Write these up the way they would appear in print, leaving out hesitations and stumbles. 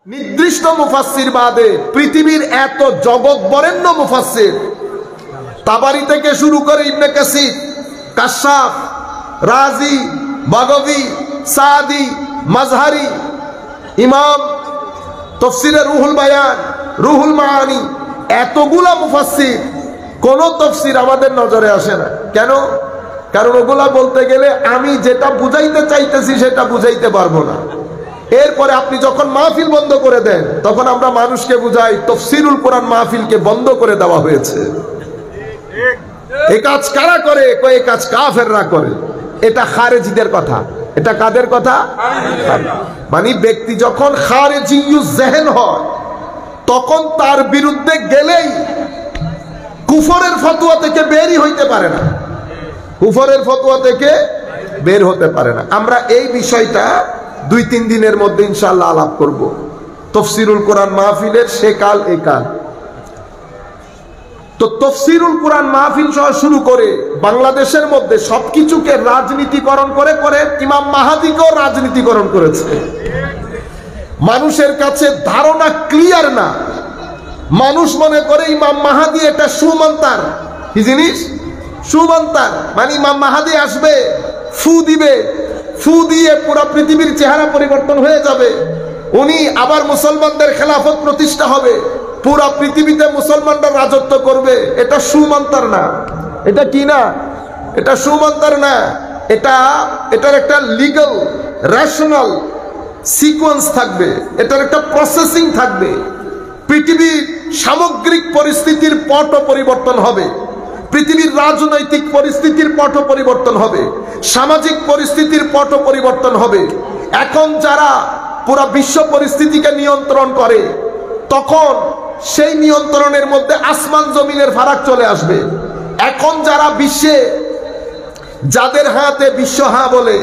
নির্দিষ্ট মুফাসসির বাদে পৃথিবীর এত জগৎ বরেণ্য মুফাসসির তাবারি থেকে শুরু করে ইবনে কাসির, কাশাফ, রাজি, বাগবী, সাদি, মাজহারি, ইমাম তফসিরে রুহুল বায়ান, রুহুল মাআনি, এতগুলা মুফাসসির কোন তফসির আমাদের নজরে আসে না। কেন? কারণ ওগুলা বলতে গেলে আমি যেটা বুঝাইতে চাইতেছি সেটা বুঝাইতে পারবো না। এরপরে আপনি যখন মাহফিল বন্ধ করে দেন তখন আমরা মানুষকে বুঝাই তাফসীরুল কোরআন মাহফিলকে বন্ধ করে দেওয়া হয়েছে। এই কাজ কারা করে? এই কাজ কাফেররা করে। এটা খারেজিদের কথা। এটা কাদের কথা? মানে ব্যক্তি যখন খারেজিয়ুজ জেহেন হয় তখন তার বিরুদ্ধে গেলেই কুফরের ফতোয়া থেকে বেরই হইতে পারে না, কুফরের ফতোয়া থেকে বের হতে পারে না। আমরা এই বিষয়টা 2-3 দিনের মধ্যে ইনশাআল্লাহ আলাপ করব। তাফসীরুল কোরআন মাহফিলের সে কাল এই কাল। তো তাফসীরুল কোরআন মাহফিল সহ শুরু করে বাংলাদেশের মধ্যে সবকিছুকে রাজনীতিকরণ করে করে ইমাম মাহাদিকেও রাজনীতিকরণ করেছে। মানুষের কাছে ধারণা ক্লিয়ার না, মানুষ মনে করে ইমাম মাহাদি এটা সুমন্তার। কি জিনিস? সুমন্তার। মানে ইমাম মাহাদি আসবে, ফু দিবে, ফু দিয়ে পুরো পৃথিবীর চেহারা পরিবর্তন হয়ে যাবে, উনি আবার মুসলমানদের খেলাফত প্রতিষ্ঠা হবে, পুরা পৃথিবীতে মুসলমানরা রাজত্ব করবে। এটা সুমন্তার না। এটা কি না? এটা সুমন্তার না। এটার একটা লিগ্যাল রেশনাল সিকোয়েন্স থাকবে, এটার একটা প্রসেসিং থাকবে। পৃথিবীর সামগ্রিক পরিস্থিতির পটও পরিবর্তন হবে, পৃথিবীর রাজনৈতিক পরিস্থিতির পটও পরিবর্তন হবে, সামাজিক পরিস্থিতির পটও পরিবর্তন হবে। এখন যারা পুরো বিশ্ব পরিস্থিতিকে নিয়ন্ত্রণ করে তখন সেই নিয়ন্ত্রণের মধ্যে আসমান জমিনের ফারাক চলে আসবে। এখন যারা বিশ্বে, যাদের হাতে বিশ্ব হ্যাঁ বলে,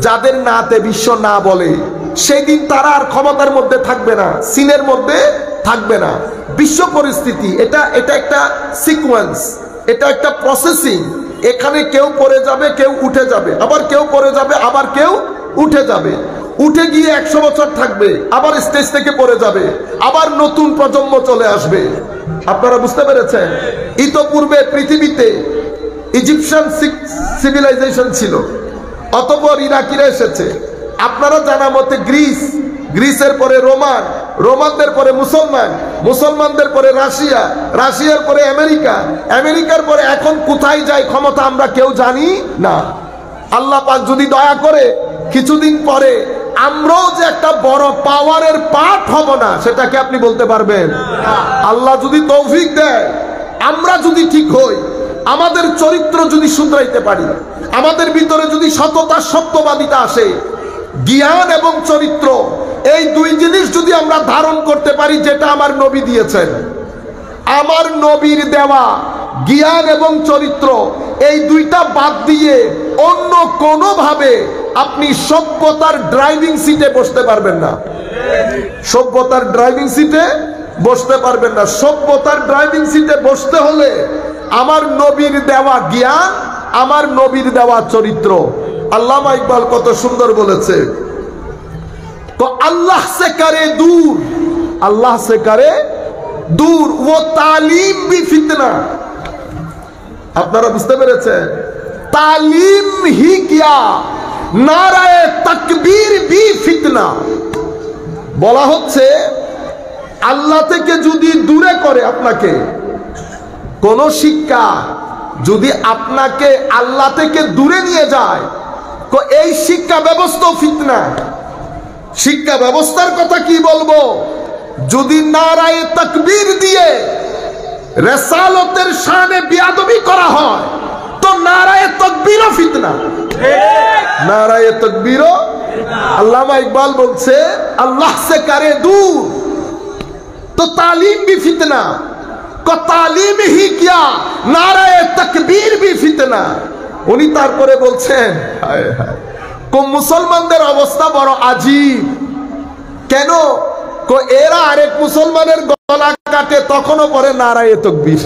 যাদের নাতে বিশ্ব না বলে, সেই দিন তারা আর ক্ষমতার মধ্যে থাকবে না, সিনের মধ্যে থাকবে না। বিশ্ব পরিস্থিতি এটা একটা সিকোয়েন্স, এটা একটা প্রসেসিং। এখানে কেউ পড়ে যাবে, কেউ উঠে যাবে, আবার কেউ পড়ে যাবে, আবার কেউ উঠে যাবে। উঠে গিয়ে 100 বছর থাকবে, আবার স্টেজ থেকে পড়ে যাবে, আবার নতুন প্রজন্ম চলে আসবে। আপনারা বুঝতে পেরেছেন? ইতোপূর্বে পৃথিবীতে ইজিপশিয়ান সিভিলাইজেশন ছিল, অতঃপর ইরাকিরা এসেছে। আপনারা জানা মতে গ্রিসের পরে রোমান, রোমানদের পরে মুসলমান, মুসলমানদের পরে রাশিয়া, রাশিয়ার পরে আমেরিকা, আমেরিকার পরে এখন কোথায় যায় ক্ষমতা আমরা কেউ জানি না। আল্লাহ পাক যদি দয়া করে কিছুদিন পরে আমরাও যে একটা বড় পাওয়ারের পার্ট হব না, সেটাকে আপনি বলতে পারবেন? আল্লাহ যদি তৌফিক দেয়, আমরা যদি ঠিক হই, আমাদের চরিত্র যদি শুধরাইতে পারি, আমাদের ভিতরে যদি সততা, সত্যবাদিতা আসে, জ্ঞান এবং চরিত্র, এই 2 জিনিস যদি আমরা ধারণ করতে পারি, যেটা আমার নবী দিয়েছেন, আমার নবীর দেওয়া জ্ঞান এবং চরিত্র, এই 2টা বাদ দিয়ে অন্য কোনো ভাবে আপনি সভ্যতার ড্রাইভিং সিটে বসতে পারবেন না। সভ্যতার ড্রাইভিং সিটে বসতে পারবেন না। সভ্যতার ড্রাইভিং সিটে বসতে হলে আমার নবীর দেওয়া জ্ঞান, আমার নবীর দেওয়া চরিত্র। আল্লামা ইকবাল কত সুন্দর বলেছে, তো আল্লাহ সে করে দূর, আল্লাহ সে করে দূর, ও তালিম ভি ফিতনা। আপনারা বুঝতে পেরেছেন? তালিম হি কিয়া, নারায়ে তাকবীর ভি ফিতনা। বলা হচ্ছে আল্লাহ থেকে যদি দূরে করে আপনাকে কোন শিক্ষা, যদি আপনাকে আল্লাহ থেকে দূরে নিয়ে যায়, তো এই শিক্ষা ব্যবস্থা ফিতনা। শিক্ষা ব্যবস্থার কথা কি বলবো? যদি নারায়ে তাকবীর দিয়ে রিসালাতের শানে বেয়াদবি করা হয় তো নারায়ে তাকবীরও ফিতনা। নারায়ে তাকবীরও। আল্লামা ইকবাল বলছে আল্লাহ সে করে দূর তো তালিম ভি ফিতনা, কো তালিম হি কিয়া, নারায়ে তাকবীর ভি ফিতনা। উনি তারপরে বলছেন হায় হায়, মুসলমানদের অবস্থা বড় আজীব। কেন? এরা আরেক মুসলমানের গলা কাটে, তখনও পরে নারায়ে তাকবীর,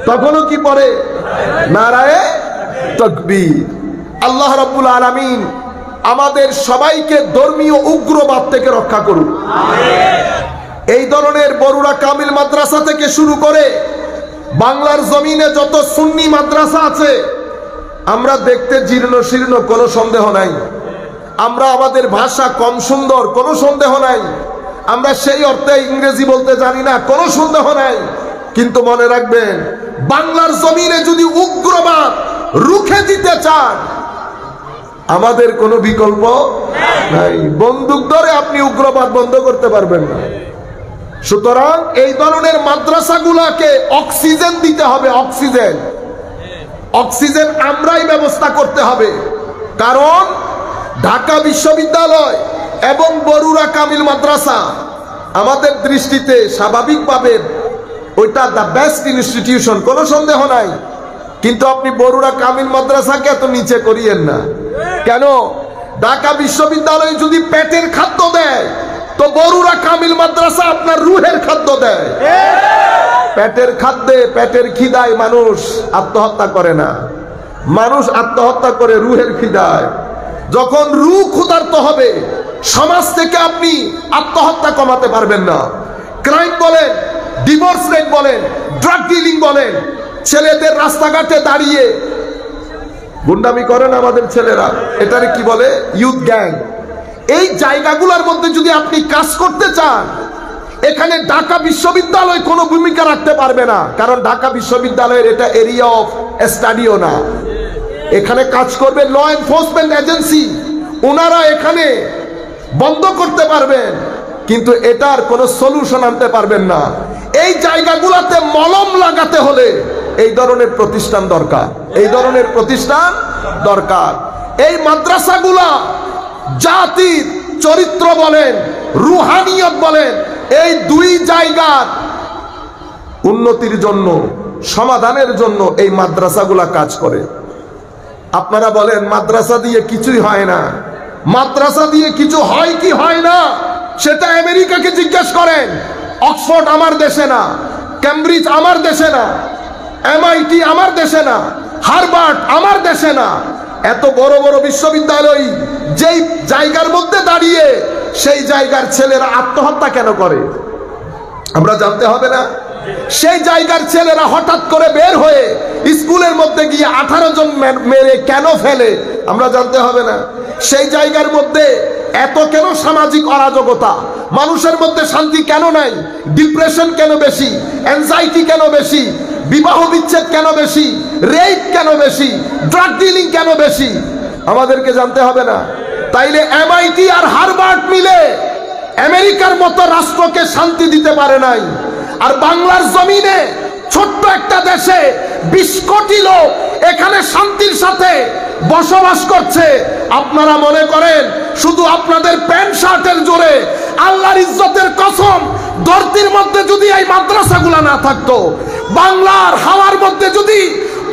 তখনও কি পরে? নারায়ে তাকবীর। আল্লাহ রাব্বুল আলামিন আমাদের সবাইকে ধর্মীয় উগ্রবাদ থেকে রক্ষা করুন। এই ধরনের বরুড়া কামিল মাদ্রাসা থেকে শুরু করে বাংলার জমিনে যত সুন্নি মাদ্রাসা আছে, আমরা দেখতে জীর্ণ শীর্ণ, কোনো সন্দেহ নাই। আমরা আমাদের ভাষা কম সুন্দর, কোনো সন্দেহ নাই। আমরা সেই অর্থে ইংরেজি বলতে জানি না, কোনো সন্দেহ নাই। কিন্তু মনে রাখবেন, বাংলার জমিনে যদি উগ্রবাদ রুখে দিতে চান, আমাদের কোনো বিকল্প নাই। বন্দুক ধরে আপনি উগ্রবাদ বন্ধ করতে পারবেন না। সুতরাং এই ধরনের মাদ্রাসাগুলোকে অক্সিজেন দিতে হবে। অক্সিজেন আমরাই ব্যবস্থা করতে হবে। কারণ ঢাকা বিশ্ববিদ্যালয় এবং বরুড়া কামিল মাদ্রাসা আমাদের দৃষ্টিতে স্বাভাবিকভাবে ওইটা দ্য বেস্ট ইনস্টিটিউশন, কোনো সন্দেহ নাই। কিন্তু আপনি বরুড়া কামিল মাদ্রাসাকে এত নিচে করিয়েন না। কেন? ঢাকা বিশ্ববিদ্যালয় যদি পেটের খাদ্য দেয়, তো বরুড়া কামিল মাদ্রাসা আপনার রুহের খাদ্য দেয়। পেটের খাদ্যে, পেটের খিদায় মানুষ আত্মহত্যা করে না, মানুষ আত্মহত্যা করে রুহের খিদায়। যখন রুহ ক্ষুধার্ত হবে, সমাজ থেকে আপনি আত্মহত্যা কমাতে পারবেন না। ক্রাইম বলেন, ডিভোর্স রেট বলেন, ড্রাগ ডিলিং বলেন, ছেলেদের রাস্তাঘাটে দাঁড়িয়ে গুন্ডামি করেন আমাদের ছেলেরা, এটারে কি বলে? Youth gang. এই জায়গাগুলোর মধ্যে যদি আপনি কাজ করতে চান, এখানে ঢাকা বিশ্ববিদ্যালয় কোনো ভূমিকা রাখতে পারবে না। কারণ ঢাকা বিশ্ববিদ্যালয়ের এটা এরিয়া অফ স্টাডিও না। এখানে কাজ করবে ল এনফোর্সমেন্ট এজেন্সি, ওনারা এখানে বন্ধ করতে পারবেন, কিন্তু এটার কোনো সলিউশন আনতে পারবেন না। এই জায়গাগুলোতে মলম লাগাতে হলে এই ধরনের প্রতিষ্ঠান দরকার, এই ধরনের প্রতিষ্ঠান দরকার। এই মাদ্রাসাগুলা জাতির চরিত্র বলেন, রুহানিয়ত বলেন, এই দুই জায়গার উন্নতির জন্য, সমাধানের জন্য এই মাদ্রাসাগুলা কাজ করে। আপনারা বলেন মাদ্রাসা দিয়ে কিছুই হয় না। মাদ্রাসা দিয়ে কিছু হয় কি হয় না সেটা আমেরিকাকে জিজ্ঞেস করেন। অক্সফোর্ড আমার দেশে না, ক্যামব্রিজ আমার দেশে না, MIT আমার দেশে না, হার্ভার্ড আমার দেশে না। এত বড় বড় বিশ্ববিদ্যালয় যেই জায়গার মধ্যে দাঁড়িয়ে সেই জায়গার ছেলেরা আত্মহত্যা কেন করে আমরা জানতে হবে না? সেই জায়গার ছেলেরা হঠাৎ করে বের হয়ে স্কুলের মধ্যে গিয়ে 18 জন মেরে কেন ফেলে আমরা জানতে হবে না? সেই জায়গার মধ্যে এত কেন সামাজিক অরাজকতা, মানুষের মধ্যে শান্তি কেন নাই, ডিপ্রেশন কেন বেশি, অ্যাংজাইটি কেন বেশি, বিবাহ বিচ্ছেদ কেন বেশি, রেপ কেন বেশি, ড্রাগ ডিলিং কেন বেশি আমাদেরকে জানতে হবে না? তাইলে MIT আর হার্ভার্ড মিলে আমেরিকার মতো রাষ্ট্রকে শান্তি দিতে পারে নাই, আর বাংলার জমিনে ছোট্ট একটা দেশে 20 কোটি লোক এখানে শান্তির সাথে বসবাস করছে। আপনারা মনে করেন শুধু আপনাদের প্যান্ট শার্টের জোরে, আল্লাহর ইজ্জতের কসম, ধরতির মধ্যে যদি এই মাদ্রাসাগুলো না থাকতো, বাংলার হাওয়ার মধ্যে যদি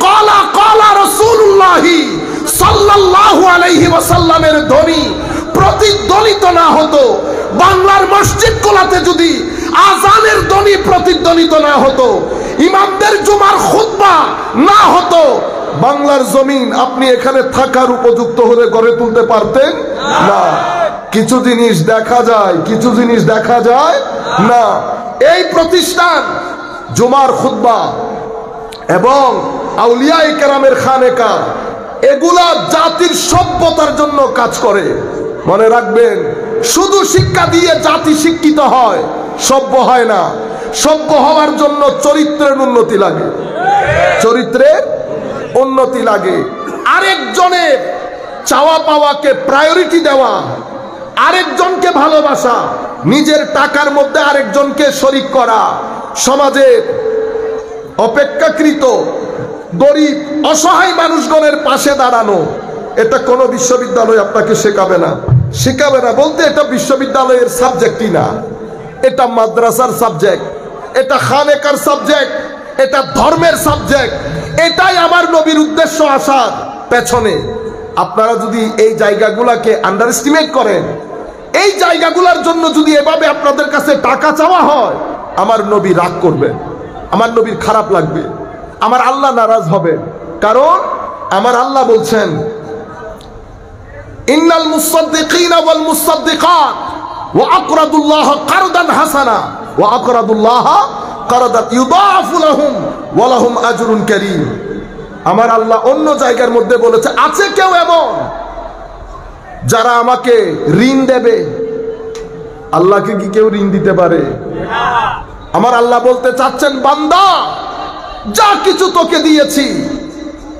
ক্বালা ক্বালা রাসূলুল্লাহি সাল্লাল্লাহু আলাইহি ওয়াসাল্লামের ধ্বনি প্রতিধ্বনিত না হতো, বাংলার মসজিদগুলোতে যদি আজানের ধ্বনি প্রতিধ্বনিত না হতো, ইমামদের জুমার খুতবা না হতো, বাংলার জমিন আপনি এখানে থাকার উপযুক্ত হলে গড়ে তুলতে পারতেন না। কিছু জিনিস দেখা যায়, কিছু জিনিস দেখা যায় না। এই প্রতিষ্ঠান জুমার খুতবা এবং আউলিয়ায়ে কেরামের খানেকা, এগুলা জাতির সভ্যতার জন্য কাজ করে। মনে রাখবেন, শুধু শিক্ষা দিয়ে জাতি শিক্ষিত হয়, সভ্য হয় না। সভ্য হওয়ার জন্য চরিত্রের উন্নতি লাগে, চরিত্রের উন্নতি লাগে। আরেকজনের চাওয়া পাওয়াকে প্রায়োরিটি দেওয়া, আরেকজনকে ভালোবাসা, নিজের টাকার মধ্যে আরেকজনকে শরিক করা, সমাজের অপেক্ষাকৃত গরিব অসহায় মানুষগণের পাশে দাঁড়ানো, এটা কোনো বিশ্ববিদ্যালয় আপনাকে শেখাবে না। শেখাবে না বলতে এটা বিশ্ববিদ্যালয়ের সাবজেক্টই না, এটা মাদ্রাসার সাবজেক্ট, এটা খানেকার সাবজেক্ট, এটা ধর্মের সাবজেক্ট। এটাই আমার নবীর উদ্দেশ্য আসার পেছনে। আপনারা যদি এই জায়গাগুলোকে আন্ডার এস্টিমেট করেন, এই জায়গাগুলোর জন্য যদি এভাবে আপনাদের কাছে টাকা চাওয়া হয়, আমার নবী রাগ করবেন, আমার নবীর খারাপ লাগবে, আমার আল্লাহ নারাজ হবে। কারণ আমার আল্লাহ বলছেন, ইন্নাল মুসাদ্দিকিনা ওয়াল মুসাদ্দিকাত ওয়া আকরাদুল্লাহ কারদান হাসানা ওয়া আকরাদুল্লাহ কারদান ইউদাফু লাহুম ওয়া লাহুম আজরুন কারীম। আমার আল্লাহ অন্য জায়গার মধ্যে বলেছে, আছে কেউ এমন যারা আমাকে ঋণ দেবে? আল্লাহকে কি কেউ ঋণ দিতে পারে? আমার আল্লাহ বলতে চাচ্ছেন, বান্দা যা কিছু তোকে দিয়েছি,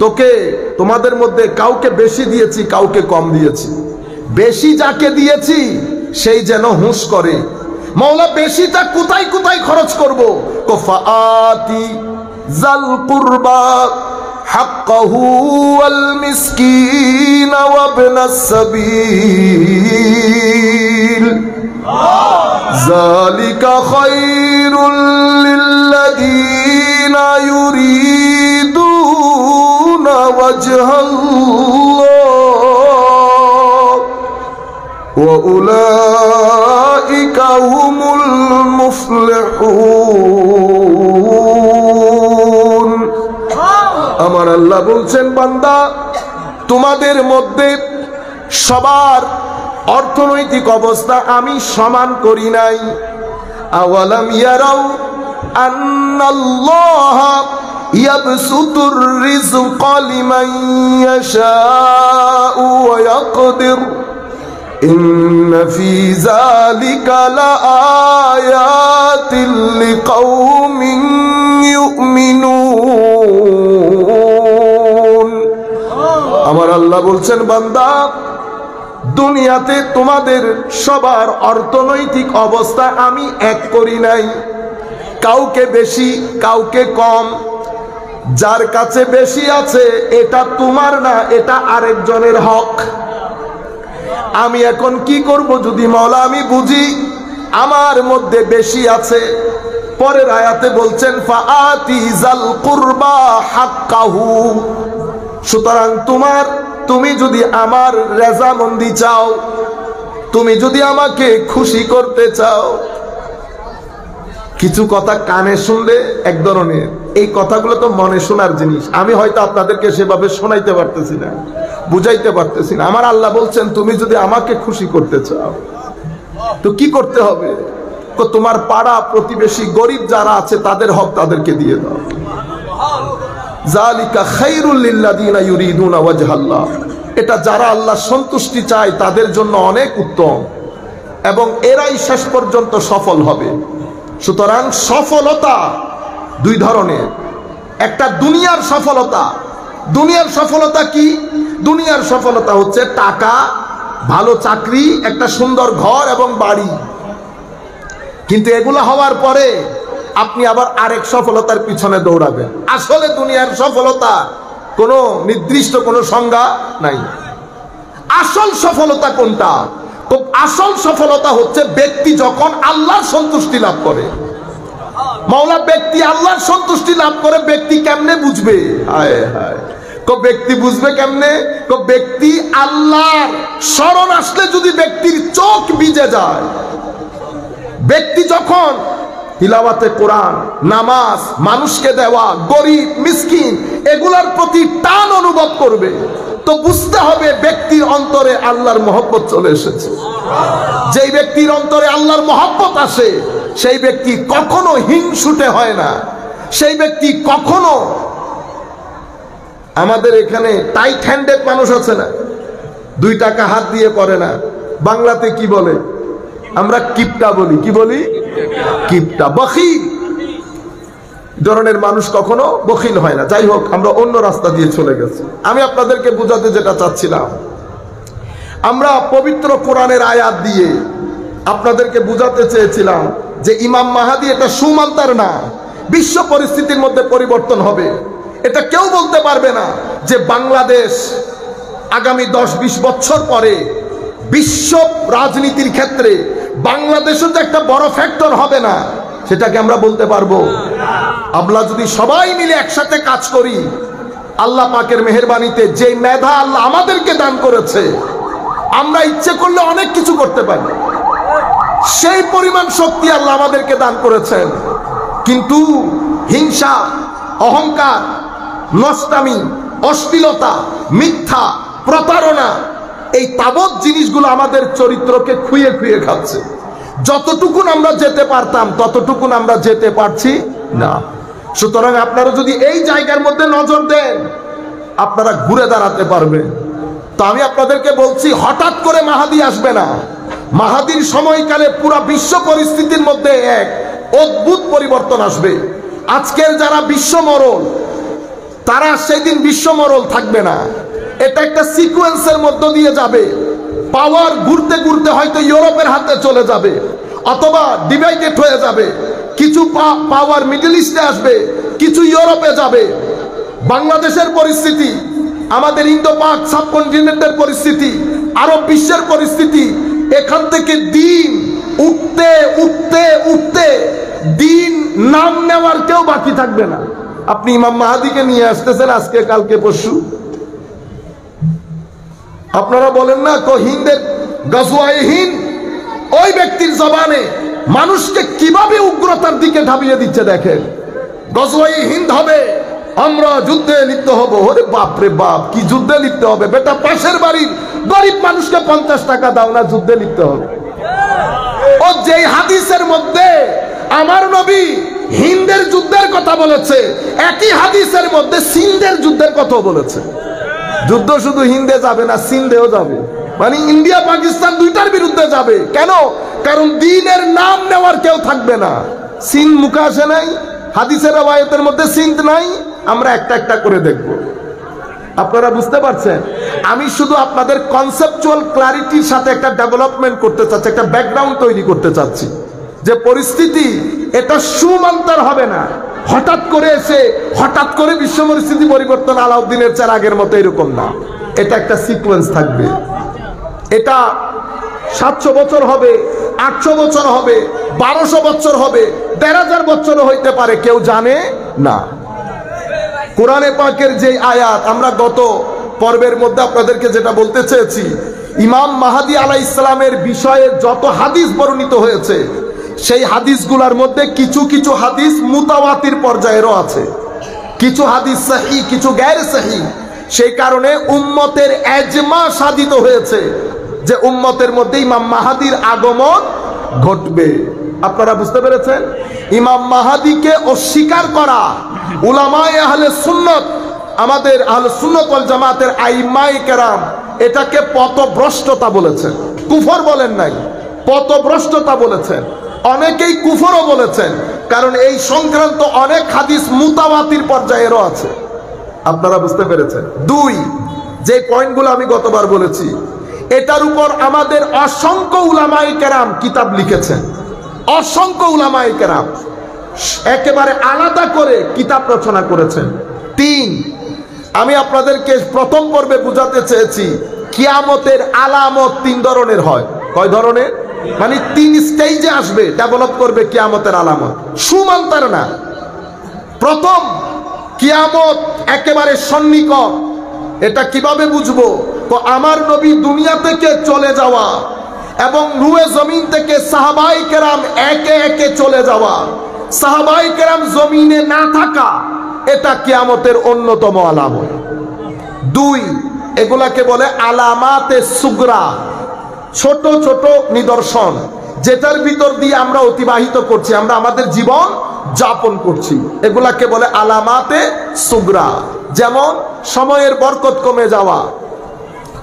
তোকে তোমাদের মধ্যে কাউকে বেশি দিয়েছি, কাউকে কম দিয়েছি। বেশি যাকে দিয়েছি সেই যেন হুঁশ করে, মাওলা বেশিটা কোথায় কোথায় খরচ করব। ফাআতি যাল কুরবা হাক্কাহু ওয়াল মিসকিন ওয়া ইবনাস সাবিল যালিকা খায়রুল লিল্লাযীনা ইউরিদুনা ওয়াজহাল্লাহ ওয়া উলাইকা হুমুল মুফলিহুন। আমার আল্লাহ বলছেন, বান্দা তোমাদের মধ্যে সবার অর্থনৈতিক অবস্থা আমি সমান করি নাই। আওয়ালাম ইয়ারাউ আন্নাল্লাহা ইয়াবসুতুর রিজকা লিমান ইয়াশাউ ওয়া ইয়াকদির ইন্না ফি যালিকা লাআয়াতিল লিকাউমিন ইউমিনুন। আমার আল্লাহ বলছেন, বান্দা দুনিয়াতে তোমাদের সবার অর্থনৈতিক অবস্থা আমি এক করি নাই, কাউকে বেশি কাউকে কম। যার কাছে বেশি আছে এটা তোমার না, এটা আরেকজনের হক। আমি এখন কি করব যদি মাওলা আমি বুঝি আমার মধ্যে বেশি আছে? পরের আয়াতে বলছেন, ফাআতি যাল কুরবা হাক্কাহু। সুতরাং তুমি যদি আমার রেজামন্দি চাও, তুমি যদি আমাকে খুশি করতে চাও, কিছু কথা কানে শুনলে এক ধরনের, এই কথাগুলো তো মনে শোনার জিনিস। আমি হয়তো আপনাদেরকে সেভাবে শোনাইতে পারতেছি না, বুঝাইতে পারতেছি না। আমার আল্লাহ বলছেন, তুমি যদি আমাকে খুশি করতে চাও তো কি করতে হবে? তোমার পাড়া প্রতিবেশী গরিব যারা আছে তাদের হক তাদেরকে দিয়ে দাও। যালিকা খায়রুল লিল্লাযীনা ইউরিদুনা ওয়াজহাল্লাহ। এটা যারা আল্লাহ সন্তুষ্টি চায় তাদের জন্য অনেক উত্তম, এবং এরাই শেষ পর্যন্ত সফল হবে। সুতরাং সফলতা দুই ধরনের। একটা দুনিয়ার সফলতা। দুনিয়ার সফলতা কি? দুনিয়ার সফলতা হচ্ছে টাকা, ভালো চাকরি, একটা সুন্দর ঘর এবং বাড়ি। কিন্তু এগুলো হওয়ার পরে আপনি আবার আরেক সফলতার পিছনে দৌড়াবেন। আসলে দুনিয়ার সফলতা কোনো নির্দিষ্ট কোনো সংজ্ঞা নাই। আসল সফলতা কোনটা? আসল সফলতা হচ্ছে ব্যক্তি যখন আল্লাহর সন্তুষ্টি লাভ করে। মাওলা ব্যক্তি আল্লাহর সন্তুষ্টি লাভ করে, ব্যক্তি কেমনে বুঝবে? হায় হায়, ব্যক্তি বুঝবে কেমনে? ব্যক্তি আল্লাহর শরণ আসলে যদি ব্যক্তির চোখ ভিজে যায়, ব্যক্তি যখন তিলাওয়াতে কোরআন, নামাজ, মানুষকে দেওয়া, গরিব মিসকিন এগুলার প্রতি টান অনুভব করবে, তো বুঝতে হবে ব্যক্তির অন্তরে আল্লাহর মহব্বত চলে এসেছে। যেই ব্যক্তির অন্তরে আল্লাহর মহব্বত আসে সেই ব্যক্তি কখনো হিংসুটে হয় না। সেই ব্যক্তি কখনো, আমাদের এখানে টাইট হ্যান্ডেড মানুষ আছে না, 2 টাকা হাত দিয়ে পড়ে না, বাংলাতে কি বলে? আমরা কিপটা বলি। কি বলি? কিপটা, বখিল। ধরনের মানুষ কখনো বখিল হয় না। যাই হোক, আমরা অন্য রাস্তা দিয়ে চলে গেছি। আমি আপনাদেরকে বোঝাতে যেটা চাচ্ছিলাম, আমরা পবিত্র কোরআনের আয়াত দিয়ে আপনাদেরকে বোঝাতে চেয়েছিলাম যে ইমাম মাহাদি এটা সুমান্তার না, বিশ্ব পরিস্থিতির মধ্যে পরিবর্তন হবে। এটা কেউ বলতে পারবে না যে বাংলাদেশ আগামী 10-20 বছর পরে বিশ্ব রাজনীতির ক্ষেত্রে বাংলাদেশও যে একটা বড় ফ্যাক্টর হবে না, সেটাকে আমরা বলতে পারবো? আমরা যদি সবাই মিলে একসাথে কাজ করি, আল্লাহ পাকের মেহেরবানিতে যে মেধা আল্লাহ আমাদেরকে দান করেছে, আমরা ইচ্ছে করলে অনেক কিছু করতে পারি। সেই পরিমাণ শক্তি আল্লাহ আমাদেরকে দান করেছেন। কিন্তু হিংসা, অহংকার, নষ্টামি, অশ্লীলতা, মিথ্যা, প্রতারণা, এই তাবৎ জিনিসগুলো আমাদের চরিত্রকে খুইয়ে খুইয়ে খাচ্ছে। যতটুকুন আমরা যেতে পারতাম ততটুকুন আমরা যেতে পারছি না। সুতরাং আপনারা যদি এই জায়গার মধ্যে নজর দেন, আপনারা ঘুরে দাঁড়াতে পারবেন। তো আমি আপনাদেরকে বলছি, হঠাৎ করে মাহাদি আসবে না। মাহাদির সময়কালে পুরো বিশ্ব পরিস্থিতির মধ্যে এক অদ্ভুত পরিবর্তন আসবে। আজকের যারা বিশ্বমরল, তারা সেদিন বিশ্বমরল থাকবে না। এটা একটা সিকোয়েন্সের মধ্য দিয়ে যাবে। পাওয়ার ঘুরতে ঘুরতে হয়তো ইউরোপের হাতে চলে যাবে, অথবা ডিভাইডেড হয়ে যাবে। কিছু পাওয়ার মিডল ইস্টে আসবে, কিছু ইউরোপে যাবে। বাংলাদেশের পরিস্থিতি, আমাদের ইন্দো পাক সাবকন্টিনেন্টের পরিস্থিতি, আরব বিশ্বের পরিস্থিতি, এখান থেকে দিন উঠতে উঠতে উঠতে দিন নাম নেওয়ার কেউ বাকি থাকবে না। আপনি ইমাম মাহাদিকে নিয়ে আসতেছেন আজকে কালকে পরশু। আপনারা বলেন না হিন্দের গজওয়ায়ে হিন্দ, ওই ব্যক্তির জবানে মানুষকে কিভাবে উগ্রতার দিকে ঢাবিয়ে দিচ্ছে দেখেন। গজওয়ায়ে হিন্দ হবে, আমরা যুদ্ধে লিপ্ত হব। ওরে বাপ রে বাপ, কি যুদ্ধে লিপ্ত হবে? বেটা পাশের বাড়ির গরিব মানুষকে 50 টাকা দাও না, যুদ্ধে লিপ্ত হবে। ও যেই হাদিসের মধ্যে আমার নবী হিন্দের যুদ্ধের কথা বলেছে, একই হাদিসের মধ্যে সিন্ধের যুদ্ধের কথা বলেছে। যুদ্ধ শুধু হিন্দে যাবে না, সিন্ধেও যাবে, মানে ইন্ডিয়া পাকিস্তান দুইটার বিরুদ্ধে যাবে। কেন? কারণ দ্বীনের নাম নেওয়ার কেউ থাকবে না। সিন্ধ মুখে আসে নাই, হাদিসের রওয়ায়াতের মধ্যে সিন্ধ নাই। আমরা একটা একটা করে দেখব। আপনারা বুঝতে পারছেন? আমি শুধু আপনাদের কনসেপচুয়াল ক্লারিটির সাথে একটা ডেভেলপমেন্ট করতে চাচ্ছি, একটা ব্যাকগ্রাউন্ড তৈরি করতে চাচ্ছি, যে পরিস্থিতি এটা সুমন্তর হবে না। হঠাৎ করে এসে হঠাৎ করে বিশ্ব পরিস্থিতি পরিবর্তন আলাউদ্দিনের চেরাগের মতো এরকম না। এটা একটা সিকোয়েন্স থাকবে। এটা 700 বছর হবে, 800 বছর হবে, 1200 বছর হবে, 1500 বছরও হইতে পারে, কেউ জানে না। কোরআনে পাকের যে আয়াত, আমরা গত পর্বের মধ্যে আপনাদেরকে যেটা বলতে চেয়েছি, ইমাম মাহাদি আলাইহিস সালামের বিষয়ে যত হাদিস বর্ণিত হয়েছে, সেই হাদিসগুলোর মধ্যে কিছু কিছু হাদিস মুতাওয়াতির পর্যায়েরও আছে, কিছু হাদিস সহিহ, কিছু গায়র সহিহ। সেই কারণে উম্মতের এজমা সাধিত হয়েছে যে উম্মতের মধ্যে ইমাম মাহাদির আগমন ঘটবে। আপনারা বুঝতে পেরেছেন? ইমাম মাহাদিকে অস্বীকার করা উলামায়ে আহলে সুন্নাত, আমাদের আহলে সুন্নাত ওয়াল জামাতের আইম্মায়ে কেরাম এটাকে পথভ্রষ্টতা বলেছেন। কুফর বলেন নাই, পথভ্রষ্টতা বলেছেন। অনেকেই কুফরও বলেছেন, কারণ এই সংক্রান্ত অনেক হাদিস মুতাওয়াতির পর্যায়েরও আছে। আপনারা বুঝতে পেরেছেন? দুই, যে পয়েন্টগুলো আমি গতবার বলেছি, এটার উপর আমাদের অসংখ্য উলামায়ে কেরাম কিতাব লিখেছেন। অসংখ্য উলামায়ে কেরাম একেবারে আলাদা করে কিতাব রচনা করেছেন। তিন, আমি আপনাদেরকে প্রথম পর্বে বুঝাতে চেয়েছি, কিয়ামতের আলামত 3 ধরনের হয়। কয় ধরনের? মানে 3 স্টেজে আসবে, ডেভেলপ করবে কিয়ামতের আলামত, সুমান্তার না। প্রথম, কিয়ামত একেবারে সন্নিকট। এটা কিভাবে বুঝবো? তো আমার নবী দুনিয়া থেকে চলে যাওয়া এবং রুয়ে জমিন থেকে সাহাবায়ে কেরাম একে একে চলে যাওয়া, সাহাবায়ে কেরাম জমিনে না থাকা, এটা কিয়ামতের অন্যতম আলামত। দুই, এগুলাকে বলে আলামাতে সুগরা, ছোট ছোট নিদর্শন, যেটার ভিতর দিয়ে আমরা অতিবাহিত করছি, আমরা আমাদের জীবন যাপন করছি, এগুলাকে বলে আলামাতে সুগরা। যেমন সময়ের বরকত কমে যাওয়া,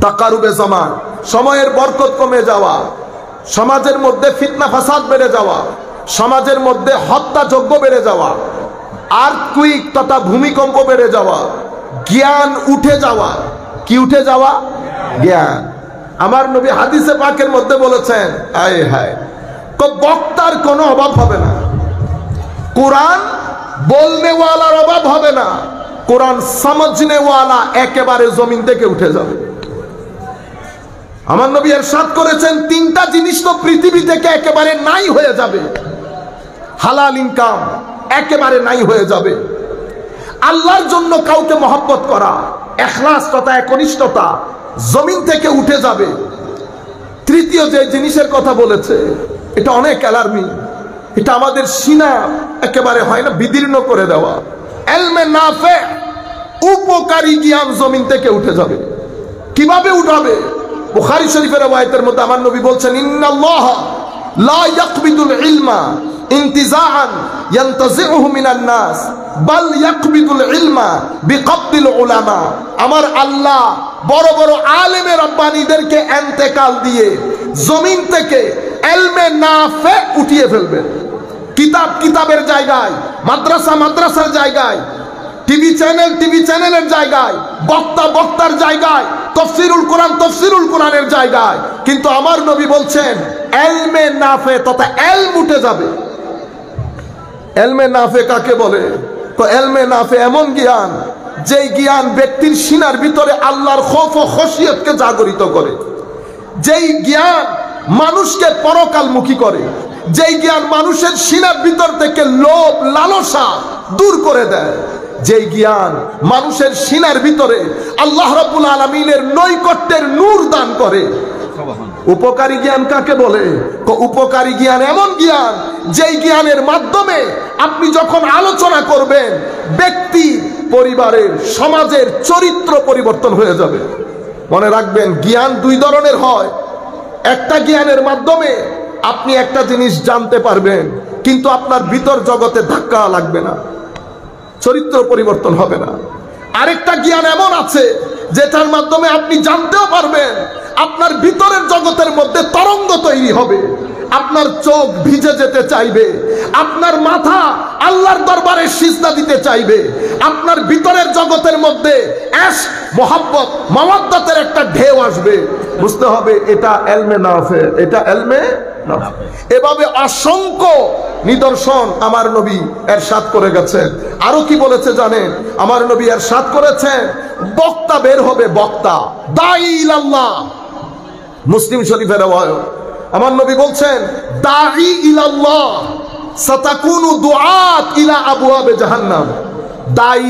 তাকারুবে জামান, সময়ের বরকত কমে যাওয়া, সমাজের মধ্যে ফিতনা ফাসাদ বেড়ে যাওয়া, সমাজের মধ্যে হত্যাযজ্ঞ বেড়ে যাওয়া, আর্থকুইক তথা ভূমিকম্প বেড়ে যাওয়া, জ্ঞান উঠে যাওয়া। কি উঠে যাওয়া? জ্ঞান। আমার নবী হাদিসে পাকের মধ্যে বলেছেন, আয় হায়, বক্তার কোনো অভাব হবে না, কোরআন বলনেওয়ালার অভাব হবে না, কোরআন সমঝনেওয়ালা একেবারে জমিন থেকে উঠে যাবে। আমার নবী ইরশাদ করেছেন, 3টা জিনিস তো পৃথিবী থেকে একেবারে নাই হয়ে যাবে। হালাল ইনকাম একেবারে নাই হয়ে যাবে, আল্লাহর জন্য কাউকে মহব্বত করা, ইখলাস তথা একনিষ্ঠতা জমিন থেকে উঠে যাবে। তৃতীয় যে জিনিসের কথা বলেছে, এটা অনেক অ্যালার্মিং, এটা আমাদের সিনা একেবারে হয় না বিদীর্ণ করে দেওয়া। ইলমে নাফে, উপকারী জ্ঞান জমিন থেকে উঠে যাবে। কিভাবে উঠাবে? বুখারী শরীফের রওয়ায়াতের মধ্যে আমার নবী বলছেন, ইন্নাল্লাহা লা ইয়াকবিদুল ইলমা ইনতিজাআন ইয়ানতাজিউহু মিনান নাস বাল ইয়াকবিদুল ইলমা বিকবদিল উলামা। আমার আল্লাহ বড় বড় আলেমে রাব্বানীদেরকে ইন্তেকাল দিয়ে জমিন থেকে ইলমে নাফে উঠিয়ে ফেলবেন। কিতাব কিতাবের জায়গায়, মাদ্রাসা মাদ্রাসার জায়গায়, টিভি চ্যানেলের জায়গায়, বক্তা বক্তার জায়গায়, তাফসীরুল কোরআনের জায়গায়। কিন্তু আমার নবী বলছেন ইলমে নাফে তথা ইলম উঠে যাবে। ইলমে নাফে কাকে বলে? তো ইলমে নাফে এমন জ্ঞান, যেই জ্ঞান ব্যক্তির সিনার ভিতরে আল্লাহর খৌফ ও খশিয়তকে জাগরিত করে, যেই জ্ঞান মানুষকে পরকালমুখী করে, যেই জ্ঞান মানুষের সিনার ভিতর থেকে লোভ লালসা দূর করে দেয়, যেই জ্ঞান মানুষের সিনার ভিতরে আল্লাহ রাব্বুল আলামিনের নৈকট্যের নূর দান করে। উপকারী জ্ঞান কাকে বলে? উপকারী জ্ঞান এমন জ্ঞান, যেই জ্ঞানের মাধ্যমে আপনি যখন আলোচনা করবেন, ব্যক্তি, পরিবারের, সমাজের চরিত্র পরিবর্তন হয়ে যাবে। মনে রাখবেন, জ্ঞান দুই ধরনের হয়। একটা জ্ঞানের মাধ্যমে আপনি একটা জিনিস জানতে পারবেন, কিন্তু আপনার ভিতর জগতে ধাক্কা লাগবে না, চরিত্র পরিবর্তন হবে না। আরেকটা জ্ঞান এমন আছে যেটার মাধ্যমে আপনি জানতেও পারবেন, আপনার ভিতরের জগতের মধ্যে তরঙ্গ তৈরি হবে, আপনার চোখ ভিজে যেতে চাইবে, আপনার মাথা আল্লাহর দরবারে সিজদা দিতে চাইবে, আপনার ভিতরের জগতের মধ্যে ইশক, মোহাব্বত, মাওয়াদ্দাতের একটা ঢেউ আসবে। বুঝতে হবে এটা ইলমে নাফে, এটা ইলমে নাফে। এভাবে অসংখ্য নিদর্শন আমার নবী ইরশাদ করে গেছেন। আরো কি বলেছে জানেন? আমার নবী ইরশাদ করেছেন, বক্তা বের হবে, বক্তা, দাঈ ইলাল্লাহ। মুসলিম শরীফের রওয়ায়াত আমার নবী বলছেন, দাঈ ইলাল্লাহ সাতাকুনু দুআত ইলা আবওয়াবে জাহান্নাম। দাঈ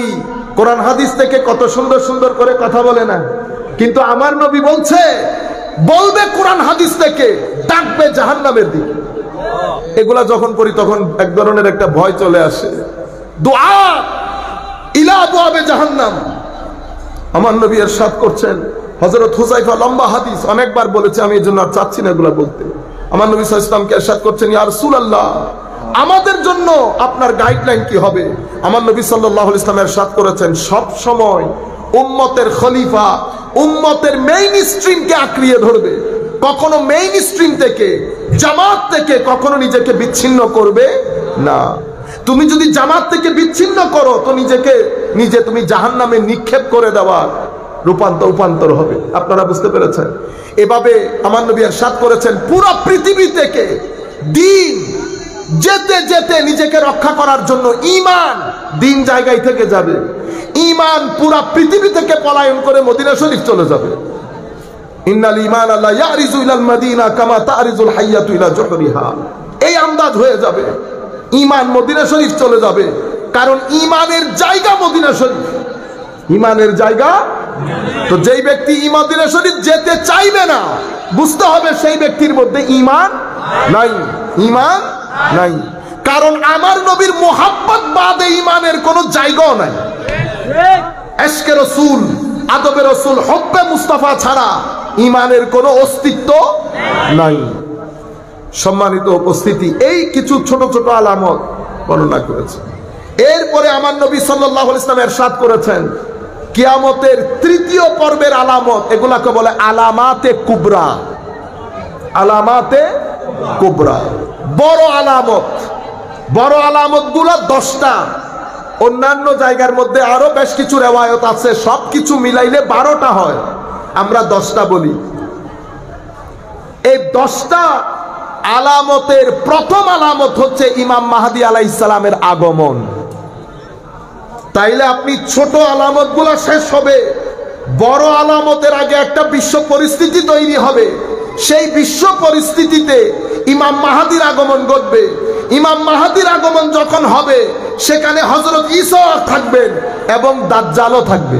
কোরআন হাদিস থেকে কত সুন্দর সুন্দর করে কথা বলে না, কিন্তু আমার নবী বলবে কোরআন হাদিস থেকে, ডাকবে জাহান্নামের দিকে। এগুলা যখন পড়ি তখন এক ধরনের একটা ভয় চলে আসে। দুআত ইলা আবওয়াবে জাহান্নাম। আমার নবী ইরশাদ করছেন, হযরত হুযায়ফা লম্বা হাদিস অনেকবার বলেছে, আমি এজন্য আর চাচ্ছি না এগুলা বলতে। আমার নবী সাল্লাল্লাহু আলাইহি ওয়াসাল্লামকে ইরশাদ করছেন, ইয়া রাসূলুল্লাহ, আমাদের জন্য আপনার গাইডলাইন কি হবে? আমার নবী সাল্লাল্লাহু আলাইহি ওয়াসাল্লাম ইরশাদ করেছেন, সব সময় উম্মতের খলিফা উম্মতের মেইন স্ট্রিমকে আঁকড়িয়ে ধরবে, কখনো মেইন স্ট্রিম থেকে, জামাত থেকে কখনো নিজেকে বিচ্ছিন্ন করবে না। তুমি যদি জামাত থেকে বিচ্ছিন্ন করো তো নিজে তুমি জাহান্নামে নিক্ষেপ করে দেওয়ার রূপান্তর হবে। আপনারা বুঝতে পেরেছেন? এভাবে আমার নবী ইরশাদ করেছেন, পুরো পৃথিবী থেকে দিন যেতে যেতে নিজেকে রক্ষা করার জন্য ঈমান দিন জায়গায় থেকে যাবে, ঈমান পুরো পৃথিবী থেকে পলায়ন করে মদিনা শরীফ চলে যাবে। ইন্নাল ঈমান লা ইয়ারিজু ইলাল মাদিনা কামা তারিজুল হাইয়াতু ইলা জুহরিহা। এই আন্দাজ হয়ে যাবে, ঈমান মদিনা শরীফ চলে যাবে, কারণ ঈমানের জায়গা মদিনা শরীফ। ঈমানের জায়গা তো যেই ব্যক্তি মদিনা শরীফ যেতে চাইবে না, বুঝতে হবে সেই ব্যক্তির মধ্যে ঈমান নাই, ঈমান নাই। কারণ আমার নবীর মুহাব্বত বাদে ঈমানের কোনো জায়গাও নাই। ইশকে রাসূল, আদবে রাসূল, হুব্বে মুস্তাফা ছাড়া ঈমানের কোনো অস্তিত্ব নাই। সম্মানিত উপস্থিতি, এই কিছু ছোট ছোট আলামত বর্ণনা করেছে। এরপরে আমার নবী সাল্লাল্লাহু আলাইহি ওয়াসাল্লাম ইরশাদ করেছেন, কিয়ামতের তৃতীয় পর্বের আলামত, এগুলাকে বলে আলামাতে কুবরা। আলামাতে কুবরা, বড় আলামত। বড় আলামত গুলো 10টা। অন্যান্য জায়গার মধ্যে আরো বেশ কিছু রিওয়ায়াত আছে, সবকিছু মিলাইলে 12টা হয়, আমরা 10টা বলি। এই 10টা আলামতের প্রথম আলামত হচ্ছে ইমাম মাহদী আলাইহিস সালামের আগমন। তাইলে আপনি ছোট আলামত গুলা শেষ হবে, বড় আলামতের আগে একটা বিশ্ব পরিস্থিতি তৈরি হবে। সেই বিশ্ব পরিস্থিতিতে ইমাম মাহদীর আগমন ঘটবে। ইমাম মাহদীর আগমন যখন হবে, সেখানে হযরত ঈসা থাকবেন এবং দাজ্জালও থাকবে।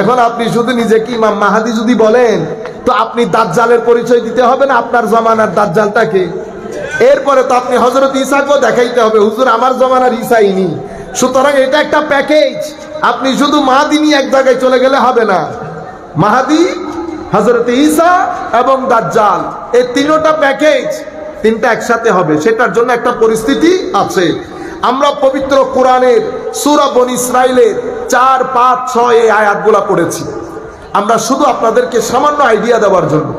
এখন আপনি শুধু নিজেকে ইমাম মাহদী যদি বলেন, তো আপনি দাজ্জালের পরিচয় দিতে হবে না, আপনার জমানার দাজ্জালটাকে। এরপরে তো আপনি হযরত ঈসাকেও দেখাইতে হবে, হুজুর আমার জমানার ঈসা ইনি। সুতরাং এটা একটা প্যাকেজ। আপনি শুধু মাহদী নিয়ে এক জায়গায় চলে গেলে হবে না। মাহদী হযরত ঈসা এবং দাজ্জাল, এই তিনটা প্যাকেজ, তিনটা একসাথে হবে, সেটার জন্য একটা পরিস্থিতি আছে। আমরা পবিত্র কোরআনের সূরা বনী ইসরাইলের 4, 5, 6 এই আয়াতগুলা পড়েছি। আমরা শুধু আপনাদেরকে সামান্য আইডিয়া দেওয়ার জন্য,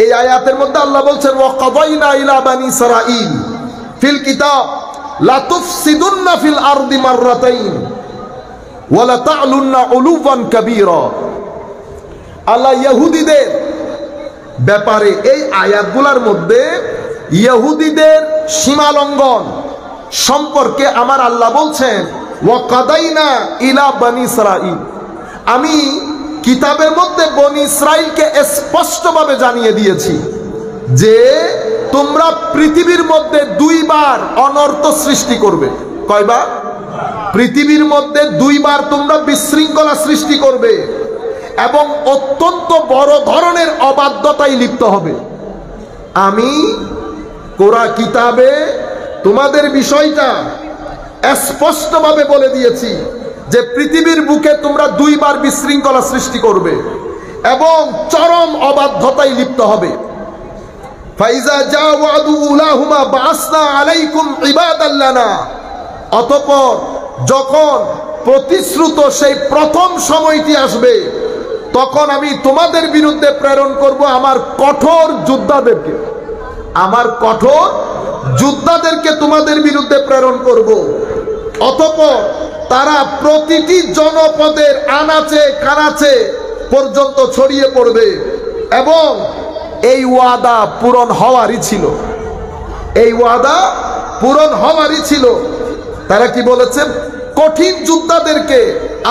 এই আয়াতের মধ্যে আল্লাহ বলছেন ওয়া কাদাইনা ইলা বানি ইসরাঈল ফিল কিতাব লা তুফসিদুন্না ফিল আরদি মাররাতাইন ওয়া লা তা'লুন্না উলুওয়ান কাবীরা। আল্লাহ ইহুদিদের ব্যাপারে এই আয়াতগুলোর মধ্যে ইহুদিদের সীমালঙ্ঘন সম্পর্কে আমার আল্লাহ বলছেন ওয়া কাদাইনা ইলা বানি ইসরাঈল, আমি কিতাবের মধ্যে বনি ইসরাইলকে স্পষ্টভাবে জানিয়ে দিয়েছি যে তোমরা পৃথিবীর মধ্যে 2 বার অনর্থ সৃষ্টি করবে। কয়বার? পৃথিবীর মধ্যে 2 বার তোমরা বিশৃঙ্খলা সৃষ্টি করবে এবং অত্যন্ত বড় ধরনের অবাধ্যতায় লিপ্ত হবে। আমি কোরআন কিতাবে তোমাদের বিষয়টা স্পষ্টভাবে বলে দিয়েছি যে পৃথিবীর বুকে তোমরা 2 বার বিশৃঙ্খলা সৃষ্টি করবে এবং চরম অবাধ্যতায় লিপ্ত হবে। ফাইজা জা ওয়াদু উলাহুমা বাসনা আলাইকুম ইবাদাল লানা, অতঃপর যখন প্রতিশ্রুত সেই প্রথম সময়টি আসবে তখন আমি তোমাদের বিরুদ্ধে প্রেরণ করব আমার কঠোর যোদ্ধাদেরকে, আমার কঠোর যোদ্ধাদেরকে তোমাদের বিরুদ্ধে প্রেরণ করব। অতঃপর তারা প্রতিটি জনপদের আনাচে কানাচে পর্যন্ত ছড়িয়ে পড়বে এবং এই ওয়াদা পূরণ হওয়ারই ছিল, এই ওয়াদা পূরণ হওয়ারই ছিল। তারা কি বলেছে? কঠিন যোদ্ধাদেরকে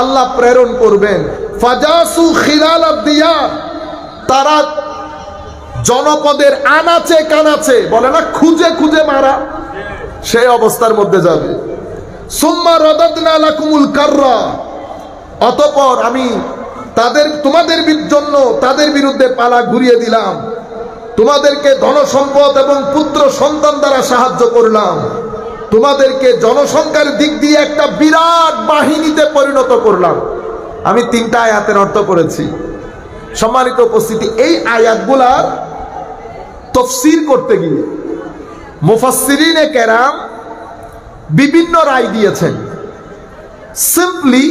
আল্লাহ প্রেরণ করবেন। ফাজাসু খিলালাদ দিয়ার, তারা জনপদের আনাচে কানাচে, বলে না খুঁজে খুঁজে মারা, সেই অবস্থার মধ্যে যাবে। সুম্মা রাদাদনা লাকুমুল কাররা, অতঃপর আমি তোমাদের জন্য তাদের বিরুদ্ধে পালা ঘুরিয়ে দিলাম, তোমাদেরকে ধন সম্পদ এবং পুত্র সন্তান দ্বারা সাহায্য করলাম, তোমাদেরকে জনসংখ্যার দিক দিয়ে একটা বিরাট বাহিনীতে পরিণত করলাম। আমি 3টা আয়াতের অর্থ করেছি। সম্মানিত উপস্থিতি, এই আয়াতগুলার তাফসীর করতে গিয়ে মুফাসসিরিনে কেরাম বিভিন্ন রায় দিয়েছেন। সিম্পলি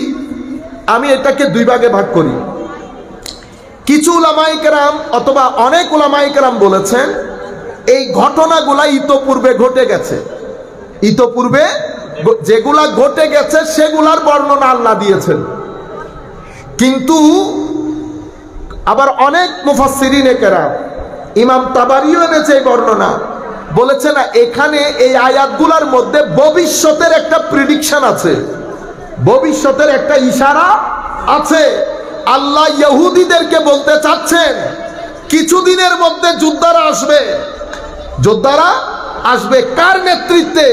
আমি এটাকে 2 ভাগে ভাগ করি। কিছু উলামায়ে কেরাম অথবা অনেক উলামায়ে কেরাম বলেছেন এই ঘটনাগুলা ইতোপূর্বে ঘটে গেছে, ইতোপূর্বে যেগুলা ঘটে গেছে সেগুলার বর্ণনা আল্লাহ দিয়েছেন। কিন্তু আবার অনেক মুফাসসিরিনে কেরাম, ইমাম তাবারিও এনেছে এই বর্ণনা, বলেছে না এখানে এই আয়াতগুলোর মধ্যে ভবিষ্যতের একটা প্রেডিকশন আছে, ভবিষ্যতের একটা ইশারা আছে। আল্লাহ ইহুদিদেরকে বলতে চাচ্ছেন কিছুদিনের মধ্যে যোদ্ধারা আসবে, যোদ্ধারা আসবে। কার নেতৃত্বে?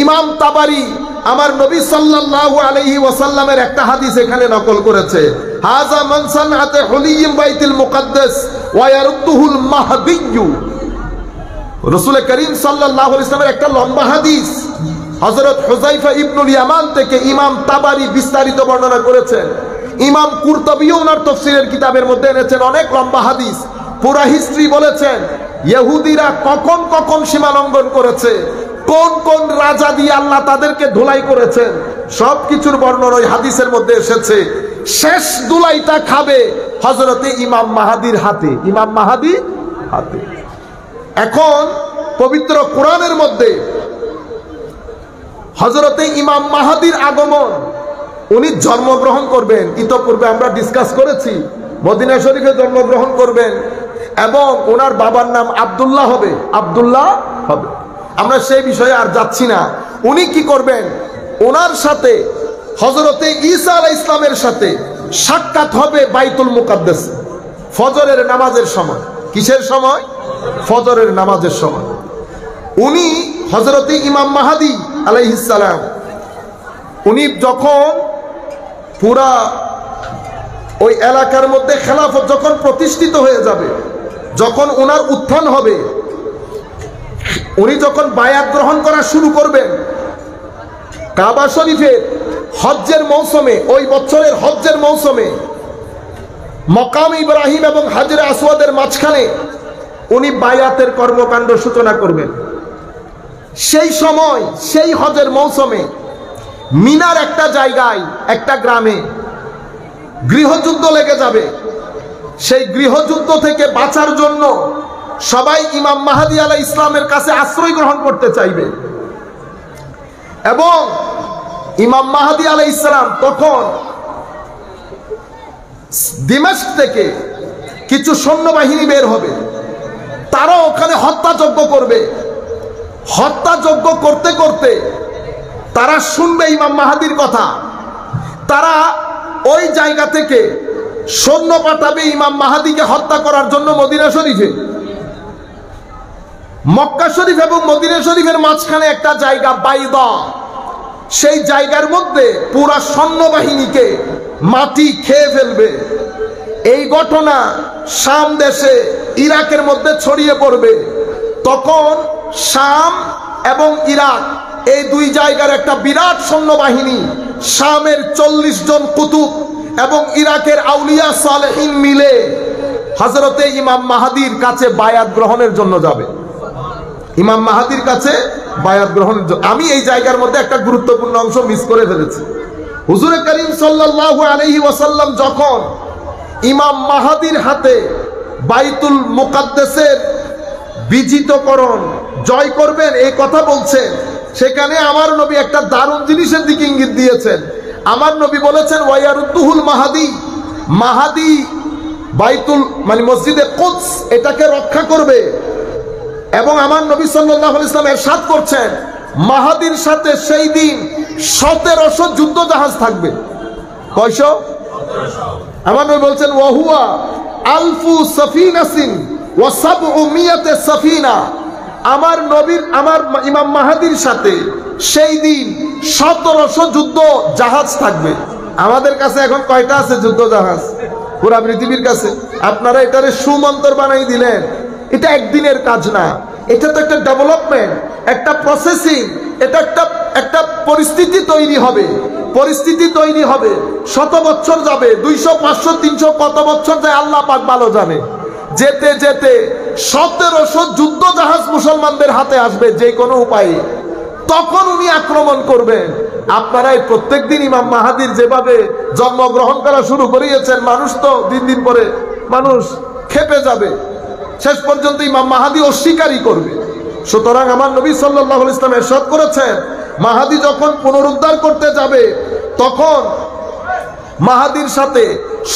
ইমাম তাবারি আমার নবী সাল্লাল্লাহু আলাইহি ওয়াসাল্লামের একটা হাদিস এখানে নকল করেছে, হাযা মান সানআতে হুলিয়্যিম বাইতুল মুকাদ্দাস ওয়া ইয়ারুদ্দুহুল মাহদিয়্যু। রাসূল করিম সাল্লাল্লাহু আলাইহি ওয়াসাল্লামের একটা লম্বা হাদিস হযরত হুযায়ফা ইবনুল ইয়ামান থেকে ইমাম তাবারি বিস্তারিত বর্ণনা করেছেন। ইমাম কুরতুবীও ওনার তাফসীরের কিতাবের মধ্যে এনেছেন অনেক লম্বা হাদিস, পুরা হিস্ট্রি বলেছেন ইহুদিরা কখন কখন সীমা লঙ্ঘন করেছে, কোন কোন রাজা দিয়ে আল্লাহ তাদেরকে ধুলাই করেছেন, সবকিছুর বর্ণনা ওই হাদিসের মধ্যে এসেছে। শেষ ধুলাইটা খাবে হযরতে ইমাম মাহদীর হাতে, ইমাম মাহদীর হাতে। এখন পবিত্র কোরআনের মধ্যে হযরতে ইমাম মাহদীর আগমন, উনি জন্মগ্রহণ করবেন, ইতোপূর্বে আমরা ডিসকাস করেছি, মদিনা শরীফে জন্মগ্রহণ করবেন এবং ওনার বাবার নাম আব্দুল্লাহ হবে, আব্দুল্লাহ হবে। আমরা সেই বিষয়ে আর যাচ্ছি না। উনি কি করবেন? ওনার সাথে হযরতে ঈসা আলাইহিস সালামের সাথে সাক্ষাৎ হবে বাইতুল মুকাদ্দাস ফজরের নামাজের সময়। কিসের সময়? ফজরের নামাজের সময়। উনি হযরতে ইমাম মাহদী আলাইহিস সালাম, উনি যখন পুরা ওই এলাকার মধ্যে খেলাফত যখন প্রতিষ্ঠিত হয়ে যাবে, যখন ওনার উত্থান হবে, উনি যখন বায়াত গ্রহণ করা শুরু করবেন, কাবা শরীফের হজ্জের মৌসুমে, ওই বছরের হজ্জের মৌসুমে মকাম ইব্রাহিম এবং হাজরে আসওয়াদের মাঝখানে উনি বায়াতের কর্মকাণ্ড সূচনা করবেন। সেই সময় সেই হজের মৌসুমে মিনার একটা জায়গায় একটা গ্রামে গৃহযুদ্ধ লেগে যাবে। সেই গৃহযুদ্ধ থেকে বাঁচার জন্য সবাই ইমাম মাহদী আলাইহিস ইসলামের কাছে আশ্রয় গ্রহণ করতে চাইবে এবং ইমাম মাহদী আলাইহিস ইসলাম তখন দিমাশক থেকে কিছু সৈন্যবাহিনী বের হবে, তারা ওখানে হত্যাযজ্ঞ করবে। হত্যাযজ্ঞ করতে করতে তারা শুনবে ইমাম মাহদীর কথা, তারা ওই জায়গা থেকে সৈন্য পাঠাবে ইমাম মাহদীকে হত্যা করার জন্য মদিনা শরীফে। মক্কা শরীফ এবং মদিনা শরীফের মাঝখানে একটা জায়গা বাইদা, সেই জায়গার মধ্যে পুরা সৈন্যবাহিনীকে মাটি খেয়ে ফেলবে। এই ঘটনা শাম দেশে ইরাকের মধ্যে ছড়িয়ে পড়বে। তখন শাম এবং ইরাক এই দুই জায়গার একটা বিরাট সৈন্যবাহিনী, শামের 40 জন কুতুব এবং ইরাকের আউলিয়া সালেহিন মিলে হযরতে ইমাম মাহদীর কাছে বায়াত গ্রহণের জন্য যাবে। ইমাম মাহদীর কাছে বায়াত গ্রহণের জন্য। আমি এই জায়গার মধ্যে একটা গুরুত্বপূর্ণ অংশ মিস করে ফেলেছি। হুজুর করিম সাল্লাল্লাহু আলাইহি ওয়াসাল্লাম যখন ইমাম মাহদীর হাতে বাইতুল মুকাদ্দাসের বিজিতকরণ জয় করবেন এই কথা বলছেন, সেখানে আমার নবী একটা দারুণ জিনিসের দিকে ইঙ্গিত দিয়েছেন। আমার নবী বলেছেন ওয়ায়ারুদ্দুহুল মাহদী, মাহদী বাইতুল মানে মসজিদে কুদস এটাকে রক্ষা করবে। এবং আমার নবী সাল্লাল্লাহু আলাইহি ওয়াসাল্লাম ইরশাদ করছেন মাহদীর সাথে সেই দিন 1700 যুদ্ধ জাহাজ থাকবে। কয়শো? আমার নবী বলছেন ওয়াহুয়া আলফু সাফিনাসিন ওয়া সাবউমিয়াতে সাফিনা। আমার নবীর আমার ইমাম মাহদীর সাথে সেই দিন 1700 যুদ্ধ জাহাজ থাকবে। আমাদের কাছে এখন কয়টা আছে যুদ্ধ জাহাজ? পুরা পৃথিবীর কাছে। আপনারা এটারে সুমন্তর বানাই দিলেন। এটা একদিনের কাজ না, এটা তো একটা ডেভেলপমেন্ট, একটা প্রসেসিং, এটা একটা পরিস্থিতি তৈরি হবে। পরিস্থিতি তৈরি হবে, 100 বছর যাবে, 200 500 300 কত বছর যায় আল্লাহ পাক ভালো জানে। যেতে যেতে 1700 যুদ্ধ জাহাজ মুসলমানদের হাতে আসবে যে কোনো উপায়ে। তখন উনি আক্রমণ করবেন। আপনারা এই প্রত্যেক দিন ইমাম মাহদীর যেভাবে জন্মগ্রহণ করা শুরু করিয়েছেন, মানুষ তো দিন দিন পরে মানুষ খেপে যাবে। শেষ পর্যন্ত ইমাম মাহদী অস্বীকারই করবে। সুতরাং আমার নবী সাল্লাল্লাহু আলাইহি ওয়াসাল্লাম ইরশাদ করেছেন মাহদী যখন পুনরুদ্ধার করতে যাবে তখন মাহদীর সাথে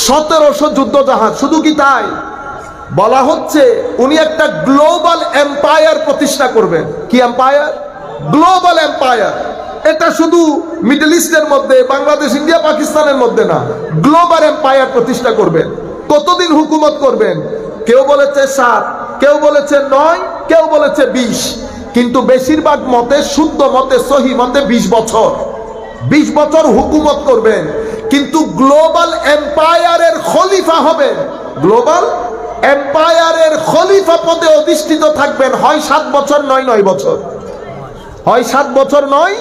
1700 যুদ্ধ জাহাজ। শুধু কি তাই, বলা হচ্ছে উনি একটা গ্লোবাল এম্পায়ার প্রতিষ্ঠা করবেন। কি এম্পায়ার? Global empire. এটা শুধু মিডল ইস্টের মধ্যে, বাংলাদেশ ইন্ডিয়া পাকিস্তানের মধ্যে না, গ্লোবাল এম্পায়ার প্রতিষ্ঠা করবেন। কতদিন হুকুমত করবেন? কেউ বলেছে 7, কেউ বলেছে 9, কেউ বলেছে 20, কিন্তু বেশিরভাগ মতে, শুদ্ধ মতে, সহি মতে 20 বছর। 20 বছর হুকুমত করবেন, কিন্তু গ্লোবাল এম্পায়ারের খলিফা হবেন। গ্লোবাল এম্পায়ারের খলিফা পদে অধিষ্ঠিত থাকবেন। হয় 7 বছর, নয় 9 বছর। হয় 7 বছর, নয়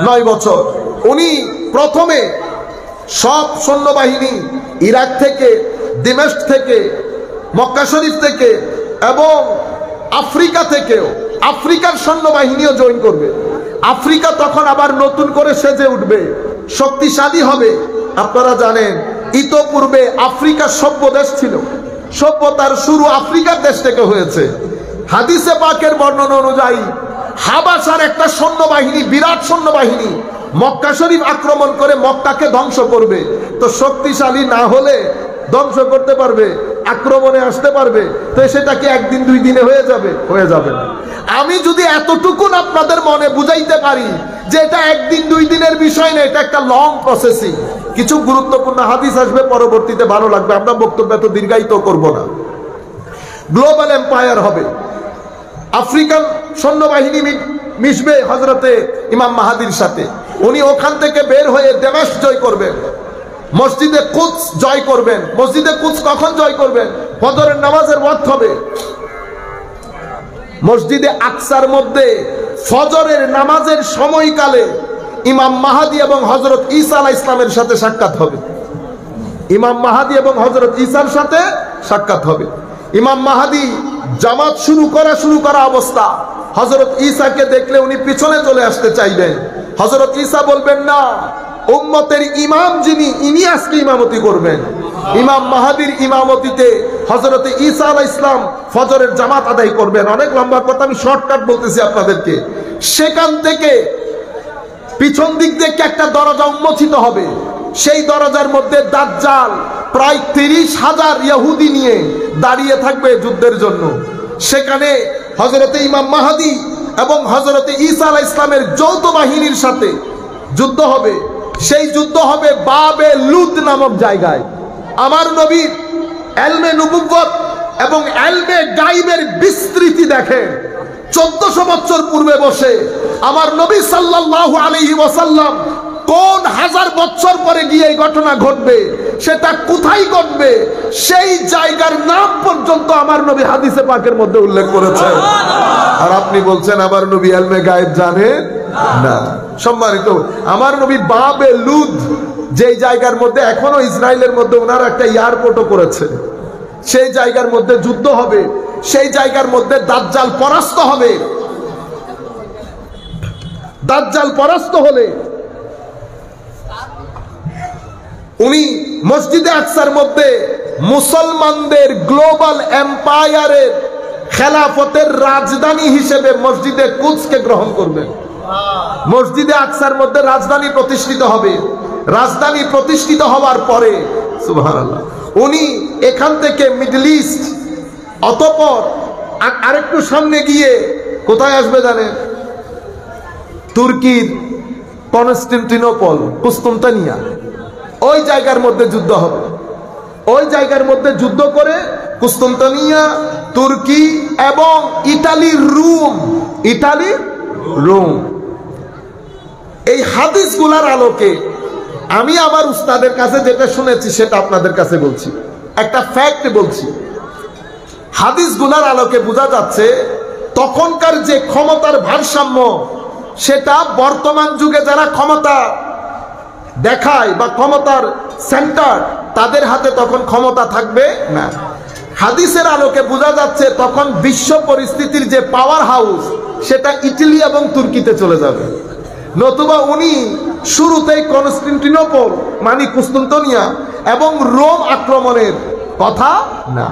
9 বছর। উনি প্রথমে সব সৈন্যবাহিনী ইরাক থেকে, দিমাশক থেকে, মক্কা শরীফ থেকে এবং আফ্রিকা থেকেও, আফ্রিকার সৈন্যবাহিনীও জয়েন করবে। আফ্রিকা তখন আবার নতুন করে সেজে উঠবে, শক্তিশালী হবে। আপনারা জানেন ইতোপূর্বে আফ্রিকা সভ্য দেশ ছিল, সভ্যতার শুরু আফ্রিকার দেশ থেকে হয়েছে। হাদিসে পাকের বর্ণনা অনুযায়ী হাবাসার একটা সৈন্যবাহিনী, বিরাট সৈন্যবাহিনী মক্কা শরীফ আক্রমণ করে মক্কাকে ধ্বংস করবে। তো শক্তিশালী না হলে ধ্বংস করতে পারবে, আক্রমণে আসতে পারবে, তো সেটা কি একদিন 2 দিনে হয়ে যাবে? হয়ে যাবে না। আমি যদি এতটুকুন আপনাদের মনে বুঝাইতে পারি যে এটা একদিন 2 দিনের বিষয় না, এটা একটা লং প্রসেসিং। কিছু গুরুত্বপূর্ণ হাদিস আসবে পরবর্তীতে, ভালো লাগবে। আমরা বক্তব্য এত দীর্ঘায়িত করব না। গ্লোবাল এম্পায়ার হবে। আফ্রিকান সৈন্যবাহিনী মিশবে হযরতে ইমাম মাহদীর সাথে। উনি ওখান থেকে বের হয়ে দিমাশক জয় করবেন, মসজিদে কুদস জয় করবেন। মসজিদে কুদস কখন জয় করবেন? ফজরের নামাজের ওয়াক্ত হবে। মসজিদে আকসার মধ্যে ফজরের নামাজের সময়কালে ইমাম মাহদী এবং হযরত ঈসা আলাইহিস সালামের সাথে সাক্ষাৎ হবে। ইমাম মাহাদি এবং হযরত ঈসার সাথে সাক্ষাৎ হবে। ইমাম মাহাদি জামাত শুরু করা অবস্থা, হযরত ঈসাকে দেখলে উনি পিছনে চলে আসতে চাইবেন। হযরত ঈসা বলবেন, না, উম্মতের ইমাম যিনি, ইনি আজকে ইমামতি করবেন। ইমাম মাহাদির ইমামতিতে হযরত ঈসা আলাইহিস সালাম ফজরের জামাত আদায় করবেন। অনেক লম্বা কথা, আমি শর্টকাট বলতেছি আপনাদেরকে। সেখান থেকে পিছন দিক থেকে একটা দরজা উন্মোচিত হবে, সেই দরজার মধ্যে দাজ্জাল প্রায় 30,000 ইহুদি নিয়ে দাঁড়িয়ে থাকবে যুদ্ধের জন্য। সেখানে হযরত ইমাম মাহাদি এবং হযরত ঈসা আলাইহিস সালামের যৌথ বাহিনীর সাথে যুদ্ধ হবে। সেই যুদ্ধ হবে বাবে লুদ নামক জায়গায়। আমার নবীর ইলমে নবুয়ত এবং ইলমে গায়বের বিস্তৃতি দেখেন। 1400 বছর পূর্বে বসে আমার নবী সাল্লাল্লাহু আলাইহি ওয়াসাল্লাম কোন হাজার বছর পরে গিয়ে এই ঘটনা ঘটবে, সেটা কোথায় ঘটবে, সেই জায়গার নাম পর্যন্ত আমার নবী হাদিসে পাকের মধ্যে উল্লেখ করেছেন। আর আপনি বলছেন আমার নবী ইলমে গায়েব জানেন না। সম্মানিত, আমার নবী বাবে লুদ, যেই জায়গার মধ্যে এখনো ইসরায়েলের মধ্যে ওনার একটা এয়ারপোর্টও করেছে, সেই জায়গার মধ্যে যুদ্ধ হবে। সেই জায়গার মধ্যে দাজ্জাল পরাস্ত হবে। দাজ্জাল পরাস্ত হলে উনি মসজিদে আকসার মধ্যে মুসলমানদের গ্লোবাল এম্পায়ারের খেলাফতের রাজধানী হিসেবে মসজিদে কুদসকে গ্রহণ করবেন। মসজিদে আকসার মধ্যে রাজধানী প্রতিষ্ঠিত হবে। রাজধানী প্রতিষ্ঠিত হওয়ার পরে সুবহানাল্লাহ, উনি এখান থেকে মিডল ইস্ট, অতঃপর আরেকটু সামনে গিয়ে কোথায় আসবে জানেন? তুর্কির কনস্টান্টিনোপল, কুস্তুনতানিয়া, ওই জায়গার মধ্যে যুদ্ধ হবে। ওই জায়গার মধ্যে যুদ্ধ করে কুস্তুনতানিয়া, তুর্কি এবং ইতালির রোম, এই হাদিসগুলার আলোকে আমি আমার উস্তাদের কাছে যেটা শুনেছি সেটা আপনাদের কাছে বলছি। একটা ফ্যাক্ট বলছি। হাদিসগুলার আলোকে বোঝা যাচ্ছে তখনকার যে ক্ষমতার ভারসাম্য, সেটা বর্তমান যুগে যারা ক্ষমতা দেখায় বা ক্ষমতার সেন্টার, তাদের হাতে তখন ক্ষমতা থাকবে না। হাদিসের আলোকে বোঝা যাচ্ছে তখন বিশ্ব পরিস্থিতির যে পাওয়ার হাউস, সেটা ইটালি এবং তুর্কিতে চলে যাবে। নতুবা উনি শুরুতেই কনস্টান্টিনোপল মানে কুস্তুনতানিয়া এবং রোম আক্রমণের কথা না।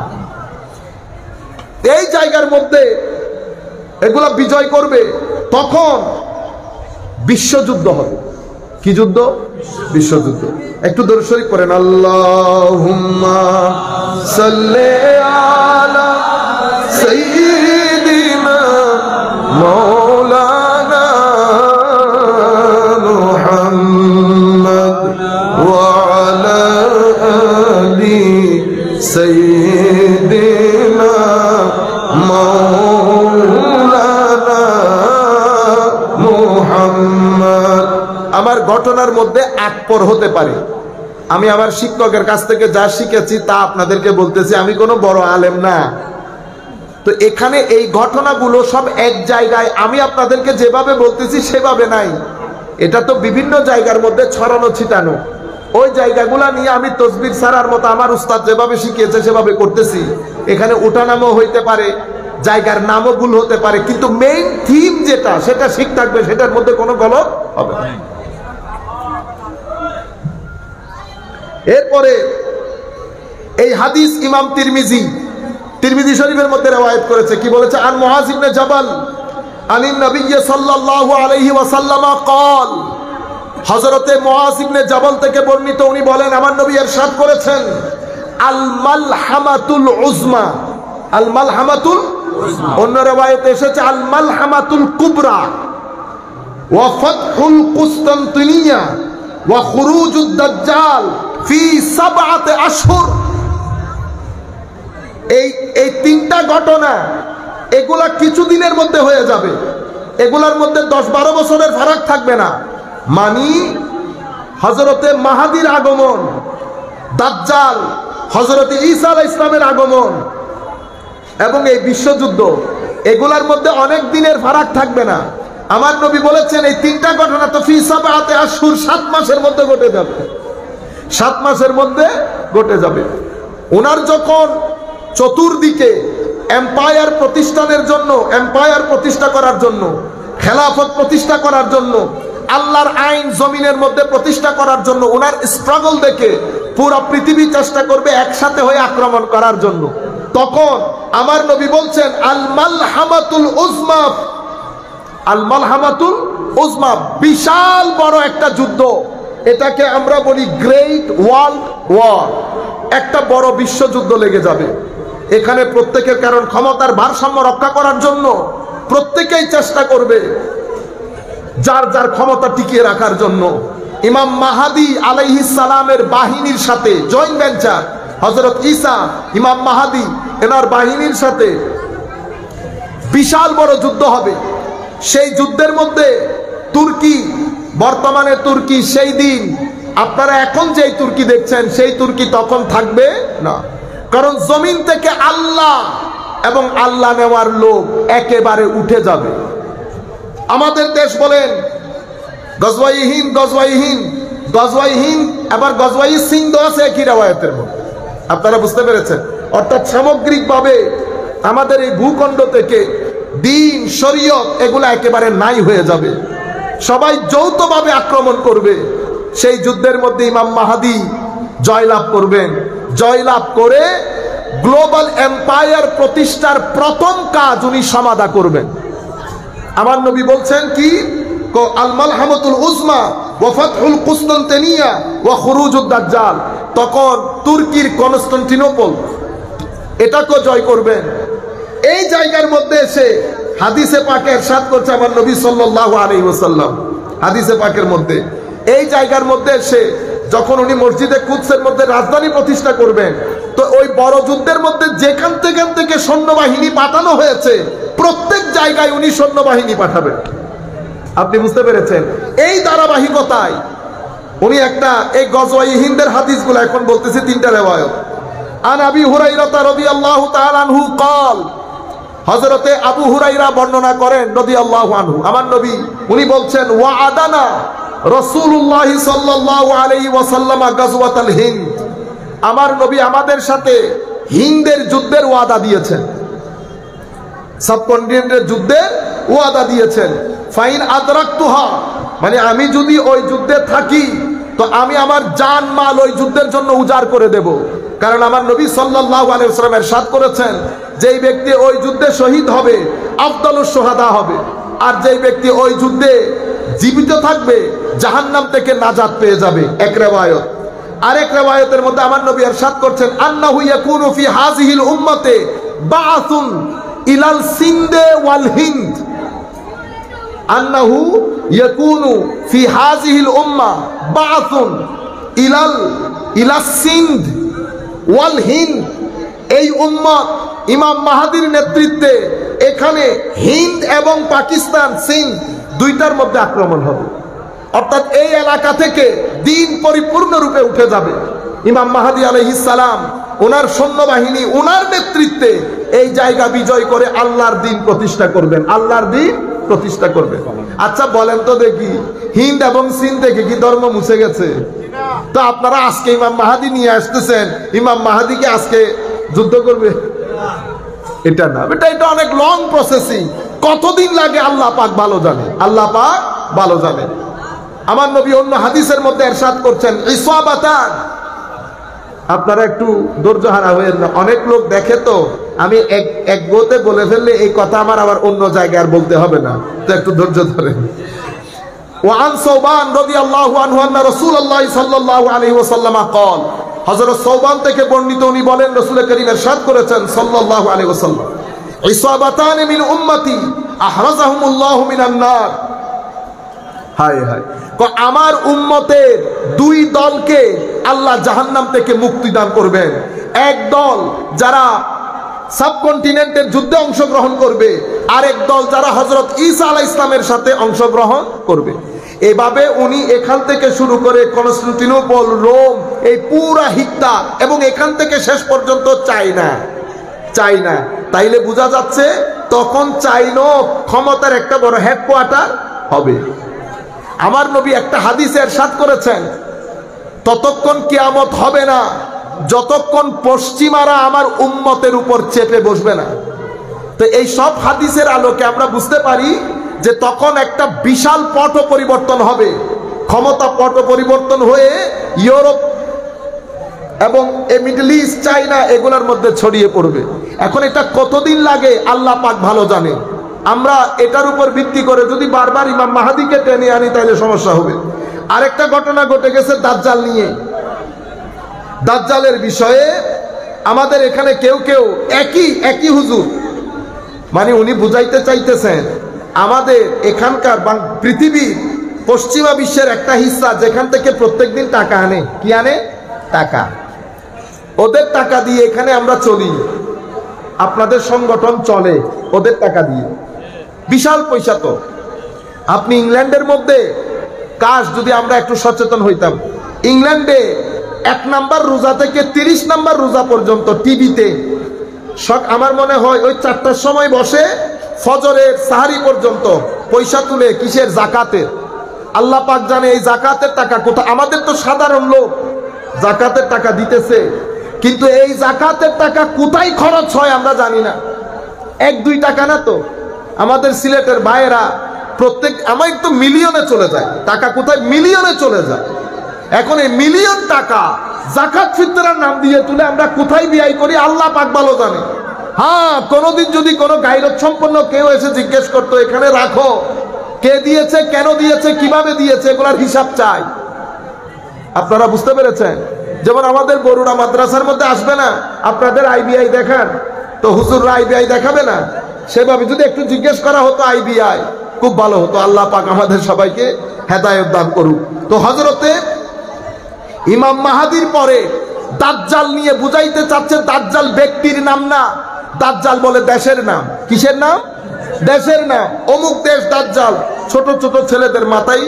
এই জায়গার মধ্যে এগুলা বিজয় করবে, তখন বিশ্বযুদ্ধ হবে। কি যুদ্ধ? বিশ্বযুদ্ধ। একটু দরুদ শরীফ পড়েন, আল্লাহুম্মা সাল্লি আলা সাইয়্যিদিনা মাওলানা মুহাম্মদ ওয়া আলা আলি সাইয়্যিদিনা মাওলানা মুহাম্মদ। আমার ঘটনার মধ্যে আকপর হতে পারে। আমি আমার শিক্ষকের কাছ থেকে যা শিখেছি তা আপনাদেরকে বলতেছি, আমি কোনো বড় আলেম না। তো এখানে এই ঘটনাগুলো সব এক জায়গায় আমি আপনাদেরকে যেভাবে বলতেছি সেভাবে নাই। এটা তো বিভিন্ন জায়গার মধ্যে ছড়ানো ছিটানো। ওই জায়গাগুলা নিয়ে আমি তসবির ছাড়ার মতো আমার উস্তাদ যেভাবে শিখিয়েছে সেভাবে করতেছি। এখানে উঠানামও হইতে পারে, জায়গার নামও ভুল হতে পারে, কিন্তু মেইন থিম যেটা, সেটা ঠিক থাকবে, সেটার মধ্যে কোনো গলদ হবে না। এরপরে এই হাদিস ইমাম তিরমিজি শরীফের মধ্যে রওয়ায়াত করেছে। কি বলেছে? আন মুআয ইবনে জাবাল আনিন নবী সাল্লাল্লাহু আলাইহি ওয়াসাল্লাম قال, হযরতে মুআয ইবনে জাবাল থেকে বর্ণিত, উনি বলেন আমার নবী ইরশাদ করেছেন, আল মালহামাতুল উজমা, আল মালহামাতুল উজমা, অন্য রওয়ায়াতে এসেছে আল মালহামাতুল কুবরা ওয়া ফাতহুল কুস্তান্তিনিয়া ওয়া খুরুজুদ দাজ্জাল ফি 7 আশহুর। এই তিনটা ঘটনা, এগুলা কিছুদিনের মধ্যে হয়ে যাবে। এগুলার মধ্যে 10-12 বছরের ফারাক থাকবে না। মানি হযরতে মাহাদির আগমন, দাজ্জাল, হযরতে ঈসা আলাইহিস সালামের আগমন এবং এই বিশ্বযুদ্ধ, এগুলার মধ্যে অনেক দিনের ফারাক থাকবে না। আমার নবী বলেছেন এই তিনটা ঘটনা তো ফি 7 আশহুর, 7 মাসের মধ্যে ঘটে যাবে। 7 মাসের মধ্যে ঘটে যাবে। ওনার যখন চতুর্দিকে এম্পায়ার প্রতিষ্ঠানের জন্য, এম্পায়ার প্রতিষ্ঠা করার জন্য, খেলাফত প্রতিষ্ঠা করার জন্য, আল্লাহর আইন জমিনের মধ্যে প্রতিষ্ঠা করার জন্য ওনার স্ট্রাগল দেখে পুরো পৃথিবী চেষ্টা করবে একসাথে হয়ে আক্রমণ করার জন্য। তখন আমার নবী বলছেন আল মালহামাতুল উজমা, আল মালহামাতুল উজমা, বিশাল বড় একটা যুদ্ধ, এটাকে আমরা বলি গ্রেট ওয়ার্ল্ড ওয়ার, একটা বড় বিশ্বযুদ্ধ লেগে যাবে এখানে। প্রত্যেকের, কারণ ক্ষমতার ভারসাম্য রক্ষা করার জন্য প্রত্যেকেই চেষ্টা করবে যার যার ক্ষমতা টিকিয়ে রাখার জন্য। ইমাম মাহাদি আলাইহিস সালামের বাহিনীর সাথে জয়েন্ট ভেঞ্চার, হযরত ঈসা ইমাম মাহাদি এনার বাহিনীর সাথে বিশাল বড় যুদ্ধ হবে। সেই যুদ্ধের মধ্যে তুর্কি, বর্তমানে তুর্কি, সেই দিন আপনারা এখন যেই তুর্কি দেখছেন সেই তুর্কি তখন থাকবে না, কারণ জমিন থেকে আল্লাহ এবং আল্লাহ নেওয়ার লোক একেবারে উঠে যাবে। আমাদের দেশ বলেন গজওয়াই হিন্দ, গজওয়াই হিন্দ, গজওয়াই হিন্দ, আবার গজওয়াই সিন্ধ আছে একই রিওয়ায়াতের মধ্যে। আপনারা বুঝতে পেরেছেন? অর্থাৎ সামগ্রিকভাবে আমাদের এই ভূখণ্ড থেকে দিন, শরীয়ত এগুলা একেবারে নাই হয়ে যাবে, সবাই যৌথভাবে আক্রমণ করবে। সেই যুদ্ধের মধ্যে ইমাম মাহাদি জয়লাভ করবেন। জয়লাভ করে গ্লোবাল এম্পায়ার প্রতিষ্ঠার প্রথম কাজ উনি সমাধা করবেন। আমার নবী বলছেন কি, আল মালহামাতুল উজমা ওয়া ফাতহুল কুসতানতিনিয়া ওয়া খুরুজুদ দাজ্জাল। তখন তুর্কির কনস্টান্টিনোপল এটাকে জয় করবেন। এই জায়গার মধ্যে এসে হাদিসে পাকে ইরশাদ করছে আমার নবী সাল্লাল্লাহু আলাইহি ওয়াসাল্লাম, হাদিসে পাকের মধ্যে এই জায়গার মধ্যে এসে যখন উনি মসজিদে কুদসের মধ্যে রাজধানী প্রতিষ্ঠা করবেন, তো ওই বড় যুদ্ধের মধ্যে যেখান থেকে সৈন্যবাহিনী পাঠানো হয়েছে প্রত্যেক জায়গায় উনি সৈন্যবাহিনী পাঠাবেন। আপনি বুঝতে পেরেছেন? এই ধারাবাহিকতায় উনি একটা, এই গজওয়াই হিন্দের হাদিসগুলো এখন বলতেছি 3টা রিওয়ায়াত। আন আবি হুরায়রা রাদিয়াল্লাহু তাআলা আনহু قال, হযরতে আবু হুরায়রা বর্ণনা করেন রাদিয়াল্লাহু আনহু, আমার নবী উনি বলছেন ওয়াআদানা রাসূলুল্লাহ সাল্লাল্লাহু আলাইহি ওয়াসাল্লাম গাজওয়াতুল হিন্দ, আমার নবী আমাদের সাথে হিন্দের যুদ্ধের ওয়াদা দিয়েছেন, সাবকন্টিনেন্টের যুদ্ধের ওয়াদা দিয়েছেন। ফাইন আদরাকতুহা, মানে আমি যদি ওই যুদ্ধে থাকি তো আমি আমার জান মাল ওই যুদ্ধের জন্য উজাড় করে দেব। কারণ আমার নবী সাল্লাল্লাহু আলাইহি ওয়াসাল্লাম ইরশাদ করেছেন, যেই ব্যক্তি ওই যুদ্ধে শহীদ হবে আফদালুশ শুহাদা হবে, আর যেই ব্যক্তি ওই যুদ্ধে জীবিত থাকবে জাহান্নাম থেকে নাজাত পেয়ে যাবে। এক রিওয়ায়াত। আরেক রিওয়ায়াতের মধ্যে আমার নবী ইরশাদ করছেন আন্নাহু ইয়াকুনু ফি হাযিহিল উম্মতে বাআসুন ইলাল সিন্দে ওয়াল হিন্দ, আন্নাহু ইয়াকুনু ফি হাযিহিল উম্মাহ বাআসুন ইলাস সিন্দ ওয়াল হিন্দ। এই উম্মত ইমাম মাহাদির নেতৃত্বে এখানে হিন্দ এবং পাকিস্তান, সিন্ধ দুইটার মধ্যে আক্রমণ হবে। অর্থাৎ এই এলাকা থেকে দিন পরিপূর্ণরূপে উঠে যাবে। ইমাম মাহাদি আলাইহিস সালাম ওনার সৈন্যবাহিনী ওনার নেতৃত্বে এই জায়গা বিজয় করে আল্লাহর দ্বীন প্রতিষ্ঠা করবেন, আল্লাহর দ্বীন প্রতিষ্ঠা করবেন। আচ্ছা বলেন তো দেখি, হিন্দ এবং সিন্ধ থেকে কি ধর্ম মুছে গেছে? তো আপনারা আজকে ইমাম মাহাদি নিয়ে আসতেছেন, ইমাম মাহাদিকে আজকে যুদ্ধ করবে? এটা না, এটা অনেক লং প্রসেসিং, কতদিন লাগে আল্লাহ পাক ভালো জানে, আল্লাহ পাক ভালো জানে। আমার নবী অন্য হাদিসের মধ্যে ইরশাদ করছেন ইসাবাতান, আপনারা একটু ধৈর্য হারা হয়েন না, অনেক লোক দেখে তো আমি এক গোতে বলে ফেললে এই কথা আমার আবার অন্য জায়গায় আর বলতে হবে না, তো একটু ধৈর্য ধরেন। ওয়ান সাওবান রাদিয়াল্লাহু আনহু আন্না রাসূলুল্লাহ সাল্লাল্লাহু আলাইহি ওয়াসাল্লাম قال, হযরত সাওবান থেকে বর্ণিত উনি বলেন রাসূল করিম ইরশাদ করেছেন সাল্লাল্লাহু আলাইহি ওয়াসাল্লাম ইসাবাতান মিন উম্মতি আহরাজাহুমুল্লাহু মিনান নার। হায় হায়, আমার উম্মতের দুই দলকে আল্লাহ জাহান্নাম থেকে মুক্তি দান করবেন। এক দল যারা সাবকন্টিনেন্টের যুদ্ধে অংশগ্রহণ করবে, আরেক দল যারা হযরত ঈসা আলাইহিস সালামের সাথে অংশগ্রহণ করবে। এভাবে উনি এখান থেকে শুরু করে কনস্টান্টিনোপল, রোম, এই পুরা হিক্তা এবং এখান থেকে শেষ পর্যন্ত চায়না। তাইলে বোঝা যাচ্ছে তখন চাইনো ক্ষমতার একটা বড় হেডকোয়ার্টার হবে। আমার নবী একটা হাদিসে ইরশাদ করেছেন ততক্ষণ কিয়ামত হবে না যতক্ষণ পশ্চিমারা আমার উম্মতের উপর চেপে বসবে না। তো এই সব হাদিসের আলোকে আমরা বুঝতে পারি যে তখন একটা বিশাল পট পরিবর্তন হবে, ক্ষমতা পট পরিবর্তন হয়ে ইউরোপ এবং মিডল ইস্ট, চাইনা এগুলোর মধ্যে ছড়িয়ে পড়বে। এখন এটা কতদিন লাগে আল্লাহ পাক ভালো জানে। আমরা এটার উপর ভিত্তি করে যদি বারবার ইমাম মাহাদিকে টেনে আনি তাহলে সমস্যা হবে। আরেকটা ঘটনা ঘটে গেছে দাজ্জাল নিয়ে। দাজ্জালের বিষয়ে আমাদের এখানে কেউ কেউ একই হুজুর, মানে উনি বুঝাইতে চাইতেছেন আমাদের এখানকার পৃথিবীর পশ্চিমা বিশ্বের একটা হিস্সা যেখান থেকে প্রত্যেকদিন টাকা আনে। কি আনে? টাকা। ওদের টাকা দিয়ে এখানে আমরা চলি, আপনাদের সংগঠন চলে ওদের টাকা দিয়ে। বিশাল পয়সা তো। আপনি ইংল্যান্ডের মধ্যে কাজ যদি আমরা একটু সচেতন হইতাম, ইংল্যান্ডে 1 নাম্বার রোজা থেকে 30 নাম্বার রোজা পর্যন্ত টিভিতে আমার মনে হয় ওই 4টার সময় বসে ফজরের সাহারি পর্যন্ত পয়সা তুলে কিসের? জাকাতের। আল্লাহ পাক জানে এই জাকাতের টাকা কোথা। আমাদের তো সাধারণ লোক জাকাতের টাকা দিতেছে, কিন্তু এই জাকাতের টাকা কোথায় খরচ হয় আমরা জানি না। 1-2 টাকা না তো। আমাদের সিলেটের ভাইয়েরা প্রত্যেক আমার তো মিলিয়নে চলে যায় টাকা। কোথায়? মিলিয়নে চলে যায়। এখন এই মিলিয়ন টাকা জাকাত ফিতরার নাম দিয়ে তুলে আমরা কোথায় ব্যয় করি আল্লাহ পাক ভালো জানে। হ্যাঁ, কোনদিন যদি কোনো গায়রত সম্পন্ন কেউ এসে জিজ্ঞেস করতো এখানে রাখো, কে দিয়েছে, কেন দিয়েছে, কিভাবে দিয়েছে, এগুলার হিসাব চাই। আপনারা বুঝতে পেরেছেন? যেমন আমাদের বরুড়া মাদ্রাসার মধ্যে আসবে না আপনাদের আইবিআই দেখান, তো হুজুররা আইবিআই দেখাবে না? সেভাবে যদি একটু জিজ্ঞেস করা হতো আইবিআই, খুব ভালো হতো। আল্লাহ পাক আমাদের সবাইকে হেদায়েত দান করুক। তো হযরতে ইমাম মাহাদির পরে দাজ্জাল নিয়ে বুঝাইতে চাচ্ছে দাজ্জাল ব্যক্তির নাম না, দাজ্জাল বলে দেশের নাম। কিসের নাম? দেশের নাম। অমুক দেশ দাজ্জাল। ছোট ছোট ছেলেদের মাথায়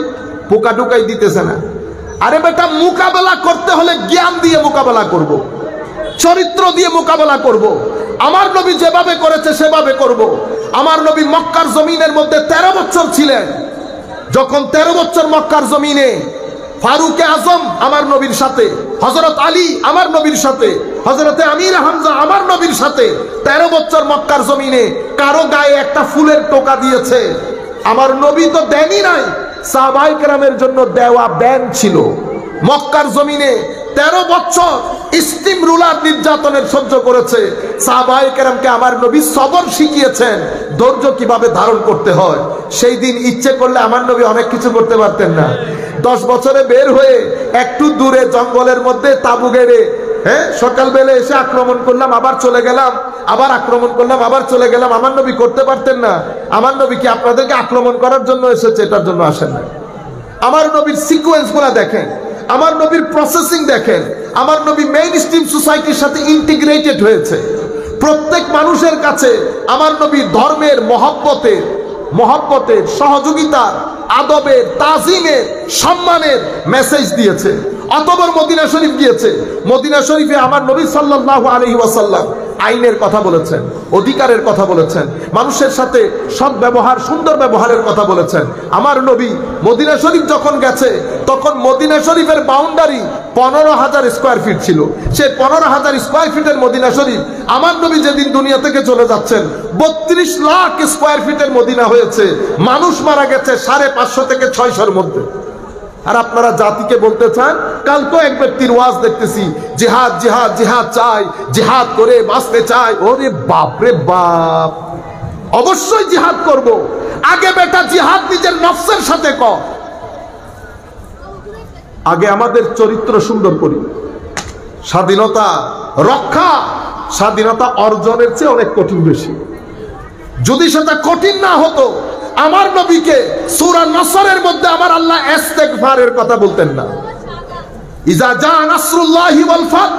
পোকা ঢুকাই দিতেছে না। আরে বেটা, মোকাবেলা করতে হলে জ্ঞান দিয়ে মোকাবেলা করব, চরিত্র দিয়ে মোকাবেলা করব। আমার নবী যেভাবে করেছে সেভাবে করব। আমার নবী মক্কার জমিনের মধ্যে 13 বছর ছিলেন। যখন 13 বছর মক্কার জমিনে ফারুকে আজম আমার নবীর সাথে, হযরত আলী আমার নবীর সাথে, হযরতে আমির হামজা আমার নবীর সাথে 13 বছর মক্কার জমিনে কারো গায়ে একটা ফুলের টোকা দিয়েছে আমার নবী তো দেনই নাই। সাহাবায়ে কেরামের জন্য দেওয়া ব্যান ছিল। মক্কার জমিনে 13 বছর স্টিম রুলার নির্যাতনের সহ্য করেছে। সাহাবায়ে কেরামকে আমার নবী সবর শিখিয়েছেন, ধৈর্য কিভাবে ধারণ করতে হয়। সেই দিন ইচ্ছে করলে আমার নবী অনেক কিছু করতে পারতেন না। 10 বছরে বের হয়ে একটু দূরে জঙ্গলের মধ্যে তাবু গেড়ে, সকালবেলা এসে আক্রমণ করলাম, আবার চলে গেলাম, আবার আক্রমণ করলাম, আবার চলে গেলাম। আমার নবী করতে পারতেন না? আমার নবী কি আপনাদেরকে আক্রমণ করার জন্য এসেছে? এটার জন্য আসেন না। আমার নবীর সিকোয়েন্স গুলা দেখেন, আমার নবীর প্রসেসিং দেখেন। আমার নবী মেইন স্ট্রিম সোসাইটির সাথে ইন্টিগ্রেটেড হয়েছে। প্রত্যেক মানুষের কাছে আমার নবী ধর্মের মহব্বতের, সহযোগিতার, আদবের, তাজিমের, সম্মানের মেসেজ দিয়েছে। অতঃপর মদিনা শরীফ গিয়েছে। মদিনা শরীফে আমার নবী সাল্লাল্লাহু আলাইহি ওয়াসাল্লাম আইনের কথা বলেছেন, অধিকারের কথা বলেছেন, মানুষের সাথে সৎ ব্যবহার, সুন্দর ব্যবহারের কথা বলেছেন। আমার নবী মদিনা শরীফ যখন গেছে তখন মদিনা শরীফের বাউন্ডারি 15,000 স্কয়ার ফিট ছিল। সেই 15,000 স্কয়ার ফিটের মদিনা শরীফ আমার নবী যেদিন দুনিয়া থেকে চলে যাচ্ছেন 32 লাখ স্কয়ার ফিটের মদিনা হয়েছে। মানুষ মারা গেছে 550 থেকে 600-র মধ্যে। আর আপনারা জাতিকে বলতে চান, কালকে এক ব্যক্তির ওয়াজ দেখতেছি, জিহাদ জিহাদ জিহাদ চাই, জিহাদ করে বাঁচতে চাই। ওরে বাপ রে বাপ, অবশ্যই জিহাদ করব। আগে বেটা জিহাদ নিজের নফসের সাথে কর। আগে আমাদের চরিত্র সুন্দর করি। স্বাধীনতা রক্ষা, স্বাধীনতা অর্জনের চেয়ে অনেক কঠিন বেশি। যদি সেটা কঠিন না হতো আমার নবীকে সূরা নসরের মধ্যে আমার আল্লাহ ইস্তেগফারের কথা বলতেন না। ইজা জা নাসরুল্লাহি ওয়াল ফাত।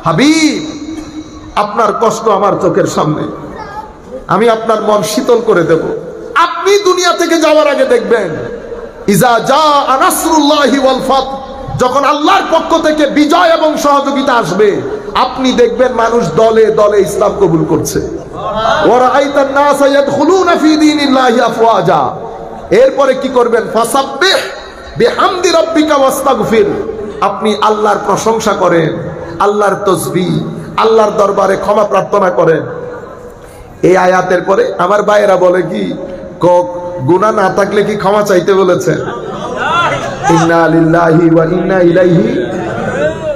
হাবিব, আপনার কষ্ট আমার চোখের সামনে, আমি আপনার মন শীতল করে দেব। আপনি দুনিয়া থেকে যাওয়ার আগে দেখবেন ইজা জা নাসরুল্লাহি ওয়াল ফাত, যখন আল্লাহর পক্ষ থেকে বিজয় এবং সহযোগিতা আসবে আপনি দেখবেন মানুষ দলে দলে ইসলাম কবুল করছে। ওয়ারাআইতান নাসা ইয়াদখুলুনা ফি দীনিল্লাহি আফওয়াজা। এরপরে কি করবেন? ফাসাব্বিহ বিহামদি রাব্বিকা ওয়াস্তাগফির। আপনি আল্লাহর প্রশংসা করেন, আল্লাহর তাসবিহ, আল্লাহর দরবারে ক্ষমা প্রার্থনা করেন। এই আয়াতের পরে আমার ভাইয়েরা বলে কি, গুনাহ না থাকলে কি ক্ষমা চাইতে বলেছেন? ইন্না লিল্লাহি ওয়া ইন্না ইলাইহি।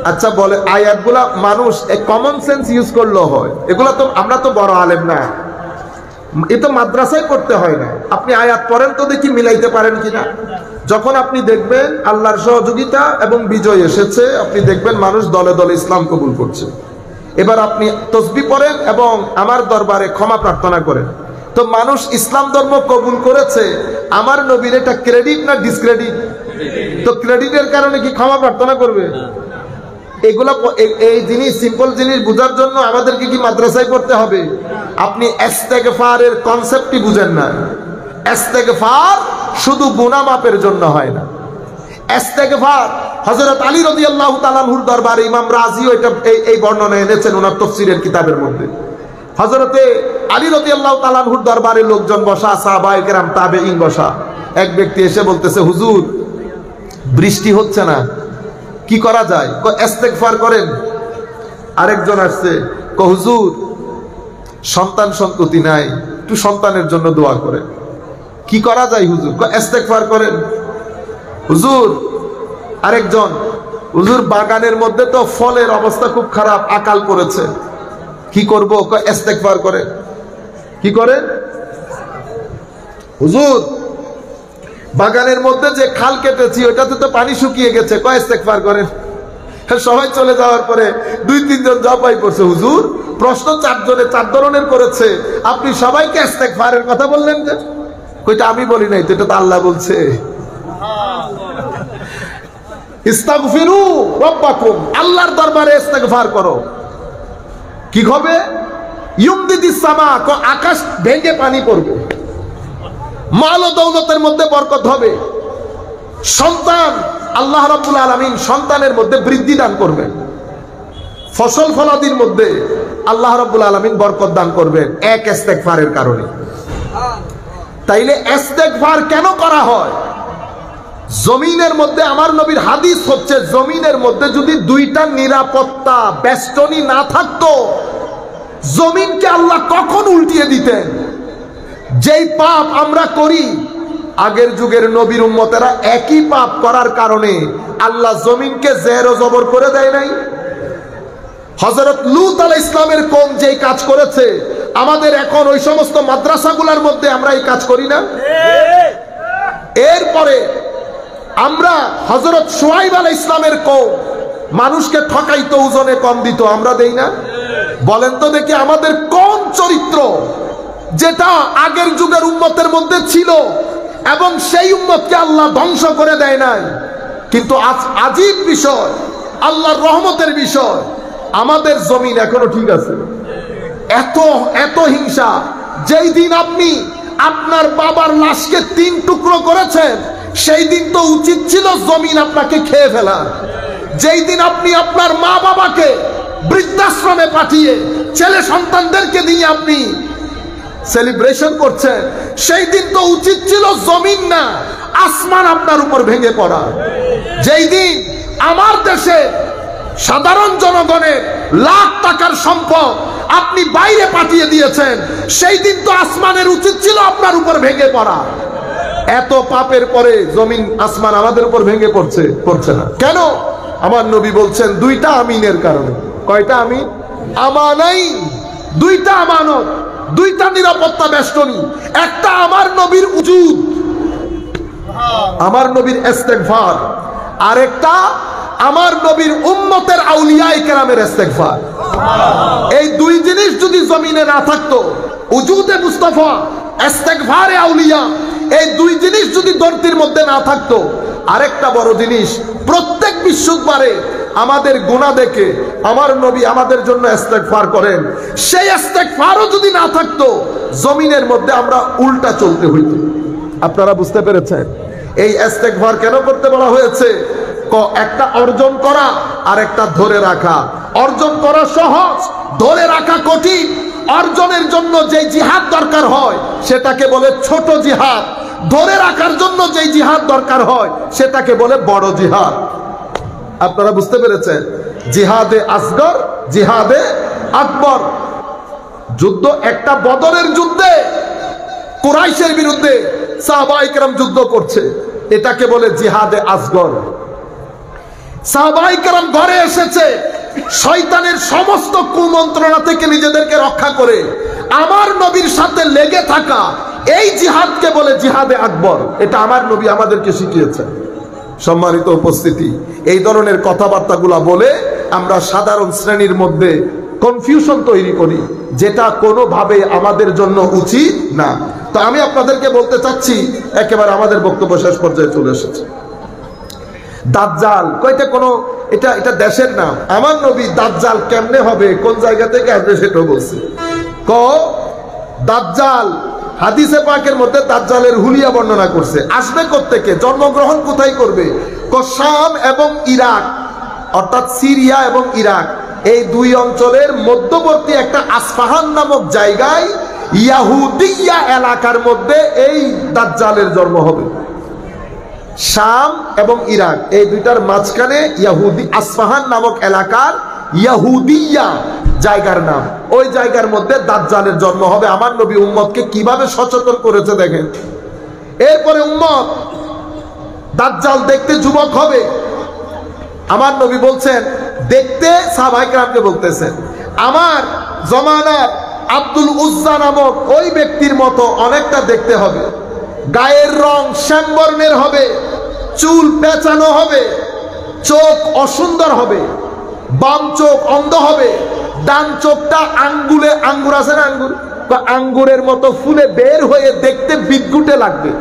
আচ্ছা বলে, আয়াতগুলা মানুষ কমন সেন্স ইউজ করলেও হয়? এগুলা তো আমরা তো বড় আলেম না, এ তো মাদ্রাসায় পড়তে হয় না। আপনি আয়াত পড়েন তো দেখি মিলাইতে পারেন কিনা। যখন আপনি দেখবেন আল্লাহর সহযোগিতা এবং বিজয় এসেছে, আপনি দেখবেন মানুষ দলে দলে ইসলাম কবুল করছে। এবার আপনি তাসবিহ পড়েন এবং আমার দরবারে ক্ষমা প্রার্থনা করেন। তো মানুষ ইসলাম ধর্ম কবুল করেছে, আমার নবীর এটা ক্রেডিট না ডিসক্রেডিট? তো ক্রেডিটের কারণে কি ক্ষমা প্রার্থনা করবে? এগুলা এই জিনিস, সিম্পল জিনিস বোঝার জন্য আমাদেরকে কি মাদ্রাসায় পড়তে হবে? আপনি ইস্তেগফারের কনসেপ্টই বুঝেন না। ইস্তেগফার শুধু গুনাহ মাপের জন্য হয় না। ইস্তেগফার হযরত আলী রাদিয়াল্লাহু তাআলা আনহুর দরবারে ইমাম রাজিও এটা এই বর্ণনা এনেছেন ওনার তাফসীরের কিতাবের মধ্যে। হযরতে আলী রাদিয়াল্লাহু তাআলা আনহুর দরবারে লোকজন বসা, সাহাবায়ে কেরাম, তাবেঈন বসা। এক ব্যক্তি এসে বলতেছে, হুজুর বৃষ্টি হচ্ছে না, কি করা যায়? ইস্তেগফার করেন। আরেকজন আসছে, হুজুর সন্তান সন্ততি নাই, একটু সন্তানের জন্য দোয়া করে। কি করা যায় হুজুর? ইস্তেগফার করেন। হুজুর আরেকজন, হুজুর বাগানের মধ্যে তো ফলের অবস্থা খুব খারাপ, আকাল পড়েছে, কি করব? ইস্তেগফার করেন। কি করেন? হুজুর বাগানের মধ্যে যে খাল কেটেছি ওটাতে তো পানি শুকিয়ে গেছে, ইস্তেগফার করেন। সবাই চলে যাওয়ার পরে 2-3 জন জবাই করছে, হুজুর প্রশ্ন 4 জনে 4 ধরনের করেছে, আপনি সবাইকে ইস্তেগফারের কথা বললেন যে? কইটা আমি বলি নাই তো, এটা তো আল্লাহ বলছে। ইস্তাগফিরু রাব্বাকুম, আল্লাহর দরবারে ইস্তেগফার করো। কি হবে? ইউমদিদিস সামা, আকাশ ভেঙে পানি পড়বে, মাল ও দৌলতের মধ্যে বরকত হবে। সন্তান, আল্লাহ রাব্বুল আলামিন সন্তানের মধ্যে বৃদ্ধি দান করবেন। ফসল ফলাদির মধ্যে আল্লাহ রাব্বুল আলামিন বরকত দান করবেন এক ইস্তেগফারের কারণে। তাইলে ইস্তেগফার কেন করা হয়? জমিনের মধ্যে আমার নবীর হাদিস হচ্ছে, জমিনের মধ্যে যদি 2টা নিরাপত্তা বেষ্টনী না থাকতো, জমিনকে আল্লাহ কখন উল্টিয়ে দিতেন। যেই পাপ আমরা করি, আগের যুগের নবীর উম্মতেরা একই পাপ করার কারণে আল্লাহ জমিনকে জের ও জবর করে দেয় নাই। হযরত লূত আলাইহিস সালামের কওম যেই কাজ করেছে, আমাদের এখন ওই সমস্ত মাদ্রাসাগুলোর মধ্যে আমরা এই কাজ করি না? এরপরে আমরা হযরত শুআইব আলাইহিস সালামের কওম মানুষকে ঠকাইতো, ওজনে কম দিত, আমরা দেই না? বলেন তো দেখি আমাদের কোন চরিত্র যেটা আগের যুগের উম্মতের মধ্যে ছিল এবং সেই উম্মতকে আল্লাহ ধ্বংস করে দেয় নাই? কিন্তু আজীব বিষয়, আল্লাহর রহমতের বিষয়, আমাদের জমিন এখনো ঠিক আছে। এত এত হিংসা। যেই দিন আপনি আপনার বাবার লাশকে 3 টুকরো করেছেন, সেই দিন তো উচিত ছিল জমিন আপনাকে খেয়ে ফেলা। যেই দিন আপনি আপনার মা বাবাকে বৃদ্ধাশ্রমে পাঠিয়ে ছেলে সন্তানদেরকে দিয়ে আপনি সেলিব্রেশন করছেন, সেই দিন তো উচিত ছিল জমিন না আসমান আপনার উপর ভেঙে পড়া। যেই দিন আমার দেশে সাধারণ জনগণের লাখ টাকার সম্পদ আপনি বাইরে পাঠিয়ে দিয়েছেন, সেই দিন তো আসমানের উচিত ছিল আপনার উপর ভেঙে পড়া। এত পাপের পরে জমিন আসমান আমাদের উপর ভেঙে পড়ছে না কেন? আমার নবী বলছেন 2টা আমিনের কারণে। কয়টা আমিন? আমানাইন, 2টা আমানত, 2টা নিরাপত্তা বেষ্টনী। একটা আমার নবীর উজুদ, আমার নবীর ইস্তেগফার, আরেকটা আমার নবীর উম্মতের আউলিয়ায়ে কেরামের ইস্তেগফার। এই 2 জিনিস যদি জমিনে না থাকতো, উজুদে মুস্তাফা, ইস্তেগফারে আউলিয়া, এই 2 জিনিস যদি ধরতির মধ্যে না থাকতো, আরেকটা বড় জিনিস, প্রত্যেক বৃহস্পতিবারে আমাদের গুনাহ দেখে আমার নবী আমাদের জন্য ইস্তেগফার করেন, সেই ইস্তেগফারও যদি না থাকতো, জমিনের মধ্যে আমরা উল্টা চলতে হইতো। আপনারা বুঝতে পেরেছেন? এই ইস্তেগফার কেন করতে বলা হয়েছে? একটা অর্জন করা আর একটা ধরে রাখা। অর্জন করা সহজ, ধরে রাখা কঠিন। অর্জনের জন্য যে জিহাদ দরকার হয় সেটাকে বলে ছোট জিহাদ, ধরে রাখার জন্য যে জিহাদ দরকার হয় সেটাকে বলে বড় জিহাদ। আপনারা বুঝতে পেরেছেন? জিহাদে আসগর, জিহাদে আকবর। যুদ্ধ একটা বদরের যুদ্ধে কুরাইশের বিরুদ্ধে সাহাবায়ে কেরাম যুদ্ধ করছে, এটাকে বলে জিহাদে আসগর। সাহাবায়ে কেরাম ঘরে এসেছে শয়তানের সমস্ত কুমন্ত্রণা থেকে নিজেদেরকে রক্ষা করে আমার নবীর সাথে লেগে থাকা, এই জিহাদকে বলে জিহাদে আকবর। এটা আমার নবী আমাদেরকে শিখিয়েছেন। সম্মানিত উপস্থিতি, এই ধরনের কথাবার্তাগুলা বলে আমরা সাধারণ শ্রেণীর মধ্যে কনফিউশন তৈরি করি, যেটা কোনোভাবে আমাদের জন্য উচিত না। তো আমি আপনাদেরকে বলতে চাচ্ছি, একেবারে আমাদের বক্তব্য শেষ পর্যায়ে চলে এসেছে। দাজ্জাল কয়টা কোনো এটা দেশের নাম। আমার নবী দাজ্জাল কেমনে হবে, কোন জায়গা থেকে আসবে সেটাও বলছে। দাজ্জাল হাদিসে পাকের মধ্যে দাজ্জালের হুলিয়া বর্ণনা করছে। আসবে কোত্থেকে, জন্মগ্রহণ কোথায় করবে? শাম এবং ইরাক, অর্থাৎ সিরিয়া এবং ইরাক, এই দুই অঞ্চলের মধ্যবর্তী একটা আসফাহান নামক জায়গায় ইয়াহুদিয়া এলাকার মধ্যে এই দাজ্জালের জন্ম হবে। শাম এবং ইরাক এই দুইটার মাঝখানে ইয়াহুদি আসফাহান নামক এলাকার ইয়াহুদিয়া জায়গার নাম, ওই জায়গার মধ্যে দাজ্জালের জন্ম হবে। আমার নবী উম্মতকে কিভাবে সচেতন করেছে দেখেন। এরপরে উম্মত দাজ্জাল দেখতে যুবক হবে। আমার নবী বলছেন দেখতে, সাহাবায়ে কেরামকে বলতেছেন আমার জমানার আব্দুল উজ্জা নামক ওই ব্যক্তির মতো অনেকটা দেখতে হবে। গায়ের রং শ্যামবর্ণের হবে, চুল পেঁচানো হবে, চোখ অসুন্দর হবে, বাম চোখ অন্ধ হবে, ডান চোখটা আঙ্গুর আছে না, আঙ্গুরের মতো ফুলে বের হয়ে দেখতে বিদ্যুটে লাগবে।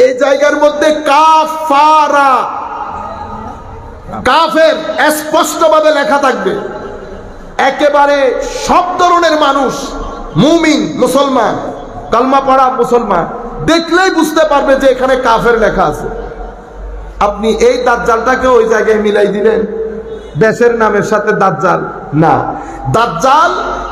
এই জায়গার মধ্যে কাফারা, কাফের স্পষ্টভাবে লেখা থাকবে। একেবারে সব ধরনের মানুষ, মুমিন মুসলমান, কালমা পড়া মুসলমান দেখলেই বুঝতে পারবে যে এখানে কাফের লেখা আছে। আপনি এই দাজ্জালটাকে ওই জায়গায় মিলাই দিলেন, দেশের নামের সাথে দাজ্জাল না।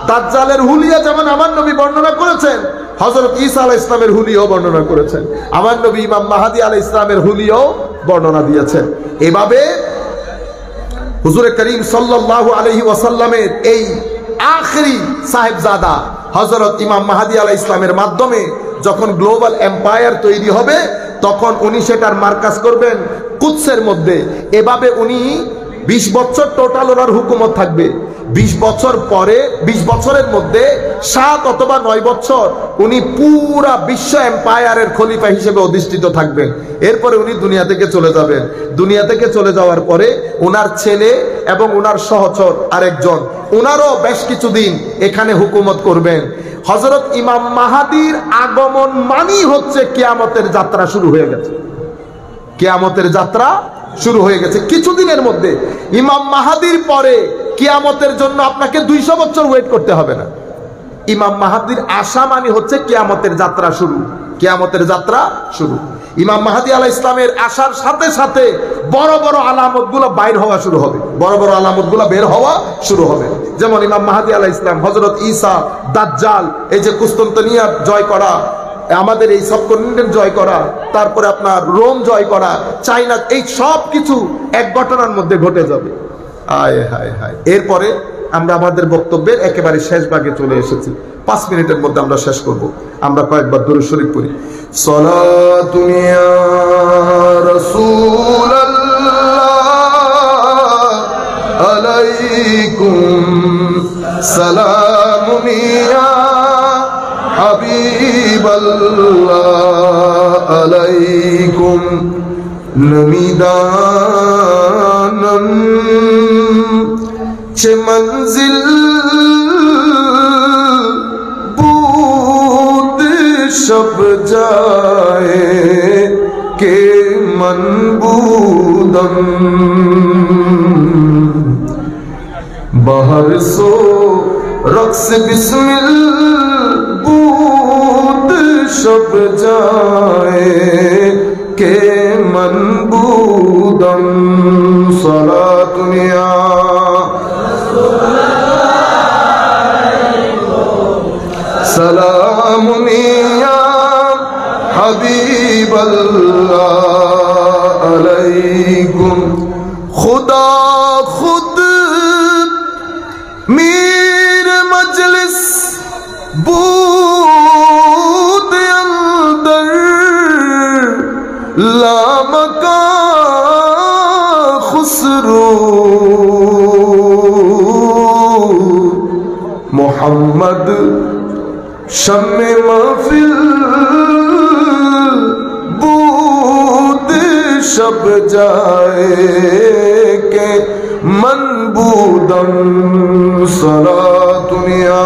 দাজ্জালের হুলিয়া যেমন আমার নবী বর্ণনা করেছেন, হযরত ঈসা আলাইহিস সালামের হুলিয়াও বর্ণনা করেছেন। আমার নবী ইমাম মাহদী আলাইহিস সালামের হুলিয়াও বর্ণনা দিয়েছেন। এভাবে হুজুরে করিম সাল্লাল্লাহু আলাইহি ওয়াসাল্লামের এই আখেরি সাহেবজাদা হযরত ইমাম মাহদী আলাইহিস সালামের মাধ্যমে যখন গ্লোবাল এম্পায়ার তৈরি হবে, তখন উনি সেটার মার্কাজ করবেন কুদসের মধ্যে। এভাবে উনি 20 বছর টোটাল ওনার হুকুমত থাকবে। 20 বছর পরে, 20 বছরের মধ্যে 7 অথবা 9 বছর উনি পুরা বিশ্ব এম্পায়ারের খলিফা হিসেবে অধিষ্ঠিত থাকবেন। এরপরে উনি দুনিয়া থেকে চলে যাবেন। দুনিয়া থেকে চলে যাওয়ার পরে ওনার ছেলে এবং ওনার সহচর আরেকজন, ওনারও বেশ কিছুদিন এখানে হুকুমত করবেন। হযরত ইমাম মাহদীর আগমন মানেই হচ্ছে কিয়ামতের যাত্রা শুরু হয়ে গেছে। কিয়ামতের যাত্রা শুরু হয়ে গেছে কিছুদিনের মধ্যে। ইমাম মাহদীর পরে কিয়ামতের জন্য আপনাকে 200 বছর ওয়েট করতে হবে না। ইমাম মাহদীর আসা মানে হচ্ছে কিয়ামতের যাত্রা শুরু। কিয়ামতের যাত্রা শুরু। ইমাম মাহদী আলাইহিস সালামের আসার সাথে সাথে বড় বড় আলামতগুলো বাইর হওয়া শুরু হবে। বড় বড় আলামতগুলো বের হওয়া শুরু হবে। যেমন ইমাম মাহদী আলাইহিস সালাম, হযরত ঈসা, দাজ্জাল, এই যে কুস্তান্তনিয়া জয় করা, আমাদের এই সাবকন্টিনেন্ট জয় করা, তারপরে আপনার রোম জয় করা, চাইনা, এই সব কিছু এক ঘটনার মধ্যে ঘটে যাবে। আয় হায় হায়। এরপরে আমরা আমাদের বক্তব্যের একেবারে শেষ ভাগে চলে এসেছি। 5 মিনিটের মধ্যে আমরা শেষ করব। আমরা কয়েকবার দুরূদ শরীফ পড়ি। সালাতু ইয়া রাসূলুল্লাহ আলাইকুম, সালামু ইয়া হাবিবাল্লাহ আলাইকুম, নমিদানম চে মঞ্জিল বুদ সব যায় কে মনবুদম, বাহর সো রক্স বিসমিল বুদ সব যায় কে মনবুদম, সালাতুন ইয়া সালামুন ইয়া হাবিবাল্লাহ আলাইকুম, খুদ शम्मे महफिल बूद शब जाए के मन बूदन सरा दुनिया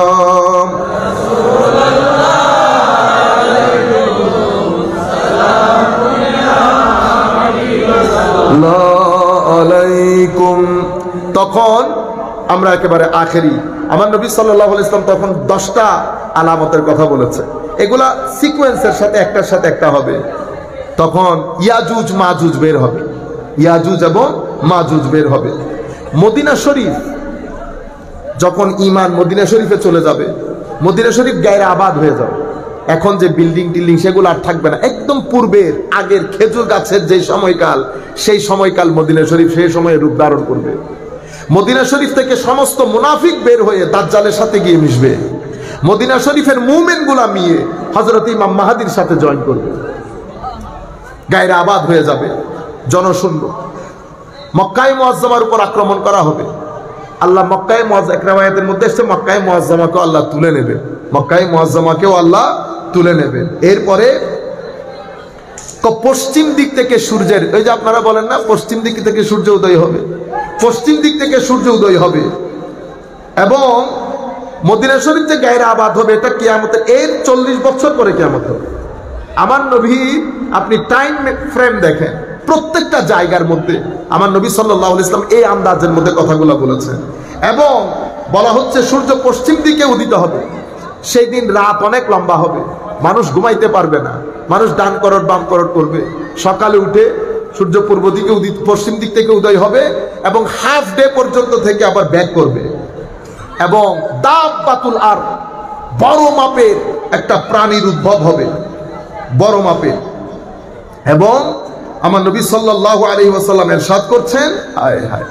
তখন আমরা একেবারে আখেরি আমার নবী সাল্লাল্লাহু আলাইহি ওয়াসাল্লাম তখন 10টা আলামতের কথা বলেছে, এগুলা সিকোয়েন্সের সাথে একটার সাথে একটা হবে। তখন ইয়াজুজ মাজুজ বের হবে, ইয়াজুজ এবং মাজুজ বের হবে। মদিনা শরীফ যখন ঈমান মদিনা শরীফে চলে যাবে, মদিনা শরীফ গায়রে আবাদ হয়ে যাবে। এখন যে বিল্ডিং টিল্ডিং সেগুলো আর থাকবে না, একদম পূর্বের আগের খেজুর গাছের যে সময়কাল, সেই সময়কাল মদিনা শরীফ সেই সময়ে রূপ ধারণ করবে। মদিনা শরীফ থেকে সমস্ত মুনাফিক বের হয়ে দাজ্জালের সাথে গিয়ে মিশবে। মদিনা শরীফের মুমিন গুলা মিয়ে হযরত ইমাম মাহদীর সাথে জয়েন করবে, গায়রে আবাদ হয়ে যাবে, জনশূন্য। মক্কায়ে মুআজ্জামার উপর আক্রমণ করা হবে। আল্লাহ মক্কায়ে মুআজ্জামা, এক riwayat-এর মধ্যে এসেছে মক্কায়ে মুআজ্জামাকে আল্লাহ তুলে নেবে, মক্কায়ে মুআজ্জামাকেও আল্লাহ তুলে নেবেন। এরপরে পশ্চিম দিক থেকে সূর্যের, ওই যে আপনারা বলেন না পশ্চিম দিক থেকে সূর্য উদয় হবে, পশ্চিম দিক থেকে সূর্য উদয় হবে এবং মদিনা শরীফ যে গায়রে আবাদ হবে, এটা কিয়ামতের এর 40 বছর পরে কিয়ামত হবে। আমার নবী, আপনি টাইম ফ্রেম দেখেন, প্রত্যেকটা জায়গার মধ্যে আমার নবী সাল্লাল্লাহু আলাইহি ওয়াসাল্লাম এই আন্দাজের মধ্যে কথাগুলো বলেছেন। এবং বলা হচ্ছে সূর্য পশ্চিম দিকে উদিত হবে, সেই দিন রাত অনেক লম্বা হবে, মানুষ ঘুমাইতে পারবে না, মানুষ ডান করট বাম করট করবে। সকালে উঠে সূর্য পূর্ব দিকে পশ্চিম দিক থেকে উদয় হবে এবং হাফ ডে পর্যন্ত থেকে আবার ব্যাক করবে। এবং দাব্বাতুল আরদ, বড় মাপের একটা প্রাণীর উদ্ভব হবে, বড় মাপের। এবং আমার নবী সাল্লাল্লাহু আলাইহি ওয়াসাল্লাম ইরশাদ করছেন, হায় হায়,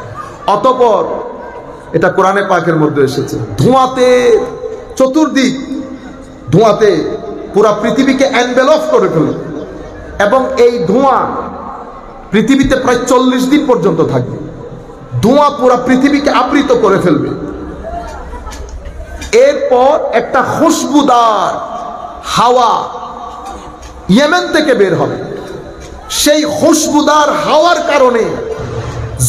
অতঃপর এটা কোরআনে পাকের মধ্যে এসেছে, ধোঁয়াতে চতুর্দিক, ধোঁয়াতে পুরা পৃথিবীকে এনভেলপ করে ফেলবে এবং এই ধোঁয়া পৃথিবীতে প্রায় 40 দিন পর্যন্ত থাকবে। ধোঁয়া পুরা পৃথিবীকে আবৃত করে ফেলবে। এরপর একটা খুশবুদার হাওয়া ইয়েমেন থেকে বের হবে। সেই খুশবুদার হাওয়ার কারণে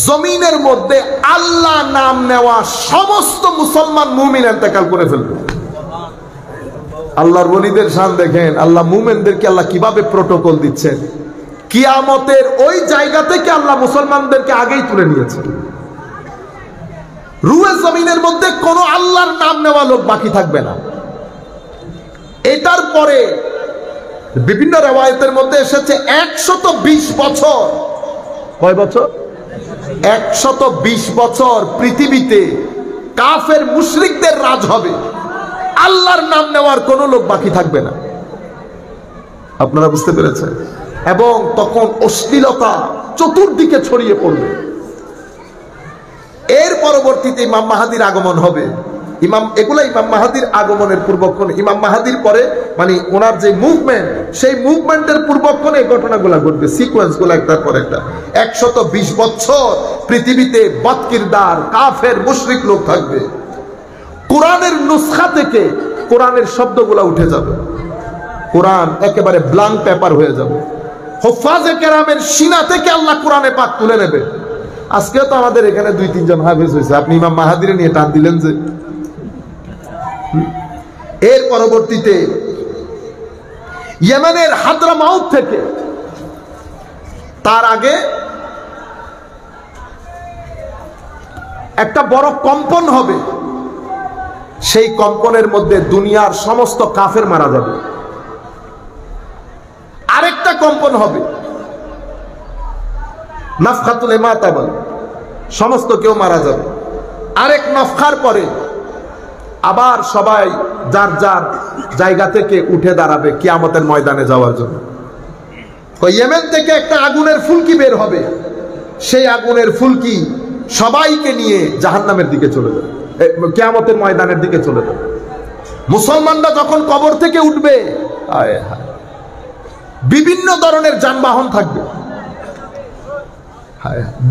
জমিনের মধ্যে আল্লাহ নাম নেওয়া সমস্ত মুসলমান মুমিন ইন্তেকাল করে ফেলবে। আল্লাহর ওলিদের শান দেখেন, আল্লাহ মুমিনদেরকে আল্লাহ কিভাবে প্রোটোকল দিচ্ছেন। কিয়ামতের ওই জায়গা থেকে আল্লাহ মুসলমানদেরকে আগেই তুলে নিয়েছেন। রুয়ে জমিনের মধ্যে কোন আল্লাহর নাম নেওয়া লোক বাকি থাকবে না। এটার পরে বিভিন্ন রিওয়ায়াতের মধ্যে এসেছে 120 বছর, কয় বছর? 120 বছর পৃথিবীতে কাফের মুশরিকদের রাজ হবে, আল্লাহর নাম নেওয়ার কোন লোক বাকি থাকবে না। আপনারা বুঝতে পেরেছেন? এবং তখন অশ্লীলতা চতুর্দিকে ছড়িয়ে পড়বে। এর পরবর্তীতে ইমাম মাহাদির আগমন হবে। এগুলা ইমাম মাহাদির আগমনের পূর্বক্ষণ, ইমাম মাহাদির পরে মানে ওনার যে মুভমেন্ট, সেই মুভমেন্টের পূর্বক্ষণে এই ঘটনাগুলো ঘটবে, সিকোয়েন্স গুলো একটার পর একটা। 120 বছর পৃথিবীতে বদকিরদার কাফের মুশরিক লোক থাকবে। কোরআনের নুসখা থেকে কোরআনের শব্দগুলো উঠে যাবে, কোরআন একেবারে ব্ল্যাঙ্ক পেপার হয়ে যাবে। হুফাজে কেরামের সিনা থেকে আল্লাহ কোরআনে পাক তুলে নেবে। আজকেও তো আমাদের এখানে 2-3 জন হাফেজ হয়েছে, আপনি ইমাম মাহাদিরে নিয়ে টান দিলেন যে। এর পরবর্তীতে ইয়েমেনের হাদরামাউত থেকে, তার আগে একটা বড় কম্পন হবে। সেই কম্পনের মধ্যে দুনিয়ার সমস্ত কাফের মারা যাবে। আরেকটা কম্পন হবে, নাফখাতুল ইমাতা বলে, সমস্ত কেউ মারা যাবে। আরেক নাফখার পরে আবার সবাই যার যার জায়গা থেকে উঠে দাঁড়াবে কিয়ামতের ময়দানে যাওয়ার জন্য। ইয়েমেন থেকে একটা আগুনের ফুলকি বের হবে, সেই আগুনের ফুলকি সবাইকে নিয়ে জাহান্নামের দিকে চলে যাবে, কিয়ামতের ময়দানের দিকে চলে যাবে। মুসলমানরা যখন কবর থেকে উঠবে, আয় হায়, বিভিন্ন ধরনের যানবাহন থাকবে,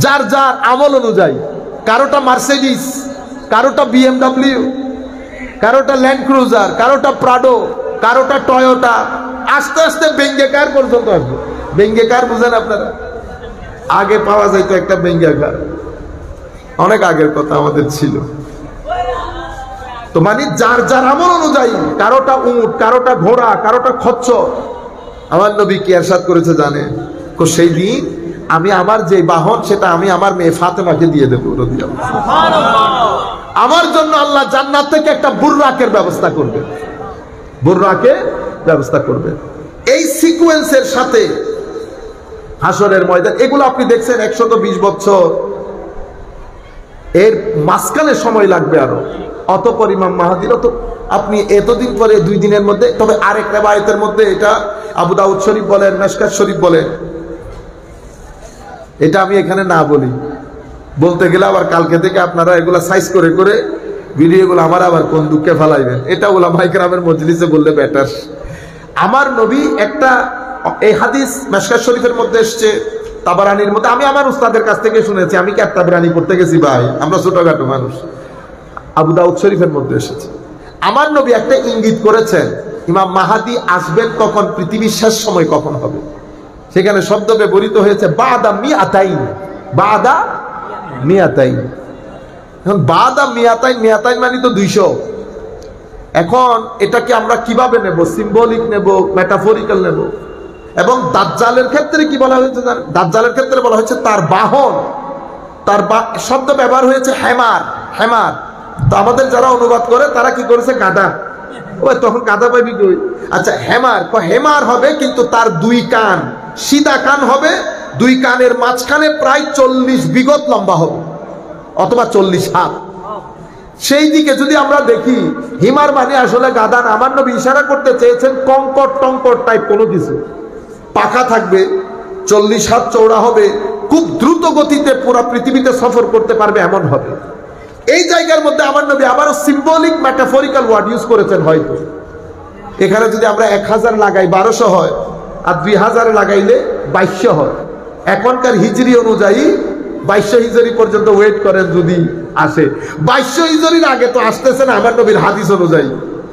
যার যার আমল অনুযায়ী, কারোটা মার্সিডিজ, কারোটা BMW, কারোটা ল্যান্ড ক্রুজার, কারোটা প্রাডো, কারোটা টয়োটা, আস্তে আস্তে বেঙ্গে কার পর্যন্ত আসবে। বেঙ্গে কার বুঝেন আপনারা? আগে পাওয়া যাইতো একটা বেঙ্গে কার, অনেক আগের কথা আমাদের ছিল। তো মানে যার যার আমল অনুযায়ী, কারোটা উট, কারোটা ঘোড়া, কারোটা খচ্চর। আমার নবী কি ইরশাদ করেছে জানে? সেই দিন আমি আমার যে বাহন সেটা আমি আমার মেয়ে ফাতেমাকে দিয়ে দেবো। আমার জন্য আল্লাহ জান্নাত থেকে একটা বুররাকের ব্যবস্থা করবে, বুররাকের ব্যবস্থা করবে। এই সিকোয়েন্সের সাথে হাসরের ময়দান, এগুলো আপনি দেখছেন 120 বছর, এর মাঝখানে সময় লাগবে আরো। অতঃপর ইমাম মাহদীর তো আপনি এতদিন পরে 2 দিনের মধ্যে। তবে আরেক রিওয়ায়াতের মধ্যে, এটা আবু দাউদ শরীফ বলেন, মিশকাত শরীফ বলেন, এটা আমি এখানে না বলি, বলতে গেলে আবার কালকে থেকে আপনারা এগুলা সাইজ করে করে ভিডিওগুলো আমার আবার কোন দুঃখে ফেলাইবেন। এটা উলামায়ে কেরামের মজলিসে বললে বেটার। আমার নবী একটা, এই হাদিস মিশকাত শরীফের মধ্যে এসেছে, তাবারানির মধ্যে। আমি আমার উস্তাদের কাছ থেকে শুনেছি, আমি কি আর তাবারানি পড়তে গেছি ভাই, আমরা ছোটখাটো মানুষ। আবু দাউদ শরীফের মধ্যে এসেছে, আমার নবী একটা ইঙ্গিত করেছেন, ইমাম মাহাদি আসবেন কখন, পৃথিবীর শেষ সময় কখন হবে। সেখানে শব্দ ব্যবহৃত হয়েছে বাদা মিয়াতাইন, বাদা মিয়াতাইন। এখন বাদা মিয়াতাইন, মিয়াতাইন মানে তো 200। এখন এটাকে আমরা কিভাবে নেব? সিম্বলিক নেব, মেটাফরিক্যাল নেব? এবং দাজ্জালের ক্ষেত্রে কি বলা হয়েছে জানেন? দাজ্জালের ক্ষেত্রে বলা হয়েছে তার বাহন, তার শব্দ ব্যবহার হয়েছে হেমার, হেমার। তো আমাদের যারা অনুবাদ করে তারা কি করেছে? গাধা। ওই তখন গাধা পাইবি কই? আচ্ছা হেমার, হেমার হবে, কিন্তু তার 2 কান, সিধা কান হবে, 2 কানের মাঝখানে প্রায় 40 বিগত লম্বা হবে, অথবা 40 হাত। সেই দিকে যদি আমরা দেখি, হিমার মানে আসলে গাধা না। আমার নবী ইশারা করতে চেয়েছেন কঙ্কর টঙ্কর টাইপ কোনো কিছু, পাখা থাকবে, 40 হাত চওড়া হবে, খুব দ্রুত গতিতে পুরো পৃথিবীতে সফর করতে পারবে, এমন হবে। এই জায়গার মধ্যে আমার নবী আবারও সিম্বলিক মেটাফরিক্যাল ওয়ার্ড ইউজ করেছেন। হয়তো এখানে যদি আমরা 1000 লাগাই 1200 হয়, আর 2000 লাগাইলে 2200 হয়। এখনকার হিজরি অনুযায়ী 2200 হিজরি পর্যন্ত ওয়েট করেন যদি আসে। 2200 হিজরির আগে তো আসতেছে না আমার নবীর হাদিস অনুযায়ী,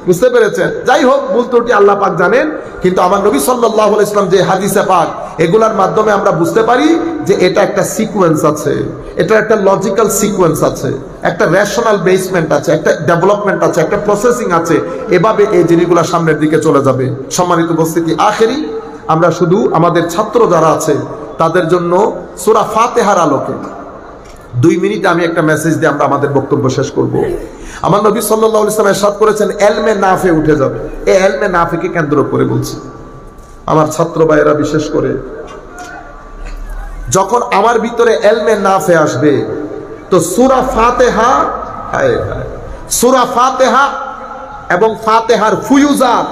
বুঝতে পেরেছেন? যাই হোক, ভুল ত্রুটি আল্লাহ পাক জানেন, কিন্তু আমার নবী সাল্লাল্লাহু আলাইহি ওয়াসাল্লাম যে হাদিসে পাক, এগুলার মাধ্যমে আমরা বুঝতে পারি যে এটা একটা সিকোয়েন্স আছে, এটা একটা লজিক্যাল সিকোয়েন্স আছে, একটা রেশনাল বেসমেন্ট আছে, একটা ডেভেলপমেন্ট আছে, একটা প্রসেসিং আছে। এভাবে এই জিনিসগুলো সামনের দিকে চলে যাবে। সম্মানিত উপস্থিতি, আখেরি আমরা শুধু আমাদের ছাত্র যারা আছে তাদের জন্য সূরা ফাতিহার আলোকে 2 মিনিট আমি একটা মেসেজ দিয়ে আমরা আমাদের বক্তব্য শেষ করব। আমার নবী সাল্লাল্লাহু আলাইহি ওয়াসাল্লাম ইরশাদ করেছেন, ইলমে নাফে উঠে যাবে। এই ইলমে নাফেকে কেন্দ্র করে বলছি, আমার ছাত্র ভাইয়েরা বিশেষ করে, যখন আমার ভিতরে ইলমে নাফে আসবে, তো সূরা ফাতিহা, সূরা ফাতিহা এবং ফাতিহার ফুয়ুজাত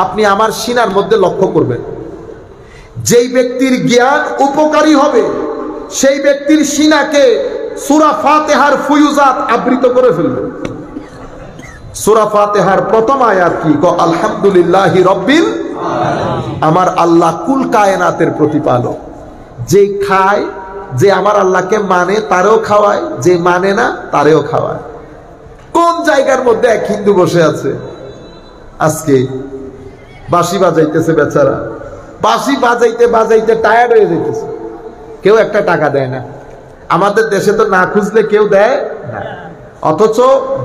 আপনি আমার সিনার মধ্যে লক্ষ্য করবেন। যেই ব্যক্তির জ্ঞান উপকারী হবে, সেই ব্যক্তির সিনাকে সূরা ফাতিহার ফুয়ুজাত আবৃত করে ফেলবে। সূরা ফাতিহার প্রথম আয়াত কি? আলহামদুলিল্লাহি রাব্বিল আলামিন। আমার আল্লাহ কুল কায়নাতের প্রতিপালক। যে খায়, যে আমার আল্লাহকে মানে তারেও খাওয়ায়, যে মানে না তারেও খাওয়ায়। কোন জায়গার মধ্যে এক হিন্দু বসে আছে, আজকে বাঁশি বাজাইতেছে বেচারা, বাঁশি বাজাইতে বাজাইতে টায়ার্ড হয়ে যাইতেছে, কেউ একটা টাকা দেয় না। আমাদের দেশে তো না খুঁজলে কেউ দেয় না, অথচ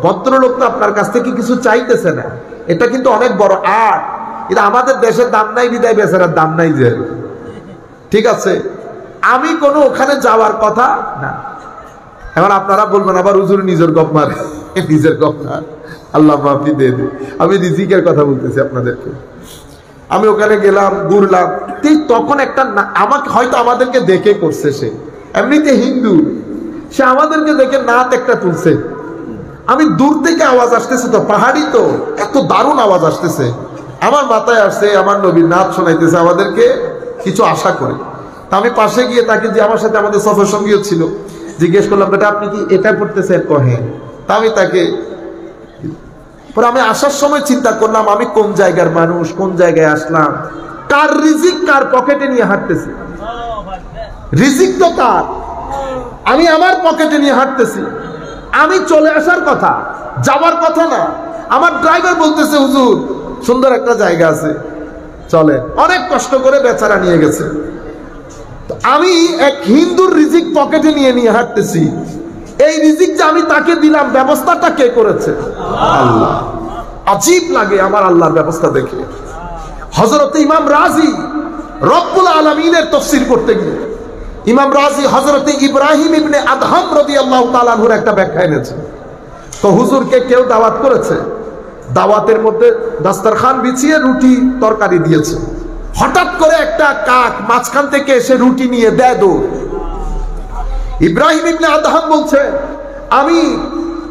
ভদ্রলোক তো আপনার কাছ থেকে কিছু চাইতেছে না। এটা কিন্তু অনেক বড় আর্ট। এটা আমাদের দেশের দাম নাই বিদায় বেচারার দাম নাই যে, ঠিক আছে? আমি কোনো ওখানে যাওয়ার কথা না। এখন আপনারা বলবেন আবার হুজুর নিজের গপ মারে। নিজের গপ না, আল্লাহ মাফি দিয়ে দে। আমি রিজিকের কথা বলতেছি আপনাদেরকে। আমি ওখানে গেলাম, ঘুরলাম, ঠিক তখন একটা আমাকে হয়তো আমাদেরকে দেখে করছে, সে এমনিতে হিন্দু, সে আমাদেরকে দেখে নাত একটা তুলছে। আমি দূর থেকে আওয়াজ আসতেছে, তো পাহাড়ি তো, এত দারুণ আওয়াজ আসতেছে, আমার মাথায় আসছে আমার নবীর নাত শোনাইতেছে আমাদেরকে, কিছু আশা করে। তা আমি পাশে গিয়ে তাকে, যে আমার সাথে আমাদের সফর সঙ্গীও ছিল, জিজ্ঞেস করলাম, বেটা আপনি কি এটা করতেছেন? কহে। তা আমি তাকে, পরে আমি আসার সময় চিন্তা করলাম, আমি কোন জায়গার মানুষ, কোন জায়গায় আসলাম, কার রিজিক কার পকেটে নিয়ে হাঁটতেছি। রিজিক তো তার, আমি আমার পকেটে নিয়ে হাঁটতেছি। আমি চলে আসার কথা, যাওয়ার কথা না। আমার ড্রাইভার বলতেছে, হুজুর সুন্দর একটা জায়গা আছে, চলে, অনেক কষ্ট করে বেচারা নিয়ে গেছে। আমি এক হিন্দুর রিজিক পকেটে নিয়ে নিয়ে হাঁটতেছি, এই রিজিক যে আমি তাকে দিলাম, ব্যবস্থাটা কে করেছে? আল্লাহ। আজীব লাগে আমার আল্লাহর ব্যবস্থা দেখে। হযরত ইমাম রাজি রব্বুল আলামিনের তাফসীর করতে গিয়ে ইমাম রাজি হযরত ইব্রাহিম ইবনে আদহাম রাদিয়াল্লাহু তাআলা আনহুর একটা ব্যাখ্যা এনেছেন। তো হুজুরকে কেউ দাওয়াত করেছে, দাওয়াতের মধ্যে দাস্তারখান বিছিয়ে রুটি তরকারি দিয়েছে, হঠাৎ করে একটা কাক মাঝখান থেকে এসে রুটি নিয়ে দেয় দৌড়। ইব্রাহিম ইবনে আদহাম বলছে, আমি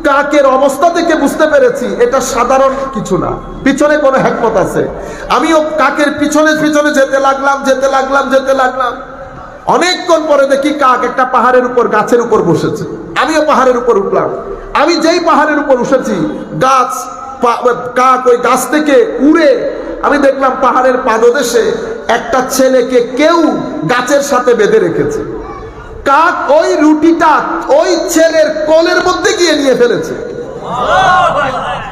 কাকের অবস্থা থেকে বুঝতে পেরেছি এটা সাধারণ কিছু না, পিছনে কোনো হিকমত আছে। আমিও কাকের পিছনে পিছনে যেতে লাগলাম। অনেকক্ষণ পরে দেখি কাক একটা পাহাড়ের উপর, গাছের উপর বসেছে। আমিও পাহাড়ের উপর উঠলাম। আমি যেই পাহাড়ের উপর উঠেছি, কাক ওই গাছ থেকে উড়ে আমি দেখলাম পাহাড়ের পাদদেশে একটা ছেলেকে কেউ গাছের সাথে বেঁধে রেখেছে। কাক ওই রুটিটা ওই ছেলের কোলের মধ্যে গিয়ে নিয়ে ফেলেছে।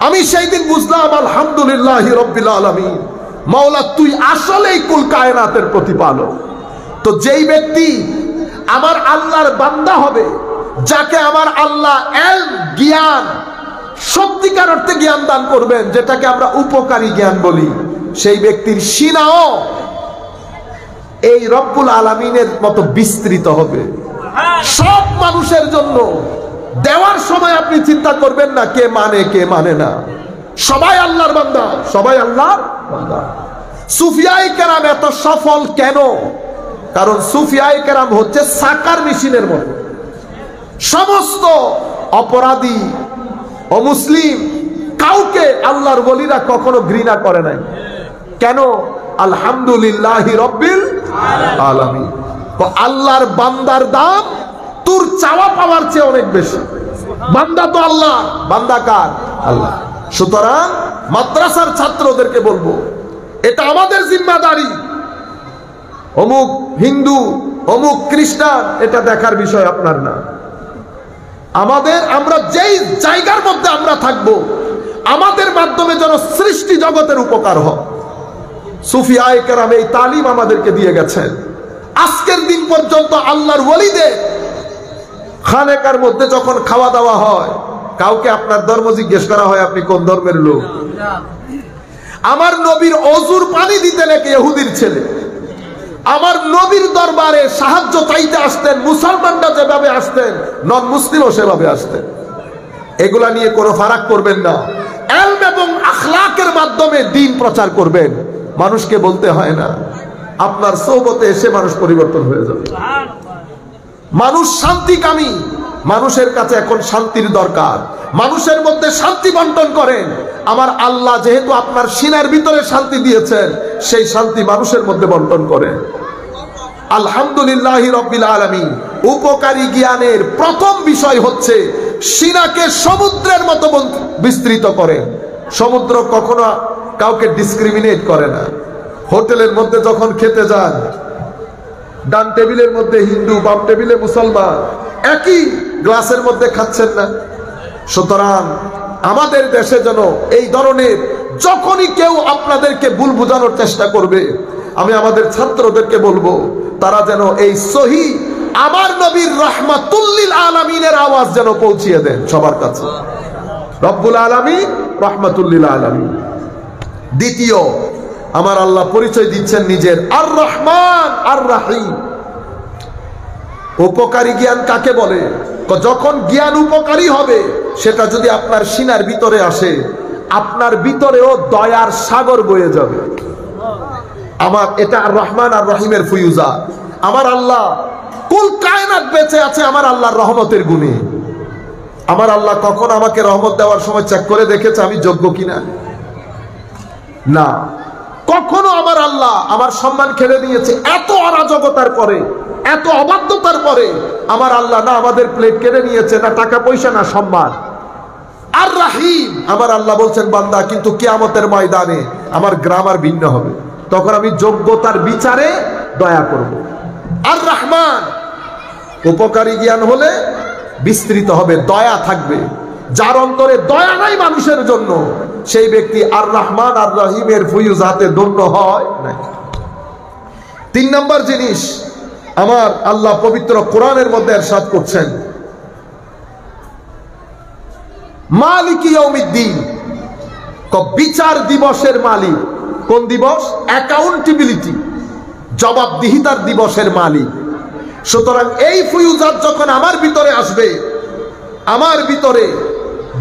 আমি সেই দিন বুঝলাম আলহামদুলিল্লাহি রাব্বিল আলামিন, মাওলা তুই আসলেই কুল কায়নাতের প্রতিপালক। তো যেই ব্যক্তি আমার আল্লাহর বান্দা হবে, যাকে আমার আল্লাহ জ্ঞান, সত্যিকার অর্থে জ্ঞান দান করবেন, যেটাকে আমরা উপকারী জ্ঞান বলি, সেই ব্যক্তির সিনাও এই রব্বুল আলামিনের মতো বিস্তৃত হবে সব মানুষের জন্য। দেওয়ার সময় আপনি চিন্তা করবেন না কে মানে না, সবাই আল্লাহর বান্দা, সবাই আল্লাহর বান্দা। সুফিয়ায়ে কেরাম এত সফল কেন? কারণ সুফিয়ায়ে কেরাম হচ্ছে সাকার মেশিনের মতো। সমস্ত অপরাধী অমুসলিম কাউকে আল্লাহর ওলিরা কখনো ঘৃণা করে নাই। কেন? আলহামদুলিল্লাহি রাব্বিল আলামিন। তো আল্লাহর বান্দার দাম তোর চাওয়া পাওয়ার চেয়ে অনেক বেশি। বান্দা তো আল্লাহ, বান্দা কার? আল্লাহ। সুতরাং মাদ্রাসার ছাত্রদেরকে বলবো, এটা আমাদের জিম্মাদারি। অমুক হিন্দু, অমুক খ্রিস্টান, এটা দেখার বিষয় আপনার না। আমরা যেই জায়গার মধ্যে আমরা থাকবো, আমাদের মাধ্যমে যেন সৃষ্টি জগতের উপকার হয়। সুফিয়ায়ে কেরাম এই তালিম আমাদেরকে দিয়ে গেছেন। আজকের দিন পর্যন্ত আল্লাহর ওলিদের খানেকার মধ্যে যখন খাওয়া দাওয়া হয়, কাউকে আপনার ধর্ম জিজ্ঞেস করা হয় আপনি কোন ধর্মের লোক? আমার নবীর অজুর পানি দিতে নাকি ইহুদির ছেলে। আমার নবীর দরবারে সাহায্য চাইতে আসতেন, মুসলমানরা যেভাবে আসতেন নন মুসলিমও সেভাবে আসতেন। এগুলা নিয়ে কোনো ফারাক করবেন না। ইলম এবং আখলাকের মাধ্যমে দ্বীন প্রচার করবেন। মানুষকে বলতে হয় না, আপনার সোহবতে এসে মানুষ পরিবর্তন হয়ে যাবে। মানুষ শান্তিকামী, মানুষের কাছে এখন শান্তির দরকার। মানুষের মধ্যে শান্তি বন্টন করেন। আমার আল্লাহ যেহেতু আপনার সিনার ভিতরে শান্তি দিয়েছেন, সেই শান্তি মানুষের মধ্যে বন্টন করেন। আলহামদুলিল্লাহি রাব্বিল আলামিন। উপকারী জ্ঞানের প্রথম বিষয় হচ্ছে সিনাকে সমুদ্রের মতো বিস্তৃত করে। সমুদ্র কখনো কাউকে ডিসক্রিমিনেট করে না। হোটেলের মধ্যে যখন খেতে যান, ডান টেবিলের মধ্যে হিন্দু, বাম টেবিলে মুসলমান, একই গ্লাসের মধ্যে খাচ্ছেন না। সুতরাং আমাদের দেশে যেন এই ধরনের, যখনই কেউ আপনাদেরকে ভুল বোঝানোর চেষ্টা করবে, আমি আমাদের ছাত্রদেরকে বলবো তারা যেন এই সহি আমার নবীর রাহমাতুল্লিল আলামিনের আওয়াজ যেন পৌঁছিয়ে দেন সবার কাছে। রব্বুল আলামিন, রাহমাতুল্লিল আলামিন। দ্বিতীয়, আমার আল্লাহ পরিচয় দিচ্ছেন নিজের আর রহমান আর রাহিম। উপকারী জ্ঞান কাকে বলে? যখন জ্ঞান উপকারী হবে, সেটা যদি আপনার সিনার ভিতরে আসে, আপনার ভিতরেও দয়ার সাগর বয়ে যাবে। আমার এটা আর রহমান আর রহিমের ফুয়ুজা। আমার আল্লাহ কুল কায়নাত বেঁচে আছে আমার আল্লাহর রহমতের গুণে। আমার আল্লাহ কখন আমাকে রহমত দেওয়ার সময় চেক করে দেখেছে আমি যোগ্য কিনা? না, কখনো আমার আল্লাহ আমার সম্মান খেলে নিয়েছে। এত অরাজকতার পরে, এত অবাধ্যতার পরে আমার আল্লাহ না আমাদের প্লেট কেড়ে নিয়েছে, না টাকা পয়সা, না সম্মান। আর রাহিম, আমার আল্লাহ বলছেন বান্দা কিন্তু কিয়ামতের ময়দানে আমার গ্রামার ভিন্ন হবে, তখন আমি যোগ্যতার বিচারে দয়া করব। আর রহমান, উপকারী জ্ঞান হলে বিস্তৃত হবে, দয়া থাকবে। যার অন্তরে দয়া নাই মানুষের জন্য, সেই ব্যক্তি আর রহমান আর রহিমের ফুয়ুজাতে ধন্য হয় নাকি? 3 নম্বর জিনিস আমার আল্লাহ পবিত্র কোরআনের মধ্যে ইরশাদ করছেন, মালিকি ইয়াউমিদ্দিন, বিচার দিবসের মালিক। কোন দিবস? অ্যাকাউন্টেবিলিটি, জবাবদিহিতার দিবসের মালিক। সুতরাং এই ফুয়ুজাত যখন আমার ভিতরে আসবে, আমার ভিতরে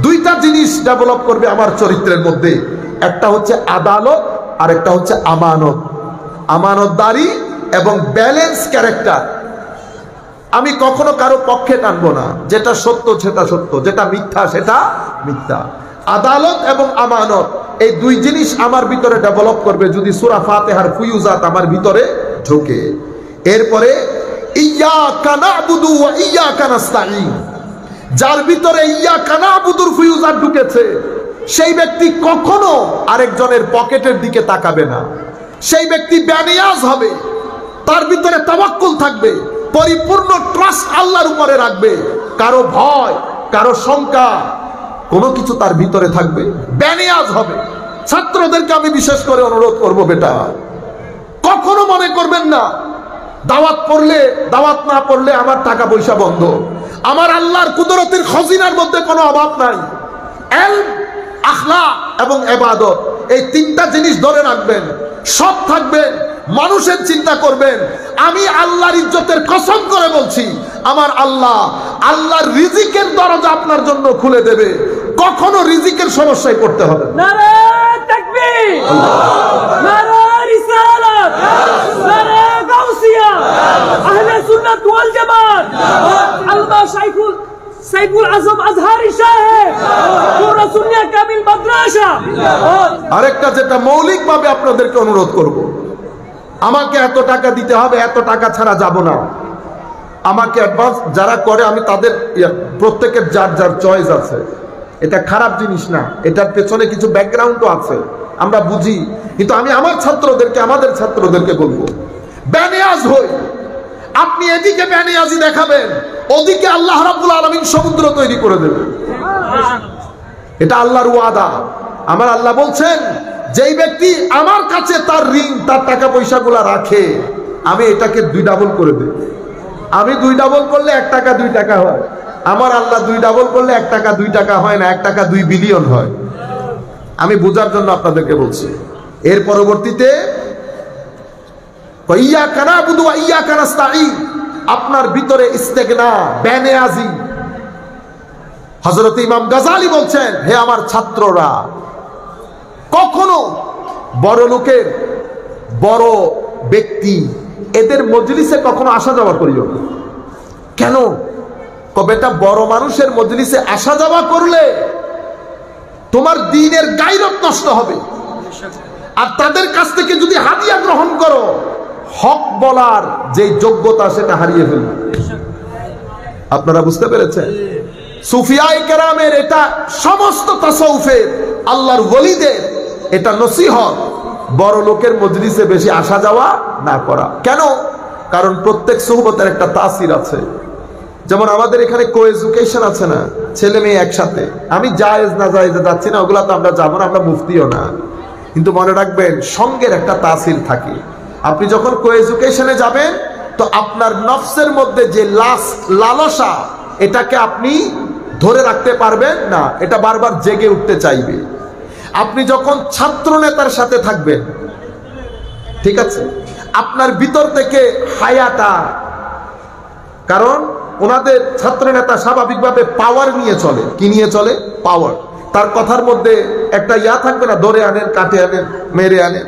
2টা জিনিস ডেভেলপ করবে আমার চরিত্রের মধ্যে। একটা হচ্ছে আদালত, আর একটা হচ্ছে আমানত, আমানতদারি এবং ব্যালেন্স ক্যারেক্টার। আমি কখনো কারো পক্ষে টানবো না, যেটা সত্য সেটা সত্য, যেটা মিথ্যা সেটা মিথ্যা। আদালত এবং আমানত, এই 2 জিনিস আমার ভিতরে ডেভেলপ করবে যদি সূরা ফাতিহার ফুয়ুজাত আমার ভিতরে ঢোকে। এরপরে ইয়্যাকা না'বুদু ওয়া ইয়্যাকা নাস্তাঈন, যার ভিতরে ইয়্যাকা না'বুদুর ফুয়ুজাত ঢুকেছে, সেই ব্যক্তি কখনো আরেকজনের পকেটের দিকে তাকাবে না। সেই ব্যক্তি বেনিয়াজ হবে, তার ভিতরে তাওয়াক্কুল থাকবে, পরিপূর্ণ ট্রাস্ট আল্লাহর উপরে রাখবে। কারো ভয়, কারো শঙ্কা, কোনো কিছু তার ভিতরে থাকবে, বেনিয়াজ হবে। ছাত্রদেরকে আমি বিশেষ করে অনুরোধ করব, বেটা কখনো মনে করবেন না দাওয়াত পড়লে, দাওয়াত না পড়লে আমার টাকা পয়সা বন্ধ। আমার আল্লাহর কুদরতের খজিনার মধ্যে কোনো অভাব নাই। ইলম, আখলাক এবং ইবাদত, এই 3টা জিনিস ধরে রাখবেন, সৎ থাকবেন, মানুষের চিন্তা করবেন। আমি আল্লাহর ইজ্জতের কসম করে বলছি, আমার আল্লাহ আল্লাহর রিজিকের দরজা আপনার জন্য খুলে দেবে। কখনো রিজিকের সমস্যায় পড়তে হবে না। নারে তাকবীর, নারে রিসালাত, নারে গাউসিয়া, আহলে সুন্নাত ওয়াল জামাত, আল্লাহ সাইফুল আজম আজহারি সাহেব, পুরো সুন্নিয়া কামিল মাদ্রাসা। আরেকটা যেটা মৌলিকভাবে আপনাদেরকে অনুরোধ করব, আমাকে এত টাকা দিতে হবে, এত টাকা ছাড়া যাব না। আমাকে অ্যাডভান্স যারা করে, আমি তাদের প্রত্যেকের যার যার চয়েস আছে, এটা খারাপ জিনিস না, এটার পেছনে কিছু ব্যাকগ্রাউন্ডও আছে, আমরা বুঝি। কিন্তু আমি আমার ছাত্রদেরকে, আমাদের ছাত্রদেরকে বলবো, বেনিয়াজ হই। আপনি এদিকে বেনিয়াজি দেখাবেন, ওদিকে আল্লাহ রাব্বুল আলামিন সমুদ্র তৈরি করে দেবেন। এটা আল্লাহর ওয়াদা। আমার আল্লাহ বলছেন, যেই ব্যক্তি আমার কাছে তার ঋণ, তার টাকা পয়সাগুলা রাখে, আমি এটাকে 2 ডাবল করে দেব। আমি 2 ডাবল করলে 1 টাকা 2 টাকা হয়। আমার আল্লাহ 2 ডাবল করলে 1 টাকা 2 টাকা হয় না, 1 টাকা 2 বিলিয়ন হয়। আমি বোঝার জন্য আপনাদেরকে বলছি। এর পরবর্তীতে ইয়্যাকা না'বুদু ওয়া ইয়্যাকা নাস্তাঈন, আপনার ভিতরে ইস্তেগনা, বেনিয়াজি। হযরত ইমাম গাযালি বলছেন, হে আমার ছাত্ররা, কখনো বড় লোকের, বড় ব্যক্তি, এদের মজলিসে কখনো আসা যাওয়া করিও না। কেন? বেটা, বড় মানুষের মজলিসে আসা যাওয়া করলে তোমার দ্বীনের গায়রত নষ্ট হবে। আর তাদের কাছ থেকে যদি হাদিয়া গ্রহণ করো, হক বলার যে যোগ্যতা সেটা হারিয়ে ফেলবে। আপনারা বুঝতে পেরেছেন? সুফিয়ায়ে কেরামের এটা, সমস্ত তাসাউফের আল্লাহর ওলিদের এটা নসিহত, বড় লোকের মজলিসে বেশি আসা যাওয়া না করা। কেন? কারণ প্রত্যেক সুহবতের একটা তাসির আছে। যেমন আমাদের এখানে কো-এডুকেশন আছে না, ছেলে মেয়ে একসাথে। আমি জায়েজ না জায়েজে যাচ্ছি না, ওগুলা তো আমরা যাবো না, আমরা মুফতিও না। কিন্তু মনে রাখবেন, সঙ্গের একটা তাসির থাকে। আপনি যখন কো-এডুকেশনে যাবেন, তো আপনার নফসের মধ্যে যে লালসা, এটাকে আপনি ধরে রাখতে পারবেন না, এটা বারবার জেগে উঠতে চাইবে। আপনি যখন ছাত্র নেতার সাথে থাকবেন, ঠিক আছে, আপনার ভিতর থেকে হায়াটা, কারণ ওনাদের ছাত্র নেতা স্বাভাবিকভাবে পাওয়ার নিয়ে চলে। কি নিয়ে চলে? পাওয়ার। তার কথার মধ্যে একটা ইয়া থাকবে না, ধরে আনেন, কাটে আনেন, মেরে আনেন।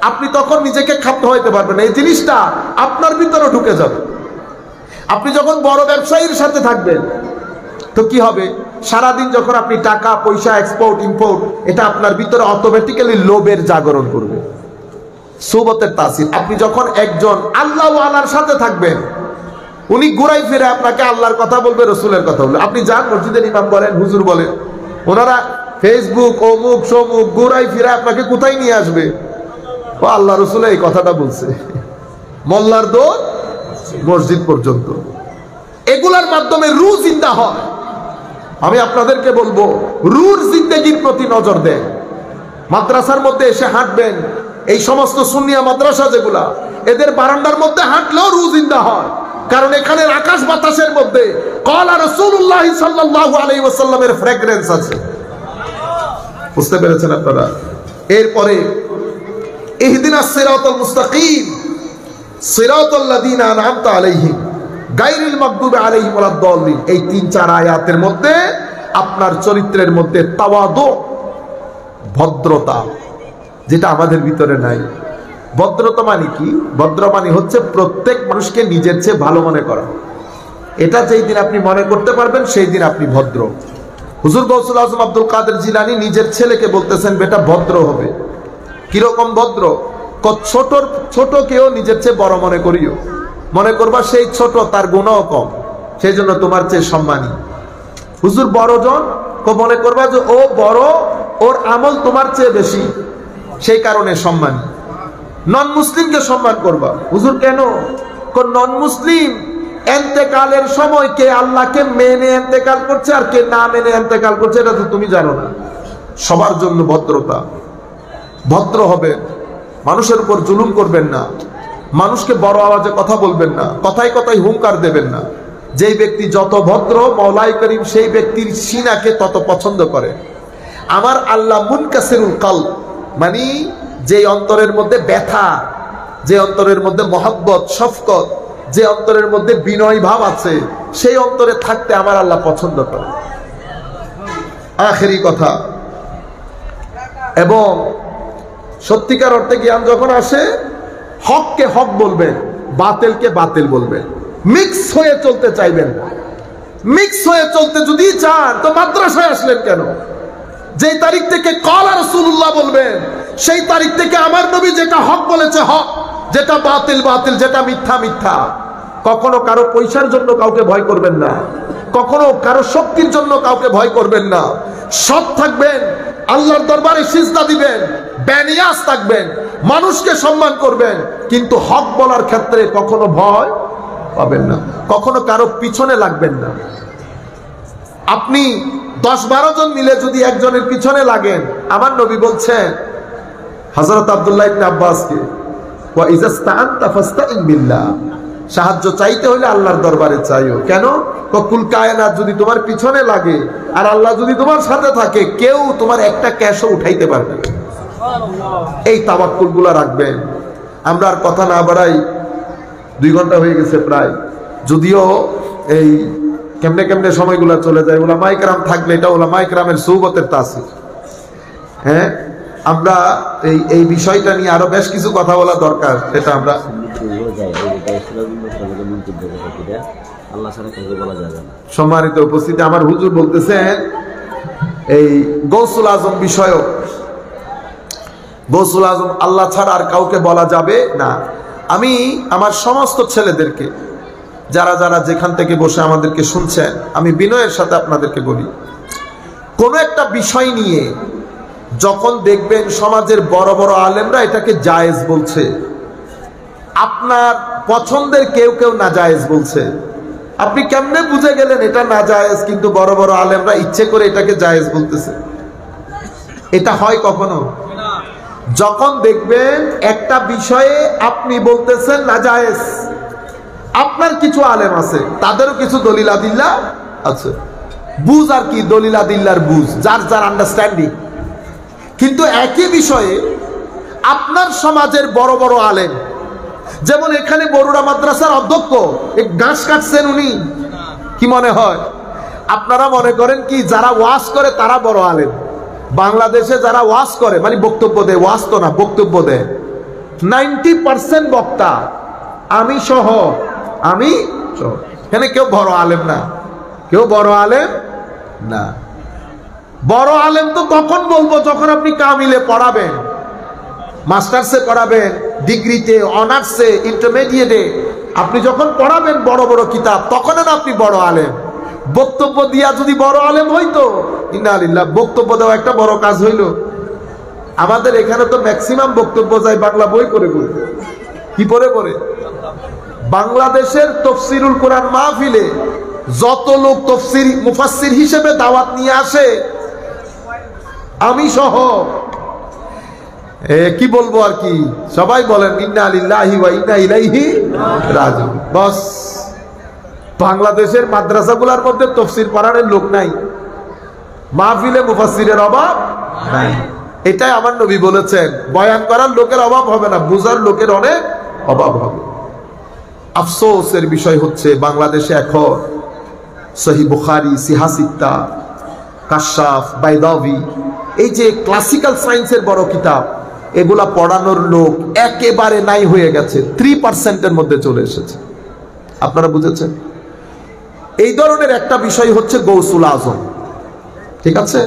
আপনি তখন নিজেকে খাদ্য হইতে পারবেন, এই জিনিসটা আপনার ভিতরে ঢুকে যাবে। আপনি যখন বড় ব্যবসায়ীর সাথে থাকবেন, তো কি হবে? সারাদিন যখন আপনি টাকা পয়সা এক্সপোর্ট ইম্পোর্ট, এটা আপনার ভিতরে অটোমেটিক্যালি লোভের জাগরণ করবে, সুবতের তাসির। আপনি যখন একজন আল্লাহ ওয়ালার সাথে থাকবেন, উনি ঘুরাই ফিরে আপনাকে আল্লাহর কথা বলবে, রসুলের কথা বলবে। আপনি যান, মসজিদের ইমাম বলেন, হুজুর বলেন, ওনারা ফেসবুক অমুক সমুক ঘুরাই ফিরে আপনাকে কোথায় নিয়ে আসবে? ও আল্লাহ রসুল এই কথাটা বলছে, মোল্লার দৌড় মসজিদ পর্যন্ত। এগুলার মাধ্যমে রূহ জিন্দা হয়। আমি আপনাদেরকে বলবো, রূহর জিন্দেগির প্রতি নজর দেন। মাদ্রাসার মধ্যে এসে হাঁটবেন, এই সমস্ত সুন্নিয়া মাদ্রাসা যেগুলা, এদের বারান্দার মধ্যে হাঁটলেও রূহ জিন্দা হয়, কারণ এখানে আকাশ বাতাসের মধ্যে ক্বালা রাসূলুল্লাহ সাল্লাল্লাহু আলাইহি ওয়াসাল্লামের ফ্র্যাগরেন্স আছে। বুঝতে পেরেছেন আপনারা? এরপরে ইহদিনাস সিরাতাল মুস্তাকিম সিরাতাল লাযিনা আনআমতা আলাইহিম গায়রিল মাগদুবি আলাইহিম ওয়ালাদ দাল্লিন, এই 3-4 আয়াতের মধ্যে আপনার চরিত্রের মধ্যে তাওয়াদু, ভদ্রতা, যেটা আমাদের ভিতরে নাই। ভদ্রতা মানে কি? ভদ্র মানে হচ্ছে প্রত্যেক মানুষকে নিজের চেয়ে ভালো মনে করা। এটা যেই দিন আপনি মনে করতে পারবেন সেই দিন আপনি ভদ্র। হুজুর গৌসুল আজম আব্দুল কাদের জিলানী নিজের ছেলেকে বলতেছেন, বেটা ভদ্র হবে। কিরকম ভদ্র? ছোটকেও নিজের চেয়ে বড় মনে করিও, মনে করবা সেই ছোট, তার গুণও কম, সেই জন্য তোমার চেয়ে সম্মানী। হুজুর বড়জন মনে করবা যে ও বড়, ওর আমল তোমার চেয়ে বেশি, সেই কারণে সম্মানী। নন মুসলিমকে সম্মান করবা। হুজুর কেন? নন মুসলিম এন্তেকালের সময় কে আল্লাহকে মেনে এন্তেকাল করছে আর কে না মেনে এন্তেকাল করছে এটা তো তুমি জানো না। সবার জন্য ভদ্রতা, ভদ্র হবে, মানুষের উপর জুলুম করবেন না, মানুষকে বড় আওয়াজে কথা বলবেন না, কথায় কথায় হুঙ্কার দেবেন না। যেই ব্যক্তি যত ভদ্র, মওলাই করিম সেই ব্যক্তির সিনাকে তত পছন্দ করে। আমার আল্লাহ মুনকাসিরুল কলব, মানে যে অন্তরের মধ্যে ব্যথা, যে অন্তরের মধ্যে মহব্বত, শফকত, যে অন্তরের মধ্যে বিনয় ভাব আছে, সেই অন্তরে থাকতে আমার আল্লাহ পছন্দ করে। আখেরি কথা, এবং সত্যিকার অর্থে জ্ঞান যখন আসে, হককে হক বলবেন, বাতিলকে বাতিল বলবেন, মিক্স হয়ে চলতে চাইবেন না। মিক্স হয়ে চলতে যদি চান তো মাদ্রাসায় আসলেন কেন? যেই তারিখ থেকে ক্বালা রাসূলুল্লাহ বলবেন, সেই তারিখ থেকে আমার নবী যেটা হক বলেছে হক, যেটা বাতিল বাতিল, যেটা মিথ্যা মিথ্যা। কখনো কারো পয়সার জন্য কাউকে ভয় করবেন না, কখনো কারো শক্তির জন্য কাউকে ভয় করবেন না। সৎ থাকবেন, আল্লাহর দরবারে সিজদা দিবেন, বেনিয়াজ থাকবেন, মানুষকে সম্মান করবেন, কিন্তু হক বলার ক্ষেত্রে কখনো ভয় পাবেন না, কখনো কারো পিছনে লাগবেন না। আপনি 10-12 জন মিলে যদি একজনের পিছনে লাগেন, আমার নবী বলছেন হযরত আব্দুল্লাহ ইবনে আব্বাসকে, ওয়া ইযাস্তাআনতা ফাস্তাইন বিল্লাহ, সাহায্য চাইতে হলে আল্লাহর দরবারে চাইও। কেন? কুল কায়নাত যদি তোমার পিছনে লাগে আর আল্লাহ যদি তোমার সাথে থাকে, কেউ তোমার একটা ক্যাশও উঠাইতে পারবে না। এই তাওয়াক্কুলগুলো রাখবেন। আমরা আর কথা না বাড়াই, 2 ঘন্টা হয়ে গেছে প্রায়। যদিও এই কেমনে কেমনে সময়গুলো চলে যায়, উলামায়ে কেরাম থাকলে এটা উলামায়ে কেরামের সুহবতের তাসির। হ্যাঁ, আমরা এই বিষয়টা নিয়ে আরো বেশ কিছু কথা বলা দরকার, সেটা আমরা সম্মানিত উপস্থিতি। আমার হুজুর বলতেছেন এই গৌসুল আজম বিষয়ক, গৌসুল আজম আল্লাহ ছাড়া আর কাউকে বলা যাবে না। আমি আমার সমস্ত ছেলেদেরকে, যারা যারা যেখান থেকে বসে আমাদেরকে শুনছেন, আমি বিনয়ের সাথে আপনাদেরকে বলি, কোনো একটা বিষয় নিয়ে যখন দেখবেন সমাজের বড় বড় আলেমরা এটাকে জায়েজ বলছে, আপনার পছন্দের কেউ কেউ না জায়েজ বলছে, আপনি কেমনে বুঝে গেলেন এটা না জায়েজ, কিন্তু বড় বড় আলেমরা ইচ্ছে করে এটাকে জায়েজ বলতেছে? এটা হয় কখনো? যখন দেখবেন একটা বিষয়ে আপনি বলতেছেন না জায়েজ, আপনার কিছু আলেম আছে, তাদেরও কিছু দলিল আদিল্লা আছে, বুঝ আর কি দলিল আদিল্লার বুঝ, যার যার আন্ডারস্ট্যান্ডিং। কিন্তু একই বিষয়ে আপনার সমাজের বড় বড় আলেম, যেমন এখানে বরুড়া মাদ্রাসার অধ্যক্ষ, এই ঘাস কাটছেন উনি, কি মনে হয়? আপনারা মনে করেন কি যারা ওয়াজ করে তারা বড় আলেম? বাংলাদেশে যারা ওয়াজ করে, মানে বক্তব্য দেয়, ওয়াজ তো না, বক্তব্য দেয়, 90% বক্তা আমি সহ, এখানে কেউ বড় আলেম না, কেউ বড় আলেম না। বড় আলেম তো তখন বলবো যখন আপনি কামিলে পড়াবেন, মাস্টার্সে পড়াবেন, ডিগ্রিতে, অনার্সে, ইন্টারমিডিয়েটে আপনি যখন পড়াবেন বড় বড় কিতাব, তখন না আপনি বড় আলেম। বক্তব্য দিয়া যদি বড় আলেম হইতো, ইন্নালিল্লাহ, বক্তব্য দেওয়া একটা বড় কাজ হইল। আমাদের এখানে তো ম্যাক্সিমাম বক্তব্য যায় বাংলা বই করে করে, কি পড়ে পড়ে। বাংলাদেশের তাফসীরুল কোরআন মাহফিলে যত লোক তাফসীর মুফাসসির হিসেবে দাওয়াত নিয়ে আসে, আমি সহ কি বলবো আর কি, সবাই বলেন ইন্না লিল্লাহি ওয়া ইন্না ইলাইহি রাজিউন। বস, বাংলাদেশের মাদ্রাসাগুলোর মধ্যে তাফসীর পড়ানোর লোক নাই, মাহফিলে মুফাসসিরের অভাব নাই। এটাই আমার নবী বলেছেন, বয়ান করার লোকের অভাব হবে না, বুঝার লোকের অনেক অভাব হবে। আফসোসের বিষয় হচ্ছে বাংলাদেশে এখন সহিহ বুখারী, সিহাহ সিত্তা, কাশাফ, বাইদাবি, এই যে ক্লাসিক্যাল সায়েন্সের বড় কিতাব, এগুলা পড়ানোর লোক একেবারে নাই হয়ে গেছে, 3% মধ্যে চলে এসেছে। আপনারা বুঝেছেন? এই ধরনের একটা বিষয় হচ্ছে গৌসুল আজম। ঠিক আছে,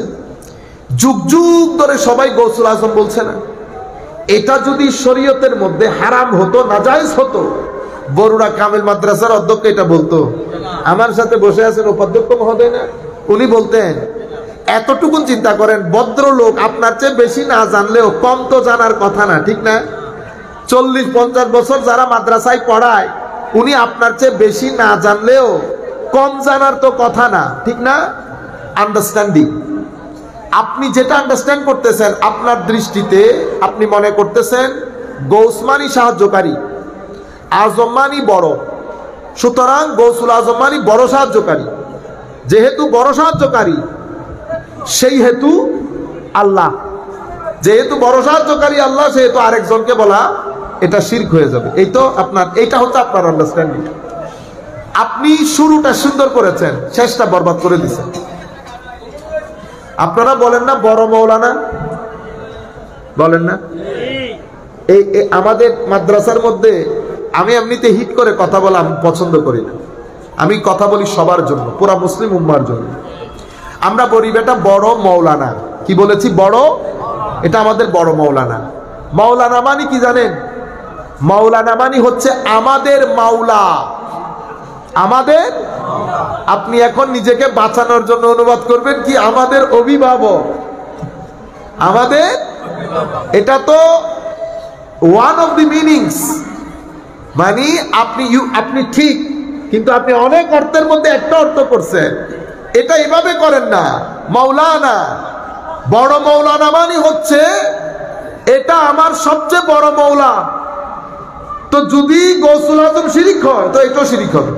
যুগ যুগ ধরে সবাই গৌসুল আজম বলছে না? এটা যদি শরীয়তের মধ্যে হারাম হতো, নাজায়েজ হতো, বরুড়া কামিল মাদ্রাসার অধ্যক্ষ এটা বলতো। আমার সাথে বসে আছেন উপাধ্যক্ষ মহোদয় না, উনি বলতেন এতটুকুন চিন্তা করেন, ভদ্রলোক আপনার চেয়ে বেশি না জানলেও কম তো জানার কথা না, ঠিক না? 40-50 বছর যারা মাদ্রাসায় পড়ায়, উনি আপনার চেয়ে বেশি না জানলেও কম জানার তো কথা না, ঠিক না? আন্ডারস্ট্যান্ডিং, আপনি যেটা আন্ডারস্ট্যান্ড করতেছেন, আপনার দৃষ্টিতে আপনি মনে করতেছেন গৌসমানি সাহায্যকারী, আজমানি বড়, সুতরাং গৌসুল আজমানি বড় সাহায্যকারী। যেহেতু বড় সাহায্যকারী, সেই হেতু আল্লাহ, যেহেতু বড় সাহায্যকারী আল্লাহ, সেহেতু আরেকজনকে বলা এটা শিরক হয়ে যাবে। এই তো আপনার, এইটা হচ্ছে আপনার আন্ডারস্ট্যান্ডিং। আপনি শুরুটা সুন্দর করেছেন, শেষটা বরবাদ করে দিচ্ছেন। আপনারা বলেন না বড় মৌলানা, বলেন না? এই আমাদের মাদ্রাসার মধ্যে আমি এমনিতে হিট করে কথা বলা আমি পছন্দ করি না, আমি কথা বলি সবার জন্য, পুরা মুসলিম উম্মার জন্য। আমরা বলি বেটা বড় মৌলানা, কি বলেছি? বড়, এটা আমাদের বড় মৌলানা। মৌলানা মানে কি জানেন? মৌলানা মানে হচ্ছে আমাদের মাওলা, আমাদের। আপনি এখন নিজেকে বাঁচানোর জন্য অনুবাদ করবেন কি আমাদের অভিভাবক, আমাদের। এটা তো ওয়ান অফ দি মিনিংস, মানে আপনি ঠিক, কিন্তু আপনি অনেক অর্থের মধ্যে একটা অর্থ করছেন। এটা এভাবে করেন না। মাওলানা, বড় মৌলানা মানে হচ্ছে এটা আমার সবচেয়ে বড় মৌলা। তো যদি গৌসুল আজম শিরিক হয়, তো এটাও শিরিক হবে।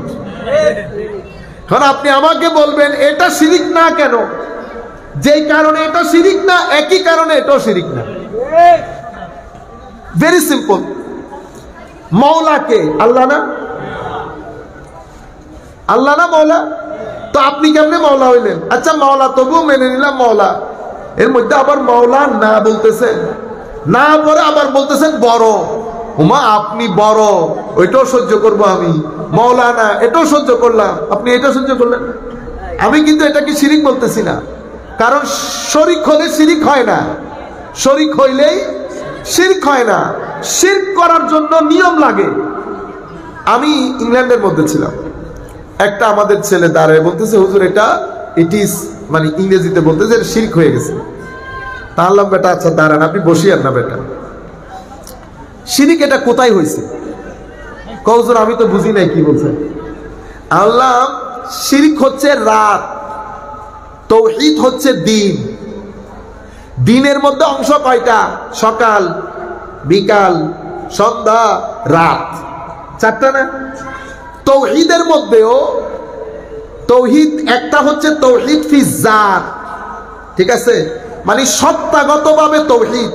কারণ আপনি আমাকে বলবেন এটা শিরিক না কেন, যেই কারণে এটা শিরিক না, একই কারণে এটাও শিরিক না। Very simple. মৌলাকে আল্লাহ না, আল্লাহ না মৌলা? তো আপনি কেমনে মৌলা হইলেন? আচ্ছা মৌলা তবুও মেনে নিলাম মৌলা, এর মধ্যে আবার মৌলা না বলতেছেন, না পরে আবার বলতেছেন বড়। উমা আপনি বড়, ওইটাও সহ্য করবো আমি, মৌলানা এটাও সহ্য করলাম, আপনি এটা সহ্য করলেন। আমি কিন্তু এটাকে শিরিক বলতেছি না, কারণ শরিক হলে শিরিক হয় না, শরিক হইলেই শিরক হয় না। শিরক করার জন্য নিয়ম লাগে। আমি ইংল্যান্ডের মধ্যে ছিলাম, একটা আমাদের ছেলে দাঁড়ায় বলতেছে হুজুর এটা ইট ইজ, মানে ইংরেজিতে বলতেছে শিরক হয়ে গেছে। তাহলে বেটা আচ্ছা দাঁড়ান, আপনি বসিয়েন না বেটা, শিরক এটা কোথায় হয়েছে? হুজুর আমি তো বুঝি নাই কি বলছেন। আল্লাহ, শিরক হচ্ছে রাত, তাওহীদ হচ্ছে দিন। দিনের মধ্যে অংশ কয়টা? সকাল, বিকাল, সন্ধ্যা, রাত, চারটা না? তাওহীদের মধ্যেও তাওহীদ একটা হচ্ছে তাওহীদ ফি জাত, ঠিক আছে, মানে সত্তাগতভাবে তাওহীদ,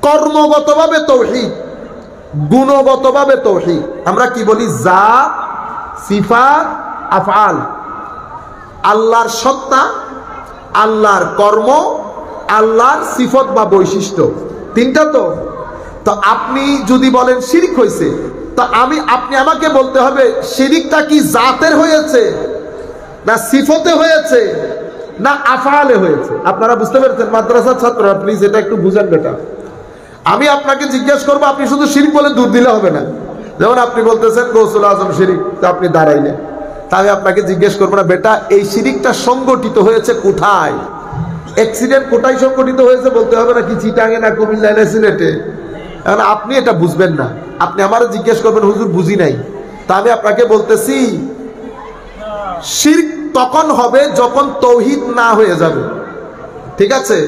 কর্মগতভাবে তাওহীদ, গুণগতভাবে তাওহীদ। আমরা কি বলি? জাত, সিফাত, আফআল। আল্লাহর সত্তা, আল্লাহর কর্ম, আল্লাহর সিফত বা বৈশিষ্ট্য, তিনটা। তো আপনি যদি বলেন শিরক হয়েছে, তো আপনি আমাকে বলতে হবে শিরকটা কি জাতের হয়েছে, না সিফতে হয়েছে, না আফআলে হয়েছে? আপনারা বুঝতে পেরেছেন? মাদ্রাসার ছাত্ররা প্লিজ এটা একটু বুঝেন বেটা। আমি আপনাকে জিজ্ঞেস করবো, আপনি শুধু শিরক বলে দূর দিলে হবে না। যেমন আপনি বলতেছেন গৌসুল আজম শিরক, তো আপনি দাঁড়াইলেন, তাহলে আপনাকে জিজ্ঞেস করবো না বেটা এই শিরকটা সংগঠিত হয়েছে কোথায়? অ্যাক্সিডেন্ট কোথায় সংগঠিত হয়েছে বলতে হবে না কি চিটাঙে না কুমিল্লায় না সিলেটে? কারণ আপনি এটা বুঝবেন না, আপনি আমারও জিজ্ঞেস করবেন হুজুর বুঝি নাই। তা আমি আপনাকে বলতেছি শিরক তখন হবে যখন তাওহীদ না হয়ে যাবে, ঠিক আছে?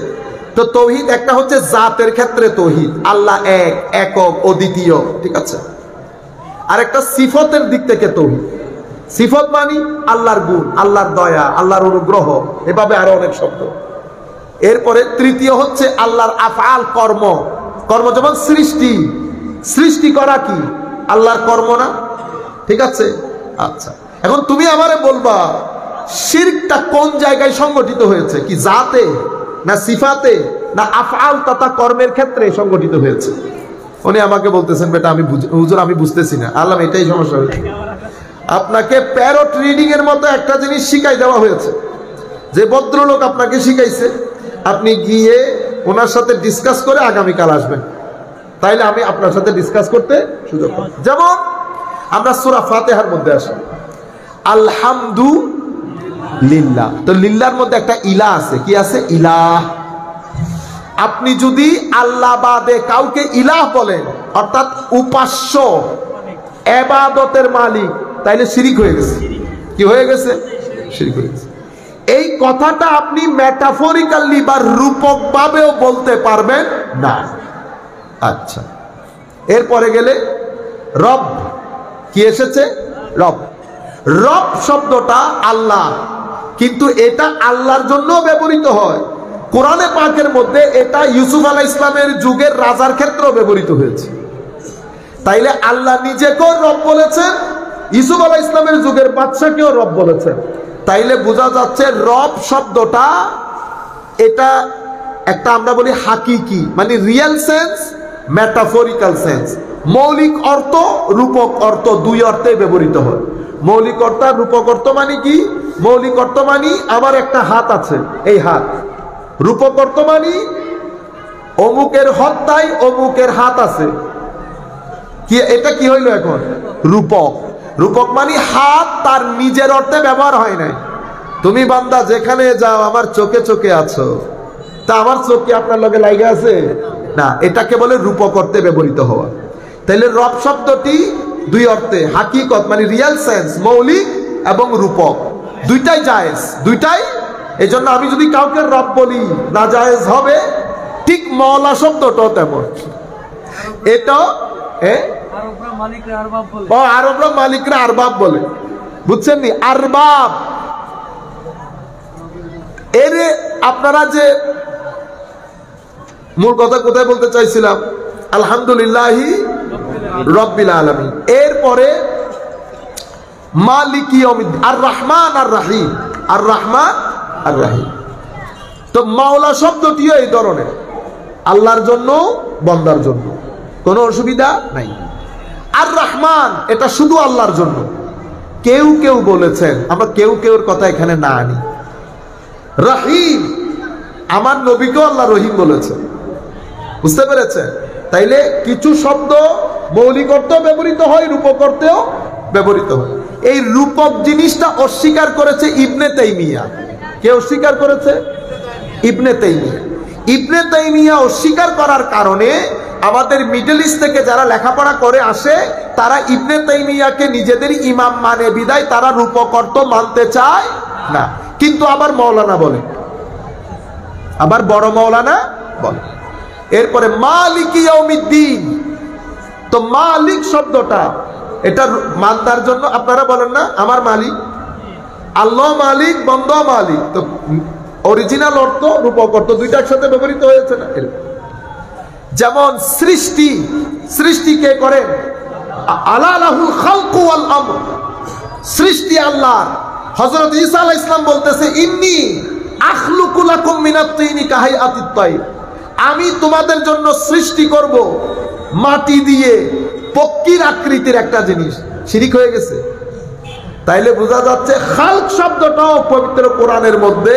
তো তো তৌহিদ একটা হচ্ছে জাতের ক্ষেত্রে তৌহিদ, আল্লাহ এক, একক, অদ্বিতীয়, ঠিক আছে। আর একটা সিফতের দিক থেকে তৌহিদ। সিফত মানি আল্লাহর গুণ, আল্লাহর দয়া, আল্লাহর অনুগ্রহ, এভাবে আরো অনেক শব্দ। এরপরে তৃতীয় হচ্ছে আল্লাহর আফআল, কর্ম। কর্ম যেমন সৃষ্টি, সৃষ্টি করা কি আল্লাহর কর্ম না? ঠিক আছে। আচ্ছা, এখন তুমি আমারে বলবা শিরকটা কোন জায়গায় সংগঠিত হয়েছে, কি জাতে না সিফাতে না আফআল তথা কর্মের ক্ষেত্রে সংগঠিত হয়েছে? উনি আমাকে বলতেছেন বেটা আমি হুজুর আমি বুঝতেছি না। আল্লাহ এটাই সমস্যা হয়েছে, আপনাকে প্যারট রিডিং এর মতো একটা জিনিস শিখাই দেওয়া হয়েছে। যে ভদ্রলোক আপনাকে শিখাইছে, আপনি গিয়ে ওনার সাথে ডিসকাস করে আগামীকাল আসবেন, তাইলে আমি আপনার সাথে ডিসকাস করতে সুযোগ পাবো। যেমন আমরা সূরা ফাতিহার মধ্যে আসি আলহামদুলিল্লাহ, তো লিল্লাহর মধ্যে একটা ইলাহ আছে। কি আছে? ইলাহ। আপনি যদি আল্লাহ বাদে কাউকে ইলাহ বলেন, অর্থাৎ উপাস্য, ইবাদতের মালিক, তাইলে শিরিক হয়ে গেছে। কি হয়ে গেছে? শিরিক হয়ে গেছে। এই কথাটা আপনি মেটাফরিক্যালি বা রূপক ভাবেও বলতে পারবেন না। আচ্ছা, এরপরে গেলে রব। কি এসেছে? রব। রব শব্দটা আল্লাহ, কিন্তু এটা আল্লাহর জন্য ব্যবহৃত হয়। কোরআনে পাকের মধ্যে এটা ইউসুফ আলাইহিস সালামের যুগের রাজার ক্ষেত্রেও ব্যবহৃত হয়েছে। তাইলে আল্লাহ নিজেকেও রব বলেছেন, ইউসুফ আলাইহিস সালামের যুগের বাদশাকেও রব বলেছেন। তাইলে বোঝা যাচ্ছে রব শব্দটা এটা একটা আমরা বলি হাকিকি, মানে রিয়েল সেন্স, মেটাফরিক্যাল সেন্স। মৌলিক অর্থ, রূপক অর্থ, দুই অর্থে ব্যবহৃত হয়। মৌলিক অর্থ আর রূপক অর্থ মানে কি? মৌলিক অর্থ মানে আমার একটা হাত আছে, এই হাত। রূপক অর্থ মানে অমুকের হত্যায় অমুকের হাত আছে। কি এটা কি হইলো এখন? রূপক। রূপক মানে হাত তার নিজের অর্থে ব্যবহার হয় নাই। তুমি বান্দা যেখানে যাও আমার চোখে চোখে আছো, তা আমার চোখ কি আপনার লগে লাইগা আছে? না, এটাকে বলে রূপক অর্থে ব্যবহৃত হওয়া। তাইলে রব শব্দটি দুই অর্থে, হাকিকত মানে রিয়েল সেন্স, মৌলিক এবং রূপক, দুইটাই জায়েজ, দুইটাই। এই জন্য আমি যদি কাউকে রব বলি না জায়েজ হবে, ঠিক মওলা শব্দটাও তেমন। এটা আরবরা মালিকরা আরবাব বলে, বুঝছেন নি? আরবাব। এর আপনারা যে মূল কথা কোথায় বলতে চাইছিলাম, আলহামদুলিল্লাহি রব্বিল আলামিন। এরপরে মালিকি ইয়াউমিদ্দিন, আর রহমান আর রহিম, আর রহমান আর রহিম। তো মাওলা শব্দটিও এই ধরনের, আল্লাহর জন্য, বান্দার জন্য, কোনো অসুবিধা নাই। আর রহমান এটা শুধু আল্লাহর জন্য। কেউ কেউ বলেছেন, আমরা কেউ কেউর কথা এখানে না আনি। রহিম, আমার নবীকেও আল্লাহ রহিম বলেছেন, বুঝতে পেরেছেন? তাইলে কিছু শব্দ মৌলিক অর্থেও ব্যবহৃত হয়, রূপক অর্থেও ব্যবহৃত হয়। এই রূপক জিনিসটা অস্বীকার করেছে ইবনে তাইমিয়া। কে অস্বীকার করেছে? ইবনে তাইমিয়া। ইবনে তাইমিয়া অস্বীকার করার কারণে আমাদের মিডল ইস্ট থেকে যারা লেখাপড়া করে আসে, তারা ইবনে তাইমিয়াকে নিজেদের ইমাম মানে বিদায় তারা রূপক অর্থ মানতে চায় না। কিন্তু আবার মাওলানা বলে, আবার বড় মাওলানা বলে। এরপরে মালিকি ইয়াউমিদ্দিন, তো মালিক শব্দটা এটা মানদার জন্য। আপনারা বলেন না আমার মালিক, আল্লাহ মালিক, বান্দা মালিক। তো অরিজিনাল অর্থ, রূপক অর্থ দুইটা একসাথে ব্যবহৃত হয়েছে না? যেমন সৃষ্টি, সৃষ্টি কে করেন? আলা লাহুল খালকু ওয়াল আমর, সৃষ্টি আল্লাহর। হযরত ঈসা আলাইহিস সালাম বলতেছে ইন্নী আখলুকু লাকুম মিনাত তিনি কাহাইআতিত তাইর, আমি তোমাদের জন্য সৃষ্টি করব মাটি দিয়ে পক্ষীর আকৃতির একটা জিনিস। শিরিক হয়ে গেছে। তাইলে বোঝা যাচ্ছে খালক শব্দটাও পবিত্র কোরআনের মধ্যে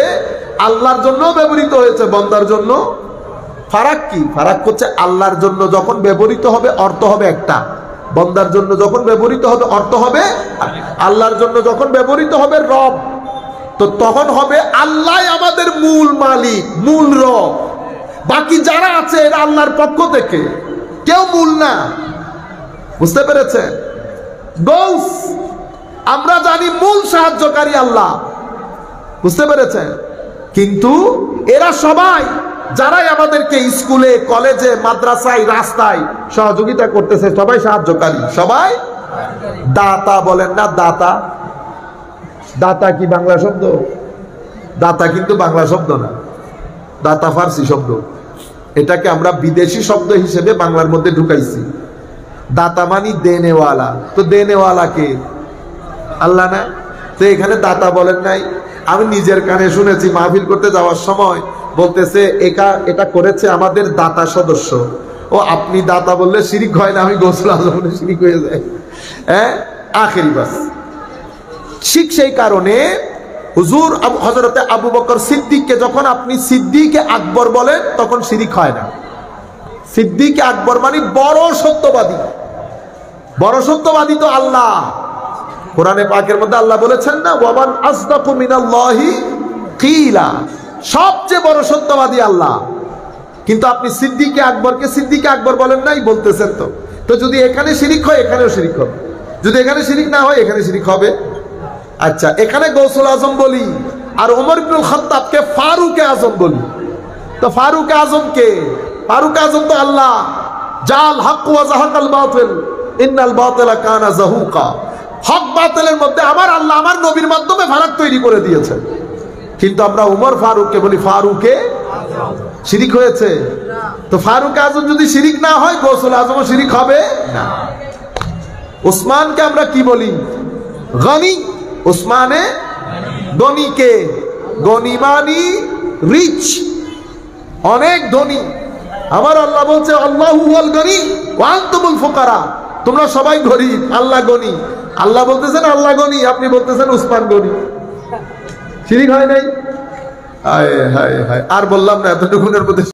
আল্লাহর জন্য ব্যবহৃত হয়েছে, বান্দার জন্য। ফারাক কি? ফারাক হচ্ছে আল্লাহর জন্য যখন ব্যবহৃত হবে অর্থ হবে একটা, বান্দার জন্য যখন ব্যবহৃত হবে অর্থ হবে, আল্লাহর জন্য যখন ব্যবহৃত হবে রব, তো তখন হবে আল্লাহ আমাদের মূল মালিক, মূল রব। বাকি যারা আছে এরা আল্লাহর পক্ষ থেকে, কেউ মূল না। বুঝতে পেরেছেন? গৌস আমরা জানি মূল সাহায্যকারী আল্লাহ, বুঝতে পেরেছেন? কিন্তু এরা সবাই যারাই আমাদেরকে স্কুলে, কলেজে, মাদ্রাসায়, রাস্তায় সহযোগিতা করতেছে সবাই সাহায্যকারী, সবাই দাতা বলেন না? দাতা, দাতা কি বাংলা শব্দ? দাতা কিন্তু বাংলা শব্দ না, দাতা ফার্সি শব্দ। এটাকে আমরা বিদেশি শব্দ হিসেবে বাংলার মধ্যে ঢুকাইছি। দাতা মানি দেনেওয়ালা, তো দেনেওয়ালা কে? আল্লাহ না? তো এখানে দাতা বলেন নাই? আমি নিজের কানে শুনেছি, মাহফিল করতে যাওয়ার সময় বলতেছে এটা করেছে আমাদের দাতা সদস্য। ও আপনি দাতা বললে শিরিক হয় না, আমি গোসল আজম বলে শিরিক হয়ে যায়। হ্যাঁ, আখেরি বাস। ঠিক সেই কারণে হুজুর হযরতে আবু বকর সিদ্দিককে যখন আপনি সিদ্দিকে আকবর বলেন তখন শিরিক হয় না। সিদ্দিকে আকবর মানে বড় সত্যবাদী। বড় সত্যবাদী তো আল্লাহ। কোরআনে পাকের মধ্যে আল্লাহ বলেছেন না, ওয়ামান আসদাকু মিনাল্লাহি কিলা, সবচেয়ে বড় সত্যবাদী আল্লাহ। কিন্তু আপনি সিদ্দিকে আকবরকে সিদ্দিকে আকবর বলেন নাই, বলতেছেন তো। তো যদি এখানে শিরিক হয় এখানেও শিরিক হবে, যদি এখানে শিরিক না হয় এখানে শিরিক হবে। আচ্ছা, এখানে গৌসুল আজম বলি আর ওমর ইবনুল খাত্তাবকে ফারুকে আজম বলি, তো ফারুকে আজম কে? ফারুক আজম তো আল্লাহ। জাল হক ওয়া যাহাকাল বাতিল ইন্নাল বাতিলা কানা যাহুকা। হক বাতিলের মধ্যে আমার আল্লাহ আমার নবীর মাধ্যমে ফারাক তৈরি করে দিয়েছেন। কিন্তু আমরা উমর ফারুককে বলি ফারুকে শিরিক হয়েছে। তো ফারুক আজম যদি শিরিক না হয় গৌসুল আজমও শিরিক হবে না। উসমানকে আমরা কি বলি? গনি। উসমানে গনি কে? গনি মানি রিচ, অনেক ধনী। আমার আল্লাহ বলছে আল্লাহু হুয়াল গনি ওয়া আনতুমুল ফুকারা, তোমরা সবাই গরীব, আল্লাহ গনি। আল্লাহ বলতেছেন আল্লাহ গনি, আপনি বলতেছেন উসমান গনি। শিরিক হয় নাই? হায় হায় হায়, আর বললাম না, এতটুকুনের মধ্যে